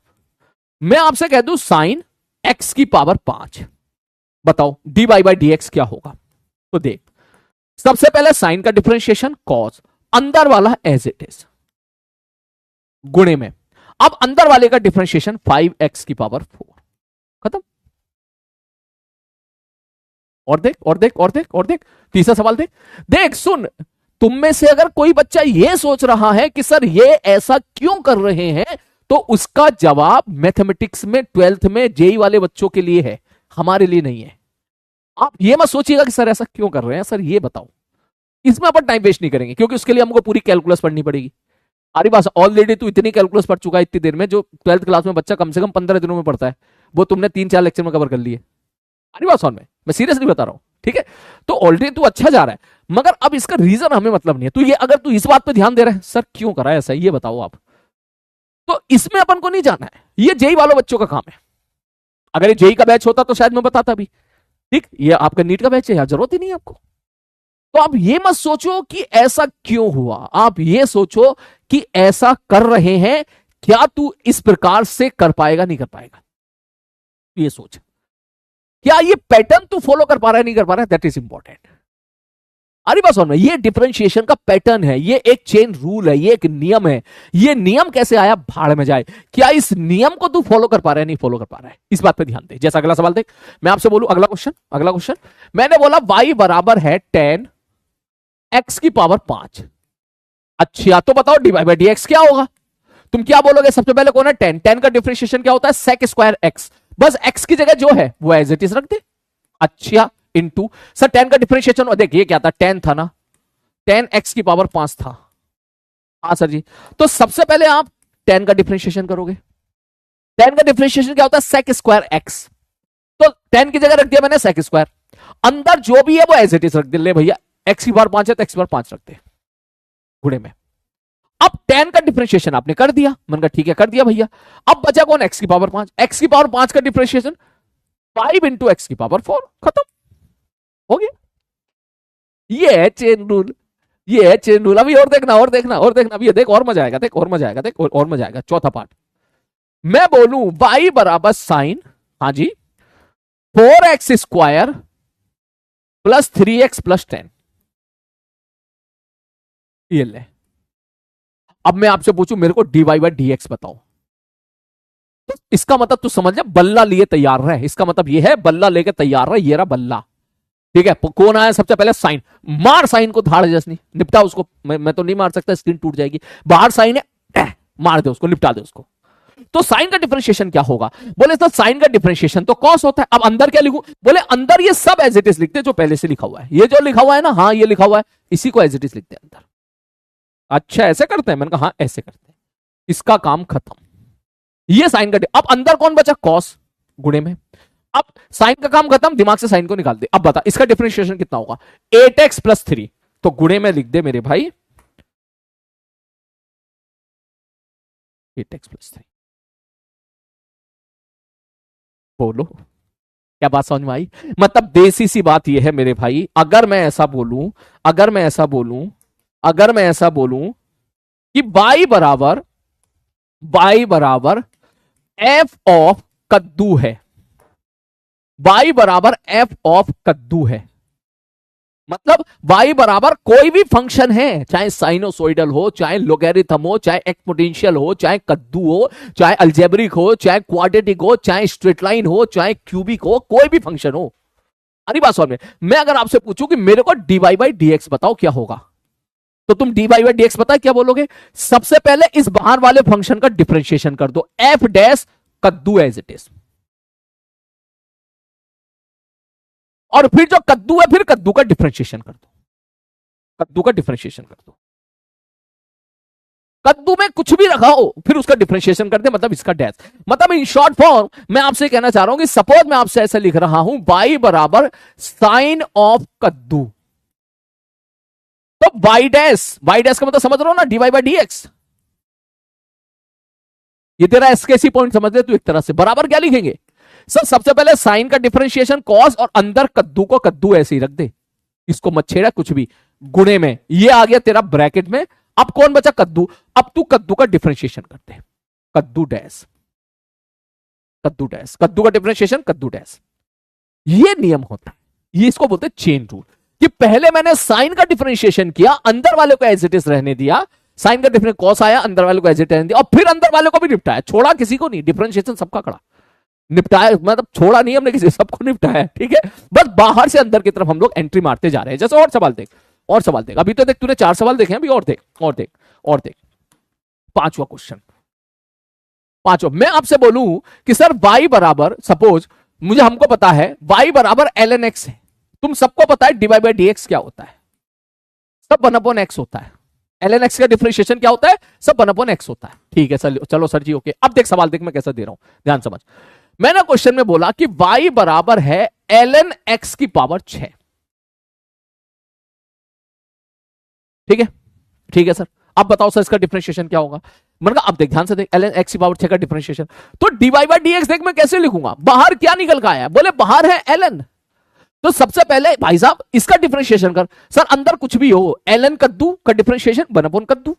मैं आपसे कह दूं साइन x की पावर 5, बताओ dy बाई डी एक्स क्या होगा। तो देख सबसे पहले साइन का डिफरेंशिएशन कॉस, अंदर वाला एज इट इज, गुणे में, अब अंदर वाले का डिफरेंशिएशन 5x की पावर 4, खत्म। और देख और देख और देख और देख, तीसरा सवाल देख, देख सुन, तुम में से अगर कोई बच्चा यह सोच रहा है कि सर ये ऐसा क्यों कर रहे हैं, तो उसका जवाब मैथमेटिक्स में 12th में जेई वाले बच्चों के लिए है, हमारे लिए नहीं है। आप ये मत सोचिएगा कि सर ऐसा क्यों कर रहे हैं, सर ये बताओ, इसमें अपन टाइम वेस्ट नहीं करेंगे, क्योंकि उसके लिए हमको पूरी कैलकुलस पढ़नी पड़ेगी। अरे बस ऑलरेडी तू इतनी कैलकुलस पढ़ चुका है इतनी देर में, जो 12th क्लास में बच्चा कम से कम 15 दिनों में पढ़ता है, वो तुमने 3-4 लेक्चर में कवर कर लिए। अरे बात सुन, मैं सीरियसली बता रहा हूं, ठीक है। तो ऑलरेडी तू अच्छा जा रहा है, मगर अब इसका रीजन हमें मतलब नहीं है। तू ये अगर तू इस बात पे ध्यान दे रहा है, सर क्यों करा है ऐसा, ये बताओ आप, तो इसमें अपन को नहीं जाना है, ये जेई वालों बच्चों का काम है। अगर ये जेई का बैच होता तो शायद मैं बताता भी, ठीक, ये आपका नीट का बैच है, यहां जरूरत ही नहीं है आपको। तो आप ये मत सोचो कि ऐसा क्यों हुआ, आप ये सोचो कि ऐसा कर रहे हैं क्या तू इस प्रकार से कर पाएगा, नहीं कर पाएगा? ये सोच, क्या ये पैटर्न तू फॉलो कर पा रहा है, नहीं कर पा रहा है? That is important. अरे बस में ये डिफरेंशिएशन का पैटर्न है, ये एक चेन रूल है, ये एक नियम है। ये नियम कैसे आया, भाड़ में जाए। क्या इस नियम को तू फॉलो कर पा रहा है, नहीं फॉलो कर पा रहा है? इस बात पे ध्यान दे। जैसा अगला सवाल देख, मैं आपसे बोलूं अगला क्वेश्चन, अगला क्वेश्चन मैंने बोला y बराबर है 10 x की पावर 5। अच्छा तो बताओ dy बाई डी एक्स क्या होगा? तुम क्या बोलोगे? सबसे पहले कौन है 10? 10 का डिफरेंशिएशन क्या होता है? Sec square x। बस x की जगह जो है वो एज इट इज रख दे। अच्छा इनटू सर 10 का डिफरेंशिएशन देखिए क्या था, 10 था ना, 10 x की पावर 5 था। हाँ सर जी। तो सबसे पहले आप 10 का डिफरेंशिएशन करोगे। 10 का डिफरेंशिएशन क्या होता है? Sec square x। तो 10 की जगह रख दिया मैंने सेक स्क्वायर, अंदर जो भी है वो एज इट इज रख दे। ले भैया x की पावर 5 है तो x की पावर 5 रख दे गुणे में। अब 10 का डिफरेंशिएशन आपने कर दिया, मैंने कहा ठीक है कर दिया भैया। अब बचा कौन? x की पावर 5। x की पावर 5 का डिफरेंशिएशन 5 इंटू एक्स की पावर 4, खत्म हो गया। ये है चेन रूल, ये है चेन रूल। अभी और देखना, और देखना, और देखना। अभी देख और मजा आएगा, देख और मजा आएगा, देख और मजा आएगा। चौथा पार्ट मैं बोलूं y बराबर साइन, हाँ जी, 4x square plus 3x plus 10। ये ले। अब मैं आपसे पूछूं मेरे को dy बाई डी एक्स बताओ, तो इसका मतलब तू समझ ले, बल्ला लिए तैयार रहे। इसका मतलब ये है बल्ला लेके तैयार रहे। ये रहा बल्ला, ठीक है। कौन आया सबसे पहले? साइन। मार साइन को धाड़ जैसनी, निपटा उसको। मैं तो नहीं मार सकता, स्क्रीन टूट जाएगी। बाहर साइन है, मार दे उसको, निपटा दे उसको। तो साइन का डिफरेंशिएशन क्या होगा? बोले सर साइन का डिफरेंशिएशन तो कॉस होता है। अब अंदर क्या लिखूं? बोले अंदर ये सब एज इट इज लिखते जो पहले से लिखा हुआ है। ये जो लिखा हुआ है ना, हाँ ये लिखा हुआ है, इसी को एज इट इज लिखते हैं अंदर। अच्छा ऐसे करते हैं? मैंने कहा हाँ ऐसे करते हैं। इसका काम खत्म। ये साइन का, अब अंदर कौन बचा? कॉस गुणे में। अब साइन का काम खत्म, दिमाग से साइन को निकाल दे। अब बता इसका डिफरेंशिएशन कितना होगा? 8x plus 3। तो गुणे में लिख दे मेरे भाई 8x प्लस 3। बोलो क्या बात समझ में आई? मतलब देसी सी बात यह है मेरे भाई, अगर मैं ऐसा बोलूं, अगर मैं ऐसा बोलूं, अगर मैं ऐसा बोलूं कि y बराबर f ऑफ कद्दू है, y बराबर f ऑफ कद्दू है, मतलब y बराबर कोई भी फंक्शन है, चाहे साइनोसोइडल हो, चाहे लोगैरिथम हो, चाहे एक्सपोनेंशियल हो, चाहे कद्दू हो, चाहे अल्जेब्रिक हो, चाहे क्वाड्रेटिक हो, चाहे स्ट्रेट लाइन हो, चाहे क्यूबिक हो, कोई भी फंक्शन हो। अरे बात समझ में। मैं अगर आपसे पूछूं कि मेरे को dy बाई डी एक्स बताओ क्या होगा, तो तुम dy बाई डी एक्स पता है क्या बोलोगे? सबसे पहले इस बाहर वाले फंक्शन का डिफरेंशिएशन कर दो, f डैश कद्दू एज इट इज, और फिर जो कद्दू है फिर कद्दू का डिफरेंशिएशन कर दो, कद्दू का डिफरेंशिएशन कर दो। कद्दू में कुछ भी रखा हो फिर उसका डिफरेंशिएशन कर दे, मतलब इसका डैश। मतलब इन शॉर्ट फॉर्म मैं आपसे कहना चाह रहा हूं कि सपोज मैं आपसे ऐसा लिख रहा हूं y बराबर साइन ऑफ कद्दू, तो y डैश का मतलब समझ रहे हो ना, dy बाई डी एक्स। ये तेरा एसकेसी पॉइंट समझ ले तू एक तरह से। बराबर क्या लिखेंगे सर? सबसे पहले साइन का डिफरेंशिएशन कॉस, और अंदर कद्दू को कद्दू ऐसे ही रख दे, इसको मत छेड़ा कुछ भी। गुणे में ये आ गया तेरा ब्रैकेट में। अब कौन बचा? कद्दू। अब तू कद्दू का डिफरेंशिएशन करते हैं, कद्दू डैश, कद्दू डैश, कद्दू का डिफरेंशिएशन कद्दू डैश। ये नियम होता है, ये इसको बोलते हैं चेन रूल, कि पहले मैंने साइन का डिफरेंशिएशन किया, अंदर वाले को एज इट इज रहने दिया, साइन का डिफरेंस कॉस आया, अंदर वाले को एज इट इज रहने दिया, और फिर अंदर वाले को भी निपटाया, छोड़ा किसी को नहीं। डिफरेंशिएशन सबका कड़ा निपटाया, मतलब छोड़ा नहीं हमने किसी, सबको निपटाया, ठीक है। बस बाहर से अंदर की तरफ हम लोग एंट्री मारते जा रहे हैं। जैसे और सवाल देख, और सवाल देख। अभी तो देख तूने 4 सवाल देखे हैं, अभी और देख, और देख, और देख। 5वां क्वेश्चन, 5वां। मैं आपसे बोलूं कि सर y बराबर, सपोज मुझे, हमको पता है y बराबर ln x है। तुम सबको पता है dy बाई डी एक्स क्या होता है? सब 1/x होता है। ln x का डिफरेंशिएशन क्या होता है? सब 1/x होता है। ठीक है चलो सर जी ओके। अब देख सवाल देख मैं कैसा दे रहा हूं, ध्यान समझ। मैंने क्वेश्चन में बोला कि y बराबर है ln x की पावर 6। ठीक है, ठीक है सर। अब बताओ सर इसका डिफरेंशिएशन क्या होगा? मैंने कहा अब देख ध्यान से देख, ln x की पावर 6 का डिफरेंशिएशन, तो dy बाई डी एक्स देख मैं कैसे लिखूंगा? बाहर क्या निकल का आया? बोले बाहर है ln, तो सबसे पहले भाई साहब इसका डिफरेंशिएशन कर। सर अंदर कुछ भी हो, ln कद्दू का डिफरेंशिएशन 1/कद्दू,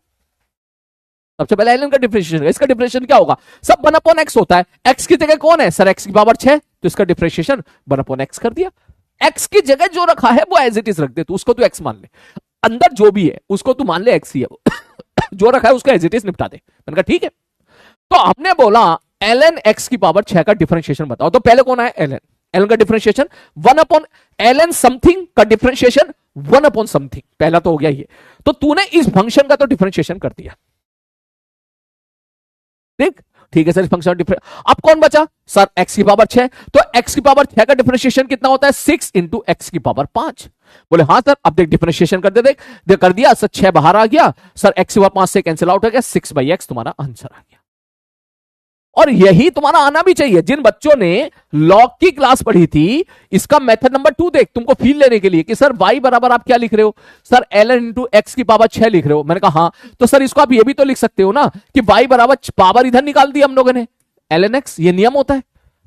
सबसे पहले ln का डिफरेंशिएशन, इसका डिफरेंशिएशन क्या होगा, सब 1/x होता है। x की जगह कौन है सर, x की पावर 6, तो इसका डिफरेंशिएशन 1/x कर दिया। x की जगह जो रखा है वो एज इट इज रख दे, तो उसको तू x मान ले, अंदर जो भी है उसको तू मान ले x ही है वो। जो रखा है उसका एज इट इज निपटा दे। मैंने कहा ठीक है। तो हमने बोला ln x की पावर 6 का डिफरेंशिएशन बताओ, तो पहले कौन है ln, ln का डिफरेंशिएशन 1/ln समथिंग का डिफरेंशिएशन 1 समथिंग, पहला तो हो गया ये। तो तूने इस फंक्शन का तो डिफरेंशिएशन कर दिया, ठीक, ठीक है सर, इस फंक्शन डिफरेंस। अब कौन बचा सर, x की पावर 6, तो x की पावर 6 का डिफरेंशिएशन कितना होता है, 6 इंटू एक्स की पावर 5। बोले हाँ सर, अब देख डिफरेंशिएशन कर दे, देख कर दिया सर, 6 बाहर आ गया सर, x की पावर 5 से कैंसिल आउट हो गया, 6/x तुम्हारा आंसर आ गया। और यही तुम्हारा आना भी चाहिए। जिन बच्चों ने लॉग की क्लास पढ़ी थी, इसका मेथड नंबर 2 देख, तुमको फील लेने के लिए कि सर y बराबर आप क्या लिख रहे हो, सर ln इंटू एक्स की पावर 6 लिख रहे हो। मैंने कहा हाँ, तो सर इसको आप ये भी तो लिख सकते हो ना कि y बराबर पावर इधर निकाल दी हम लोगों ने, ln x, ये नियम होता है,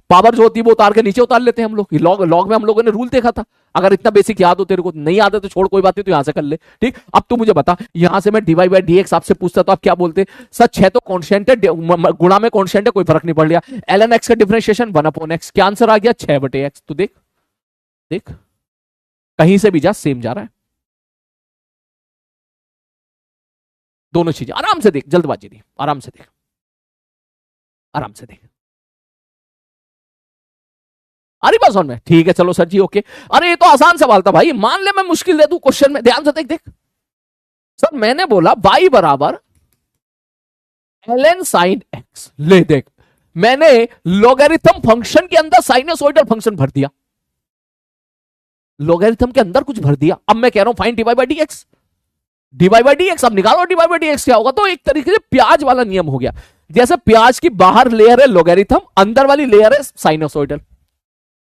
पावर जो होती है वो उतार के नीचे उतार लेते हैं हम लोग। लॉग लॉग में हम लोगों ने रूल देखा था। अगर इतना बेसिक याद हो तेरे को, नहीं याद है तो छोड़, कोई बात नहीं, तो यहां से कर ले। ठीक, अब तू मुझे बता, यहां से मैं dy बाई dx आपसे पूछता तो आप क्या बोलते, सर 6 तो कॉन्स्टेंट है, गुणा में कॉन्स्टेंट है, कोई फर्क नहीं पड़ लिया, ln x का डिफरेंशिएशन 1/x, क्या आंसर आ गया 6/x। तो देख, देख कहीं से भी जा सेम जा रहा है, दोनों चीजें आराम से देख, जल्दबाजी नहीं, आराम से देख, आराम से देख। अरे बात समझ में, ठीक है चलो सर जी ओके। अरे ये तो आसान सवाल था भाई, मान ले मैं मुश्किल दे दूं क्वेश्चन में, ध्यान से देख, देख सर मैंने बोला y बराबर ln साइन x, ले देख मैंने लोगरिथम फंक्शन के अंदर साइनसोइडल फंक्शन भर दिया, लोगरिथम के अंदर कुछ भर दिया। अब मैं कह रहा हूं find dy by dx, dy by dx, अब निकालो dy बाई dx क्या होगा। तो एक तरीके से प्याज वाला नियम हो गया, जैसे प्याज की बाहर लेयर है लोगरिथम, अंदर वाली लेयर है साइनसोइडल।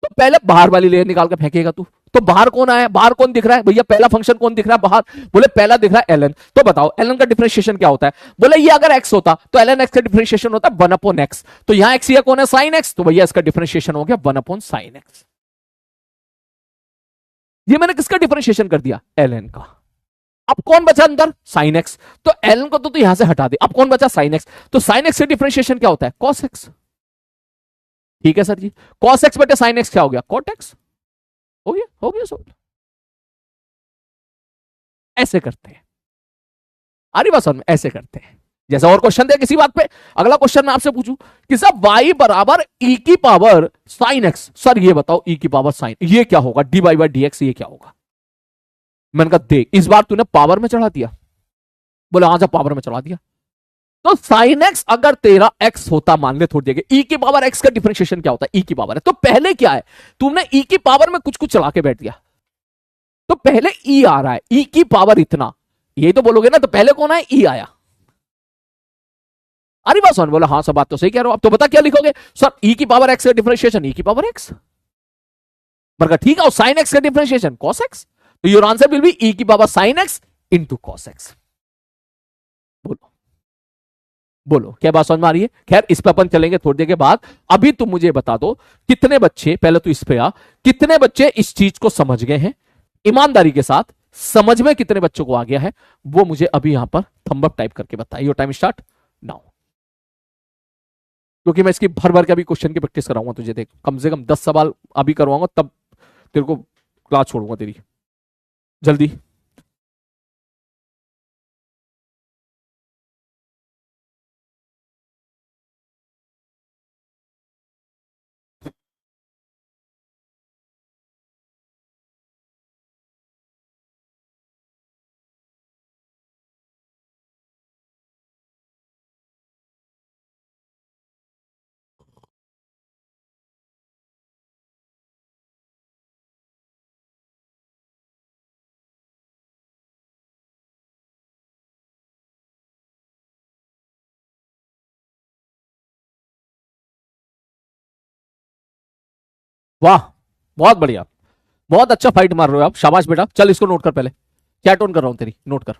तो पहले बाहर वाली लेयर निकाल के फेंकेगा तू, तो बाहर कौन आया, बाहर कौन दिख रहा है भैया, पहला फंक्शन कौन दिख रहा है बाहर, बोले पहला दिख रहा है ln। तो बताओ ln का डिफरेंशिएशन क्या होता है, बोले ये अगर x होता तो ln x का डिफरेंशिएशन होता 1/x, तो यहां x ये कौन है sin x, तो भैया इसका डिफरेंशिएशन हो गया 1/sin x। ये मैंने किसका डिफरेंशिएशन कर दिया, ln का। अब कौन बचा अंदर, sin x, तो ln को तो यहां से हटा दे, अब कौन बचा sin x, तो sin x से डिफरेंशिएशन क्या होता है cos x। ठीक है सर जी, cos x बटे sin x क्या हो गया cot x, हो गया, हो गया सब। ऐसे करते हैं, अरे बस हम ऐसे करते हैं। जैसा और क्वेश्चन दे किसी बात पे, अगला क्वेश्चन मैं आपसे पूछूं कि सर y बराबर e की पावर साइन x, सर ये बताओ e की पावर साइन, ये क्या होगा, dy बाई dx, ये क्या होगा। मैंने कहा देख इस बार तूने पावर में चढ़ा दिया, बोले हाँ, जब पावर में चढ़ा दिया, तो साइन x अगर तेरा x होता, मान ले थोड़ी देर, e की पावर x का डिफरेंशिएशन क्या होता है, e की पावर है, तो पहले क्या है, तुमने e की पावर में कुछ कुछ चला के बैठ दिया, तो पहले e आ रहा है, e की पावर इतना, यही तो बोलोगे ना, तो पहले कौन आया, e आया। अरे बस बोला हाँ सब बात तो सही कह रहे हो, अब तो बता क्या लिखोगे, सर e की पावर x का डिफरेंशिएशन e की पावर x, मगर ठीक है, और साइन x का डिफरेंशिएशन cos x, तो your answer will be e की power sine x into cos x। बोलो, बोलो क्या बात समझ में आ रही है। खैर इस पर अपन चलेंगे थोड़ी देर के बाद, अभी तुम मुझे बता दो कितने बच्चे, पहले तो इस पे आ, कितने बच्चे इस चीज को समझ गए हैं ईमानदारी के साथ, समझ में कितने बच्चों को आ गया है, वो मुझे अभी यहां पर थंब अप टाइप करके बताइए। योर टाइम स्टार्ट नाउ, क्योंकि मैं इसकी भर भर के अभी क्वेश्चन की प्रैक्टिस कराऊंगा तुझे, देख कम से कम 10 सवाल अभी करवाऊंगा, तब तेरे को क्लास छोड़ूंगा तेरी, जल्दी। वाह, बहुत बढ़िया, बहुत अच्छा फाइट मार रहे हो आप, शाबाश बेटा। चल इसको नोट कर पहले, क्या टोन कर रहा हूं तेरी, नोट कर,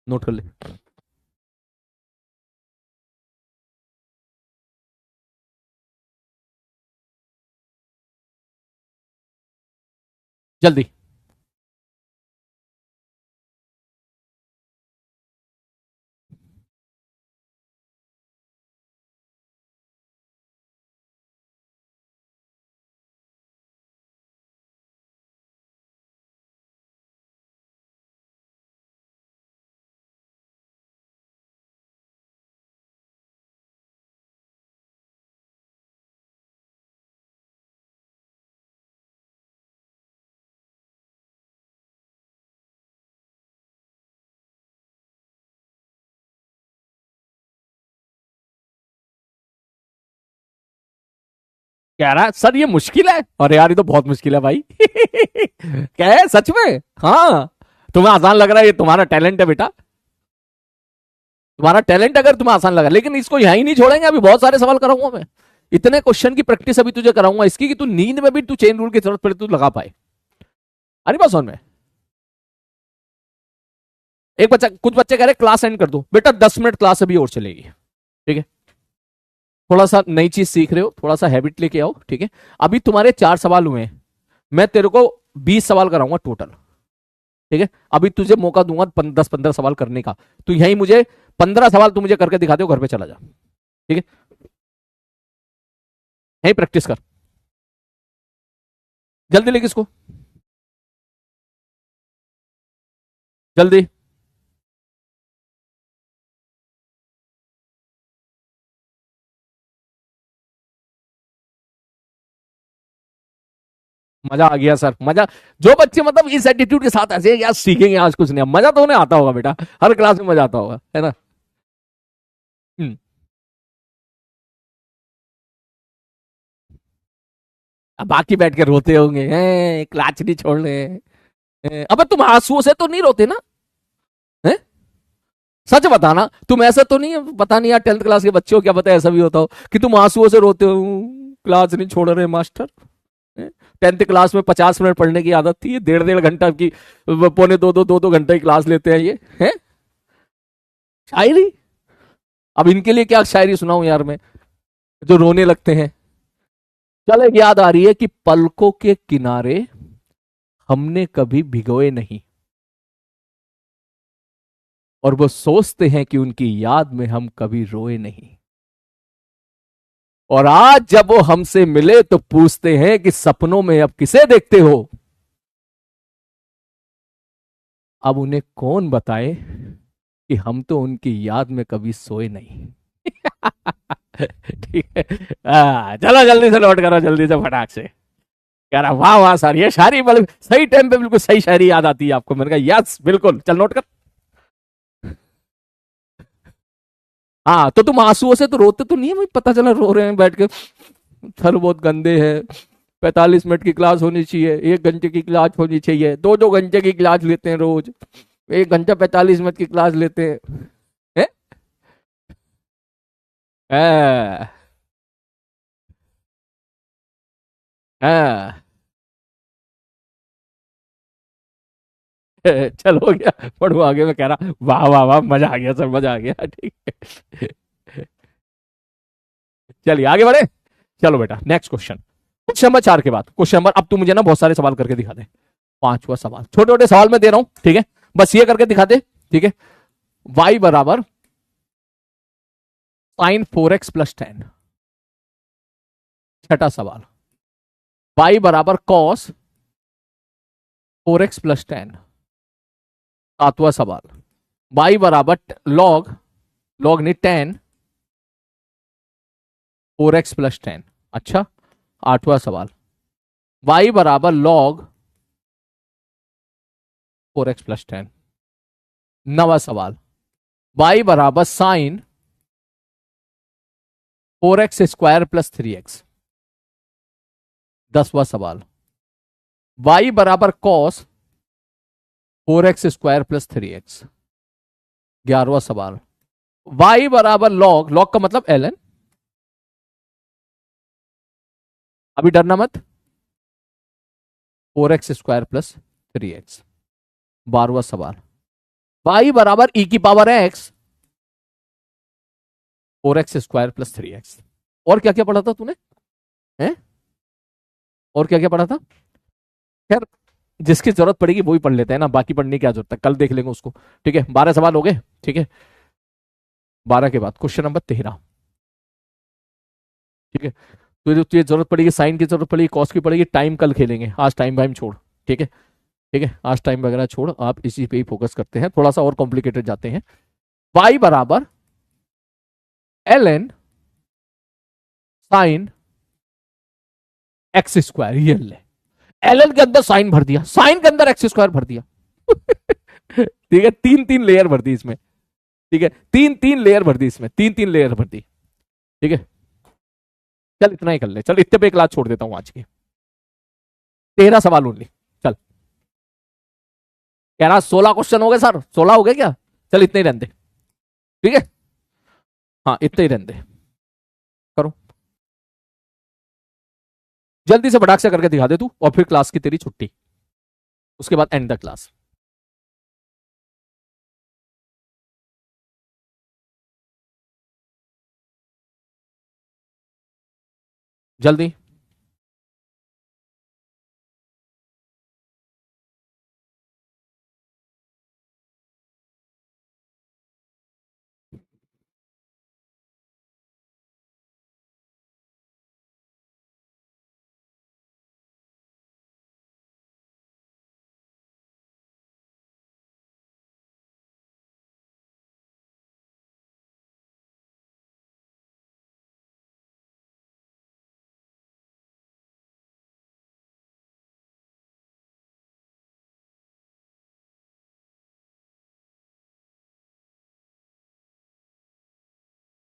नोट कर ले जल्दी। कह रहा सर ये मुश्किल है। अरे यार ये तो बहुत मुश्किल है भाई। क्या है सच में? हाँ, तुम्हें आसान लग रहा है, ये तुम्हारा टैलेंट है बेटा, तुम्हारा टैलेंट अगर तुम्हें आसान लगा। लेकिन इसको यहीं नहीं छोड़ेंगे, अभी बहुत सारे सवाल कराऊंगा मैं। इतने क्वेश्चन की प्रैक्टिस अभी तुझे कराऊंगा इसकी कि तू नींद में भी तू चेन रूल की जरूरत पड़े तू लगा पाए। अरे बात समझ में? एक बच्चा, कुछ बच्चे कह रहे क्लास एंड कर दो। बेटा 10 मिनट क्लास अभी और चलेगी, ठीक है? थोड़ा सा नई चीज सीख रहे हो, थोड़ा सा हैबिट लेके आओ, ठीक है? अभी तुम्हारे 4 सवाल हुए हैं, मैं तेरे को 20 सवाल कराऊंगा टोटल, ठीक है? अभी तुझे मौका दूंगा 10-15 सवाल करने का। तो यही मुझे 15 सवाल तू मुझे करके दिखा दे, घर पे चला जा, ठीक है? यही प्रैक्टिस कर, जल्दी लिख इसको, जल्दी। मजा आ गया सर, मजा। जो बच्चे मतलब इस एटीट्यूड के साथ ऐसे यार सीखेंगे आज कुछ नहीं, मजा तो उन्हें आता होगा बेटा, हर क्लास में मजा आता होगा, है ना? हम्म। अब बाकी बैठ के रोते होंगे, क्लास नहीं छोड़ने। अबे तुम आंसुओं से तो नहीं रोते ना? हैं? सच बताना, तुम ऐसा तो नहीं है? पता नहीं यार, 10th क्लास के बच्चे हो, क्या पता ऐसा भी होता हो कि तुम आंसुओं से रोते हो, क्लास नहीं छोड़ रहे मास्टर। 10th क्लास में 50 मिनट पढ़ने की आदत थी, 1.5-1.5 घंटा की, पौने 2-2 घंटे की क्लास लेते हैं ये, हैं? शायरी? अब इनके लिए क्या शायरी सुनाऊं यार मैं, जो रोने लगते हैं। चल एक याद आ रही है कि पलकों के किनारे हमने कभी भिगोए नहीं, और वो सोचते हैं कि उनकी याद में हम कभी रोए नहीं, और आज जब वो हमसे मिले तो पूछते हैं कि सपनों में अब किसे देखते हो। अब उन्हें कौन बताए कि हम तो उनकी याद में कभी सोए नहीं। ठीक है। चलो जल्दी से नोट करो, जल्दी से फटाक से। कह रहा वाह वाह सर, ये शायरी मतलब सही टाइम पे बिल्कुल सही शायरी याद आती है आपको। मैंने कहा यस बिल्कुल, चल नोट कर। हाँ तो तुम आंसुओं से तो रोते तो नहीं है, मुझे पता चला रो रहे हैं बैठ के, सर बहुत गंदे हैं, 45 मिनट की क्लास होनी चाहिए, 1 घंटे की क्लास होनी चाहिए, 2-2 घंटे की क्लास लेते हैं रोज, 1 घंटा 45 मिनट की क्लास लेते हैं, हैं? हाँ, हाँ। चल हो गया, पढ़ो आगे। मैं कह रहा वाह वाह वाह, मजा आ गया सर, मजा आ गया, ठीक है? चलिए आगे बढ़े। चलो बेटा नेक्स्ट क्वेश्चन, क्वेश्चन नंबर 4 के बाद क्वेश्चन नंबर, अब तू मुझे ना बहुत सारे सवाल करके दिखा दे। 5वां सवाल, छोटे छोटे सवाल मैं दे रहा हूं, ठीक है? बस ये करके दिखा दे, ठीक है? y बराबर sin 4x + 10। 6वां सवाल, y बराबर cos 4x + 10। 7वां सवाल, y बराबर log, log नहीं 10 4x + 10। अच्छा। 8वां सवाल, y बराबर log 4x + 10। 9वां सवाल, y बराबर साइन 4x² + 3x। 10वां सवाल, y बराबर cos 4x² + 3x। 11वां सवाल, y बराबर log, log का मतलब ln, अभी डरना मत, 4x² + 3x। 12वां सवाल, y बराबर e⁻x 4x² + 3x। और क्या क्या पढ़ा था तूने? हैं? और क्या क्या पढ़ा था? खैर, जिसकी जरूरत पड़ेगी वही पढ़ लेते हैं ना, बाकी पढ़ने की क्या जरूरत है, कल देख लेंगे उसको, ठीक है? 12 सवाल हो गए, ठीक है? 12 के बाद क्वेश्चन नंबर 13, ठीक है? तुझे तुझे जरूरत पड़ेगी साइन की, जरूरत पड़ेगी कॉस की पड़ेगी, टाइम कल खेलेंगे, आज टाइम वाइम छोड़, ठीक है? ठीक है, आज टाइम वगैरह छोड़, आप इसी पे ही फोकस करते हैं, थोड़ा सा और कॉम्प्लिकेटेड जाते हैं। y बराबर ln साइन x², ये ले, ln के अंदर साइन भर दिया, साइन के अंदर x² भर दिया। ठीक है, 3-3 लेयर भर दी इसमें, ठीक है? 3-3 लेयर भर दी इसमें, 3-3 लेयर भर दी, ठीक है? चल इतना ही कर ले, चल इतने पे क्लास छोड़ देता हूं आज की। 13 सवाल ओनली। चल कह रहा 16 क्वेश्चन हो गए सर, 16 हो गए क्या? चल इतने ही रहने दे, ठीक है, हाँ इतने ही रहने दे, करो जल्दी से, फटाक से करके दिखा दे तू, और फिर क्लास की तेरी छुट्टी, उसके बाद एंड द क्लास। जल्दी।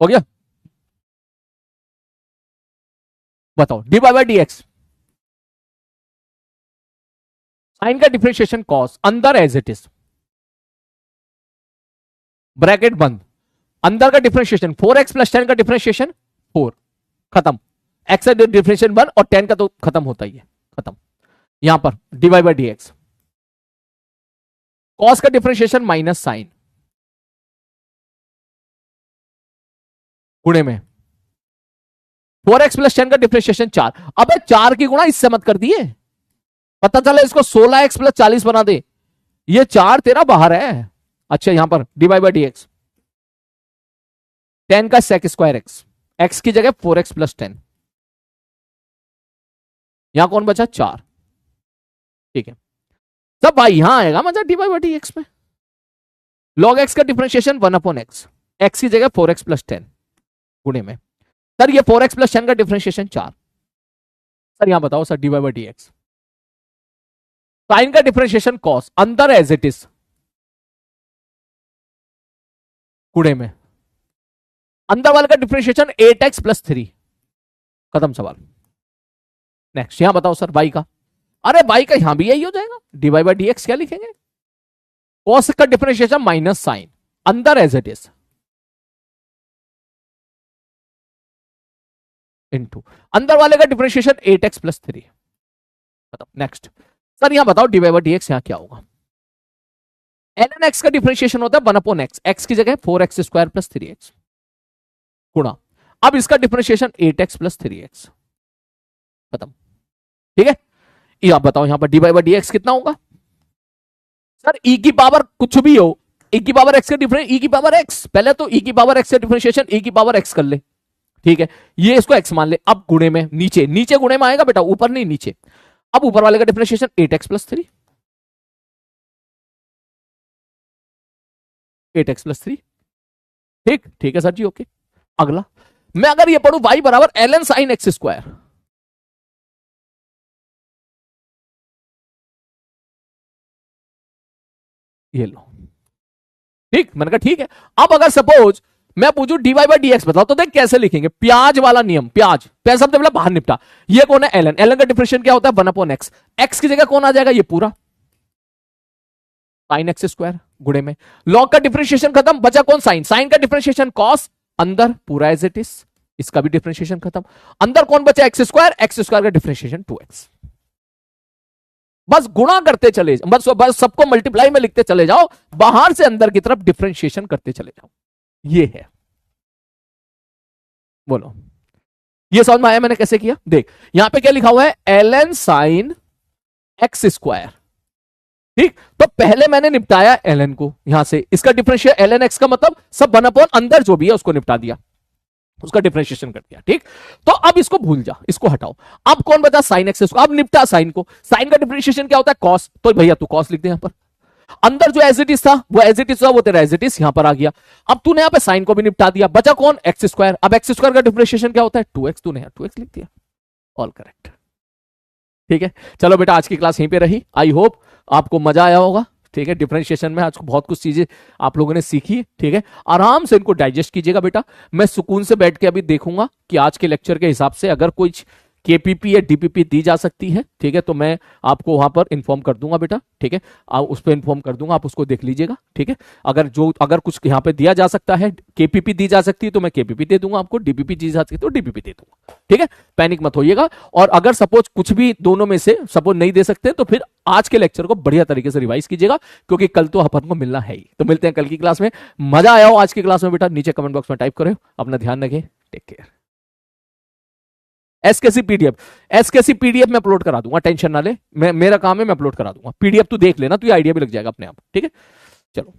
हो गया, बताओ d by by D x, sine का डिफरेंशिएशन कॉस, अंदर एज इट इज, ब्रैकेट बंद, अंदर का डिफरेंशिएशन 4x प्लस 10 का डिफरेंशिएशन 4, खत्म, एक्स का डिफरेंशिएशन 1 और 10 का तो खत्म होता ही है, खत्म। यहां पर d Y by D x, cos का डिफरेंशिएशन माइनस साइन, गुणे में 4x प्लस 10 का डिफरेंशिएशन 4, अब 4 की गुणा इससे मत कर दिए, पता चला इसको 16x प्लस 40 बना दे, ये 4 तेरा बाहर है। अच्छा यहां पर d Y by D x, 10 का सेक स्क्वायर एक्स, एक्स की जगह 4x प्लस 10, यहां कौन बचा 4, ठीक है। तब भाई यहां आएगा मजा d Y by D x में, लॉग एक्स का डिफरेंशिएशन 1 अपॉन एक्स, एक्स की जगह 4x प्लस 10 गुणे में, सर ये 4x प्लस 10 का डिफरेंशिएशन 4, सर यहां बताओ sir D Y by D x, sine का डिफरेंशिएशन कॉस, अंदर एज इट इज, गुणे में, अंदर वाले का डिफरेंशिएशन 8x प्लस 3, खत्म सवाल। नेक्स्ट यहां बताओ सर बाई का, अरे बाई का यहां भी यही हो जाएगा, d Y by D x क्या लिखेंगे, कॉस का डिफरेंशिएशन माइनस साइन, अंदर एज इट इज, इनटू अंदर वाले का डिफरेंशिएशन 8x प्लस 3, खत्म। नेक्स्ट सर यहां बताओ d Y by D x यहां क्या होगा, ln x का डिफरेंशिएशन होता है 1 अपॉन एक्स, एक्स की जगह 4x स्क्वायर प्लस 3x गुणा, अब इसका डिफरेंशिएशन 8x प्लस 3x, खत्म, ठीक है। ये आप बताओ यहां पर d Y by D x कितना होगा, सर e की पावर कुछ भी हो, e की पावर x का डिफरेंस, e की पावर x, पहले तो e की पावर x का डिफरेंशिएशन e की पावर x कर ले, ठीक है, ये इसको x मान ले, अब गुणे में, नीचे नीचे गुणे में आएगा बेटा, ऊपर नहीं नीचे, अब ऊपर वाले का differentiation 8x plus 3, 8x plus 3, ठीक, ठीक है सर जी, ओके। अगला मैं अगर ये पढ़ू y बराबर ln साइन एक्स स्क्वायर, ये लो, ठीक, मैंने कहा ठीक है। अब अगर सपोज मैं पूछूं d Y by D x बताओ, तो देख कैसे लिखेंगे, प्याज वाला नियम, प्याज पहले सबसे पहले बाहर निपटा, ये कौन है एलन, एलन का डिफरेंशिएशन क्या होता है 1 अपॉन एक्स, एक्स की जगह कौन आ जाएगा, ये पूरा साइन एक्स स्क्वायर गुणे में, लॉग का डिफरेंशिएशन खत्म, बचा कौन साइन, साइन का डिफरेंशिएशन कॉस, अंदर पूरा एज इट इज, इसका भी डिफरेंशिएशन खत्म, अंदर कौन बचा एक्स स्क्वायर का डिफरेंशिएशन 2x, बस गुणा करते चले, बस सबको मल्टीप्लाई में लिखते चले जाओ, बाहर से अंदर की तरफ डिफरेंशिएशन करते चले जाओ, ये है। बोलो ये समझ में आया मैंने कैसे किया, देख यहां पे क्या लिखा हुआ है ln साइन एक्स स्क्वायर, ठीक, तो पहले मैंने निपटाया ln को यहां से, इसका डिफरेंशिएशन ln x का मतलब सब 1 अपॉन अंदर जो भी है उसको निपटा दिया, उसका डिफरेंशिएशन कर दिया, ठीक। तो अब इसको भूल जा, इसको हटाओ, अब कौन बचा साइन एक्स, अब निपटा साइन को, साइन का डिफरेंशिएशन क्या होता है कॉस, तो भैया तू कॉस लिख दे, यहां पर अंदर जो एज इट इज था वो एज इट इज था, वो तेरा एज इट इज यहां पर आ गया, अब तूने यहां पे साइन को भी निपटा दिया, बचा कौन एक्स स्क्वायर, अब एक्स स्क्वायर का डिफरेंशिएशन क्या होता है 2x, तूने यहां 2x लिख दिया, ऑल करेक्ट, ठीक है। चलो बेटा आज की क्लास यहीं पे रही, आई होप आपको मजा आया होगा, ठीक है, डिफरेंशिएशन में आज बहुत कुछ चीजें आप लोगों ने सीखी है। ठीक है, आराम से इनको डाइजेस्ट कीजिएगा बेटा। मैं सुकून से बैठ के अभी देखूंगा कि आज के लेक्चर के हिसाब से अगर कोई केपीपी या डीपीपी दी जा सकती है, ठीक है, तो मैं आपको वहां पर इन्फॉर्म कर दूंगा बेटा। ठीक है, आप उस पर इन्फॉर्म कर दूंगा, आप उसको देख लीजिएगा। ठीक है, अगर कुछ यहाँ पे दिया जा सकता है, केपीपी दी जा सकती है तो मैं केपीपी दे दूंगा आपको, डीपीपी दी जा सकती है तो डीपीपी दे दूंगा। ठीक है, पैनिक मत होइएगा। और अगर सपोज कुछ भी दोनों में से सपोज नहीं दे सकते तो फिर आज के लेक्चर को बढ़िया तरीके से रिवाइज कीजिएगा, क्योंकि कल तो अपन को मिलना है ही। तो मिलते हैं कल की क्लास में। मजा आया हो आज की क्लास में बेटा, नीचे कमेंट बॉक्स में टाइप करें। अपना ध्यान रखें, टेक केयर। एसकेसी पीडीएफ में अपलोड करा दूंगा, टेंशन ना ले। मेरा काम है, मैं अपलोड करा दूंगा पीडीएफ। तू देख लेना, तू आइडिया भी लग जाएगा अपने आप। ठीक है, चलो।